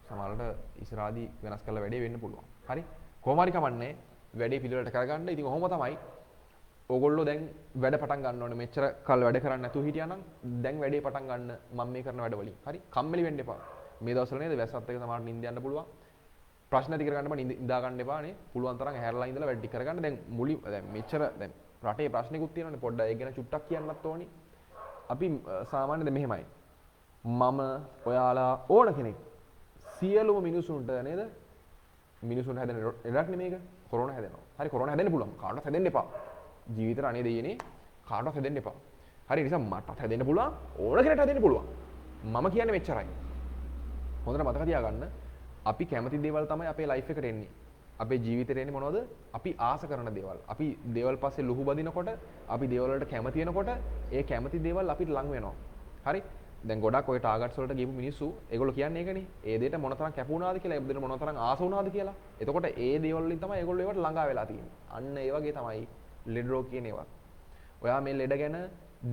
S1: සමහරවිට ඉස්සරහදී වෙනස් කරලා වැඩේ වෙන්න පුළුවන්. හරි කොහොම හරි කමන්නේ වැඩේ පිළිවෙලට කරගන්න. ඉතින් ඔහොම තමයි ඕගොල්ලෝ දැන් වැඩ පටන් ගන්න ඕනේ. මෙච්චර කල් වැඩ කරන්නේ නැතුව හිටියානම් දැන් වැඩේ පටන් ගන්න මම මේ කරන වැඩ වලින්. හරි කම්මැලි වෙන්න එපා. මේ දවස්වල නේද වැස්සත් එක සමහරට නිින්ද යන්න පුළුවන්. ප්‍රශ්න ඇති කරගන්න බෑ නිදා ගන්න එපා නේ. පුළුවන් තරම් ඇහැරලා ඉඳලා වැඩ ටික කරගන්න. දැන් දැන් මෙච්චර දැන් රටේ ප්‍රශ්නිකුත් තියෙනවානේ. පොඩ්ඩක් ඒක ගැන චුට්ටක් කියන්නත් ඕනි. අපි සාමාන්‍යයෙන් මෙහෙමයි. මම ඔයාලා ඕන කෙනෙක් සියලුම මිනිසුන්ට නේද? මිනිසුන්ට හැදෙන ලෙඩක් නෙමේක. කොරෝනා හැදෙනවා. හරි කොරෝනා හැදෙන්න පුළුවන්. කාටවත් හැදෙන්න එපා. ජීවිතේ අනේ දෙයනේ කාටවත් හැදෙන්න එපා. හරි නිසා මටත් හැදෙන්න පුළුවන්. ඕන කෙනෙක්ට හැදෙන්න පුළුවන්. මම කියන්නේ මෙච්චරයි. හොඳට මතක තියාගන්න. අපි කැමති දේවල් තමයි අපේ ලයිෆ් එකට එන්නේ. අපේ ජීවිතේට එන්නේ මොනවද? අපි ආස කරන දේවල්. අපි දේවල් පස්සේ ලුහු බදිනකොට, අපි දේවල් වලට කැමති වෙනකොට, ඒ කැමති දේවල් අපිට ලං වෙනවා. හරි? දැන් ගොඩක් ඔය ටාගට්ස් වලට ගිහපු මිනිස්සු ඒගොල්ලෝ කියන්නේ ඒකනේ. ඒ දෙයට මොනතරම් කැපුණාද කියලා, ඒ දෙයට මොනතරම් ආස වුණාද කියලා. එතකොට ඒ දේවල් වලින් තමයි ඒගොල්ලෝ ඒවට ළඟා වෙලා තියෙන්නේ. අන්න ඒ වගේ තමයි ලෙඩ රෝග කියන ඒවා. ඔයා මේ ලෙඩ ගැන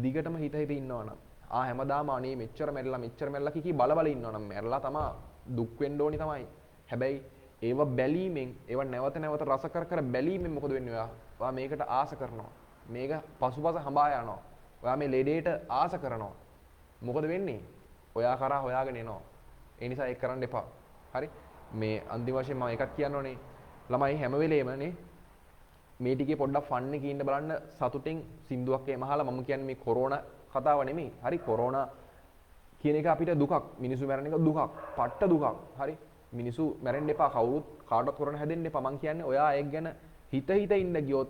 S1: දිගටම හිත ඉන්නවනම් හැමදාම අනේ මෙච්චර මැරිලා කිකි බල ඉන්නවනම් මැරලා තමා දුක් වෙන්න ඕනි තමයි. හැබැයි ඒව බැලීමෙන් ඒව නැවත නැවත රස කර බැලීමෙන් මොකද වෙන්නේ ඔයා? ඔයා මේකට ආස කරනවා. මේක පසුපස හඹා යනවා. ඔයා මේ ලෙඩේට ආස කරනවා. මොකද වෙන්නේ? ඔයා කරා හොයාගෙන එනවා. ඒ නිසා ඒක කරන්න එපා. හරි? මේ අන්තිම වශයෙන් මම එකක් කියන්න ඕනේ. ළමයි හැම වෙලේම නේ මේ ටිකේ පොඩ්ඩක් ෆන් එකේ ඉන්න බලන්න සතුටින් සින්දුවක් එහෙම අහලා මම කියන්නේ මේ කොරෝනා කතාව නෙමෙයි. හරි කොරෝනා කියන එක අපිට දුකක්. මිනිස්සු මැරෙන එක දුකක්. පට්ට දුකක්. හරි? මිනිස්සු මැරෙන්න එපා. කවුරුත් කාටවත් කොරෝනා හැදෙන්න එපා. මං කියන්නේ ඔයා ඒක ගැන හිත ඉන්න ගියොත්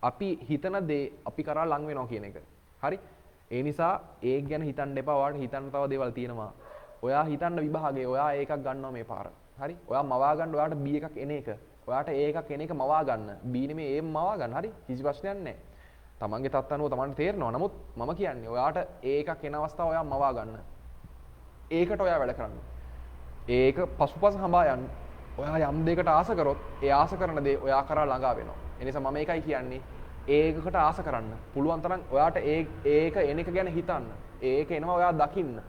S1: අපි හිතන දේ අපි කරා ලං වෙනවා කියන එක. හරි? ඒ නිසා ඒක ගැන හිතන්න එපා. ඔයාට හිතන්න තව දේවල් තියෙනවා. ඔයා හිතන්න විභාගේ ඔයා ඒකක් ගන්නවා මේ පාර. හරි? ඔයා මවා ගන්න ඔයාට B එකක් එන එක. ඔයාට A එකක් එන එක මවා ගන්න. B නෙමෙයි A මවා ගන්න. හරි? කිසි ප්‍රශ්නයක් නැහැ. තමන්ගේ තත්ත්ව අනුව තමන්ට තේරෙනවා. නමුත් මම කියන්නේ ඔයාට A එකක් එන අවස්ථාව ඔයා මවා ගන්න. ඒකට ඔයා වැඩ කරන්න. ඒක පසුපස හඹා යන්න. ඔයා යම් දෙයකට ආස කරොත් ඒ ආස කරන දේ ඔයා කරා ළඟා වෙනවා. ඒ නිසා මම ඒකයි කියන්නේ ඒකකට ආස කරන්න. පුළුවන් තරම් ඔයාට ඒක එන එක ගැන හිතන්න. ඒක එනවා ඔයා දකින්න.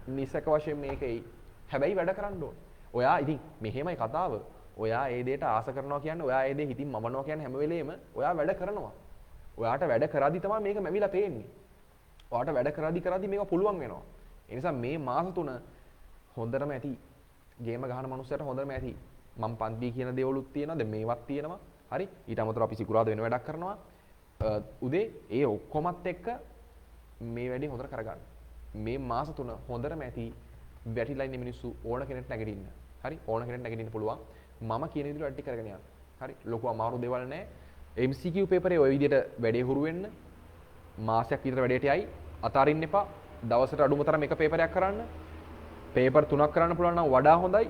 S1: නිසක වශයෙන් මේකයි. හැබැයි වැඩ කරන්න ඕන. ඔයා ඉතින් මෙහෙමයි කතාව. ඔයා ඒ දෙයට ආස කරනවා කියන්නේ ඔයා ඒ දේ හිතින් මවනවා කියන්නේ හැම වෙලේම ඔයා වැඩ කරනවා. ඔයාට වැඩ කරද්දි තමයි මේක මැවිලා පේන්නේ. ඔයාට වැඩ කරද්දි මේක පුළුවන් වෙනවා. ඒ නිසා මේ මාස 3 හොඳටම ඇති. ගේම ගහන මනුස්සයට හොඳටම ඇති. මම පන්ති කියන දේවලුත් තියෙනවා. දැන් මේවත් තියෙනවා. හරි? ඊට අමතරව අපි සිකුරාද වෙන වැඩක් කරනවා. උදේ ඒ ඔක්කොමත් එක්ක මේ වැඩේ හොඳට කරගන්න. මේ මාස 3 හොඳටම ඇති. වැටිලා ඉන්න මිනිස්සු ඕන කෙනෙක්ට නැගිටින්න. හරි? ඕන කෙනෙක්ට නැගිටින්න පුළුවන්. මම කියන විදිහට වැඩ ටික කරගෙන යන්න. හරි? ලොකු අමාරු දේවල් නැහැ. MCQ පේපරේ ওই විදිහට වැඩේ හුරු වෙන්න. මාසයක් විතර වැඩේට යයි. අතාරින්න එපා. දවසට අඩුම තරම් එක පේපරයක් කරන්න. පේපර් 3ක් කරන්න පුළුවන් නම් වඩා හොඳයි.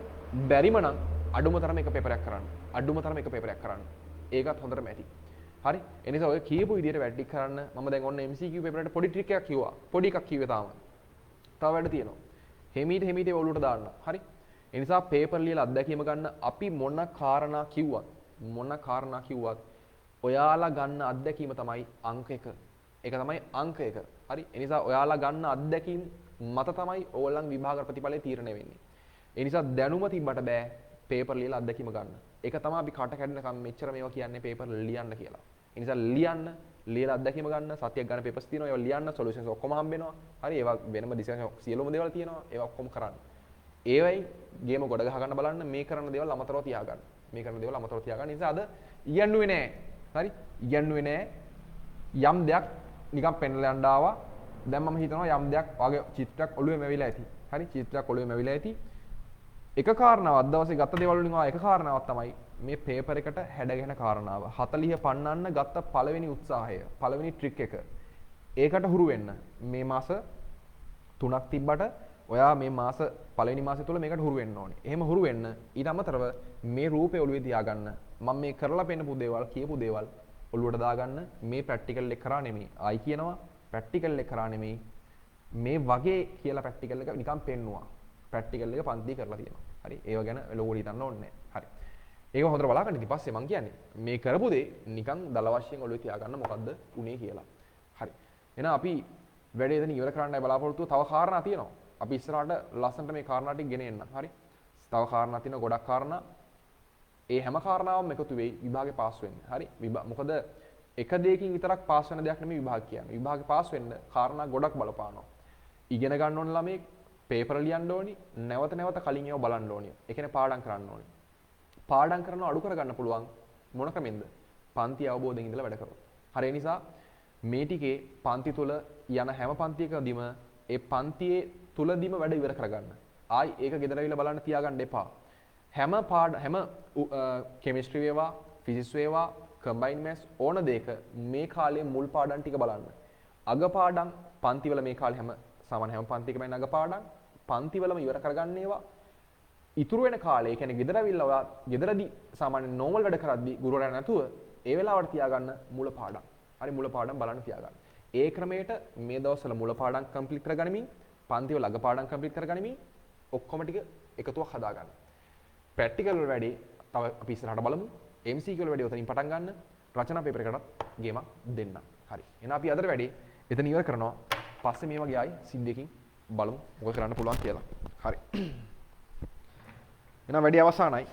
S1: බැරිම නම් අඩුම තරම් එක පේපරයක් කරන්න. අඩුම තරම් එක පේපරයක් කරන්න. ඒකත් හොඳටම ඇති. හරි? ඒ නිසා ඔය කියපු විදිහට වැඩ ටික කරන්න. මම දැන් ඔන්න MCQ පේපරේට පොඩි ට්‍රික් එකක් කිව්වා. පොඩි එකක් කිව්වේ තාම. තව වැඩ තියෙනවා. හිමීට ඒ ඔලුවට දාන්න. හරි? ඒ නිසා පේපර් ලියලා අත්දැකීම ගන්න. අපි මොන කාරණා කිව්වත් ඔයාලා ගන්න අත්දැකීම තමයි අංක 1. ඒක තමයි අංක 1. හරි? ඒ නිසා ඔයාලා ගන්න අත්දැකීම් මත තමයි ඕගොල්ලන් විභාග ප්‍රතිඵලය තීරණය වෙන්නේ. ඒ නිසා දැනුම තිබ්බට බෑ පේපර් ලියලා අත්දැකීම ගන්න. ඒක තමයි අපි කට කැඩෙනකම් මෙච්චර මේවා කියන්නේ පේපර් ලියන්න කියලා. ඒ නිසා ලියලා අත්දැකීම ගන්න. සතියක් ගන්න පේපර්ස් තියෙනවා. ඒවා ලියන්න සොලියුෂන්ස් ඔක්කොම හම්බ වෙනවා. හරි? ඒවා වෙනම ඩිස්කෂන් සියලුම දේවල් තියෙනවා. ඒවා ඔක්කොම කරන්න. ඒවයි ගේම ගොඩ ගහ ගන්න බලන්න. මේ කරන දේවල් අමතරව තියාගන්න. නිසා අද ඉගෙනුවේ නෑ. හරි? ඉගෙනුවේ නෑ. යම් දෙයක් නිකන් පෙන්ලා යන්න ආවා. දැන් මම හිතනවා යම් දෙයක් වගේ චිත්‍රයක් ඔළුවේ මැවිලා ඇති. හරි? චිත්‍රයක් ඔළුවේ මැවිලා ඇති. එක කාරණාවක් දවසේ ගත්ත දේවල් වලින් එක කාරණාවක් තමයි මේ පේපර් එකට හැඩ ගැහෙන කාරණාව. 40 පන්නන්න ගත්ත පළවෙනි උත්සාහය, පළවෙනි ට්‍රික් එක. ඒකට හුරු වෙන්න මේ මාස 3ක් තිබ්බට ඔයා මේ මාස පළවෙනි මාසය තුල මේකට හුරු වෙන්න ඕනේ. එහෙම හුරු වෙන්න ඊට අමතරව මේ රූපේ ඔළුවේ තියාගන්න. මම මේ කරලා පෙන්නපු දේවල් කියපු දේවල් ඔළුවට දාගන්න. මේ ප්‍රැක්ටිකල් එක කරා නෙමෙයි. ආයි කියනවා ප්‍රැක්ටිකල් එක කරා නෙමෙයි. මේ වගේ කියලා ප්‍රැක්ටිකල් එක නිකන් පෙන්නුවා. ප්‍රැක්ටිකල් එක පන්ති කරලා තියෙනවා. හරි. ඒව ගැන ලෝඩ් හිතන්න ඕනේ නැහැ. හරි. ඒක හොඳට බලාගන්න. ඊට පස්සේ මම කියන්නේ මේ කරපු දේ නිකන් දල වශයෙන් ඔළුවේ තියාගන්න මොකද්ද උනේ කියලා. හරි. එහෙනම් අපි වැඩේ එතන ඉවර කරන්නයි බලාපොරොත්තු. තව කාරණා තියෙනවා. අපි ඉස්සරහට ලස්සනට මේ කාරණා ටික ගෙන එන්න. හරි. තව කාරණා තියෙනවා ගොඩක් කාරණා. ඒ හැම කාරණාවම එකතු වෙයි විභාගේ පාස් වෙන්න. හරි. මොකද එක දෙයකින් විතරක් පාස් වෙන දෙයක් නෙමෙයි විභාග කියන්නේ. විභාගේ පාස් වෙන්න කාරණා ගොඩක් බලපානවා. ඉගෙන ගන්න ඕන ළමයි පේපර් ලියන්න ඕනි. නැවත නැවත කලින් ඒවා බලන්න ඕනි. ඒ කියන්නේ පාඩම් කරන්න ඕනි. පාඩම් කරනවා අඩු කරගන්න පුළුවන් මොන ක්‍රමෙන්ද? පන්ති අවබෝධයෙන් ඉඳලා වැඩ කරනවා. හරි. ඒ නිසා මේ ටිකේ පන්ති තුල යන හැම පන්තියකදීම ඒ පන්තියේ තුලදීම වැඩ ඉවර කරගන්න. ආයි ඒක ගෙදර ඇවිල්ලා බලන්න තියාගන්න එපා. හැම කෙමිස්ට්‍රි වේවා, ෆිසික්ස් වේවා, කම්බයින් මැත්ස් ඕන දෙයක මේ කාලේ මුල් පාඩම් ටික බලන්න. අග පාඩම් පන්තිවල මේ කාලේ සාමාන්‍ය හැම පන්තියකම ඉන්න අග පාඩම් පන්තිවලම ඉවර කරගන්න ඒවා. ඉතුරු වෙන කාලේ, ඒ කියන්නේ ගෙදර ඇවිල්ලා ඔයා ගෙදරදී සාමාන්‍ය නෝමල් වැඩ කරද්දී ගුරුවරයා නැතුව ඒ වෙලාවට තියාගන්න මුල පාඩම්. හරි මුල පාඩම් බලන්න තියාගන්න. ඒ ක්‍රමයට මේ දවස්වල මුල පාඩම් කම්ප්ලීට් කරගනිමින් පන්තිවල අග පාඩම් කම්ප්ලීට් කරගනිමින් ඔක්කොම ටික එකතුවක් හදාගන්න. ප්‍රැක්ටිකල් වල වැඩි තව අපි ඉස්සරහට බලමු. MCQ වල වැඩි උතනින් පටන් ගන්න. රචනා පේපර් එකටත් ගේමක් දෙන්න. හරි. එහෙනම් අපි අදට වැඩි එතන ඉවර කරනවා. පස්සේ මේ වගේ ආයි සිද්ධියකින් බලමු මොකද කරන්න පුළුවන් කියලා. හරි. එහෙනම් වැඩි අවසానයි.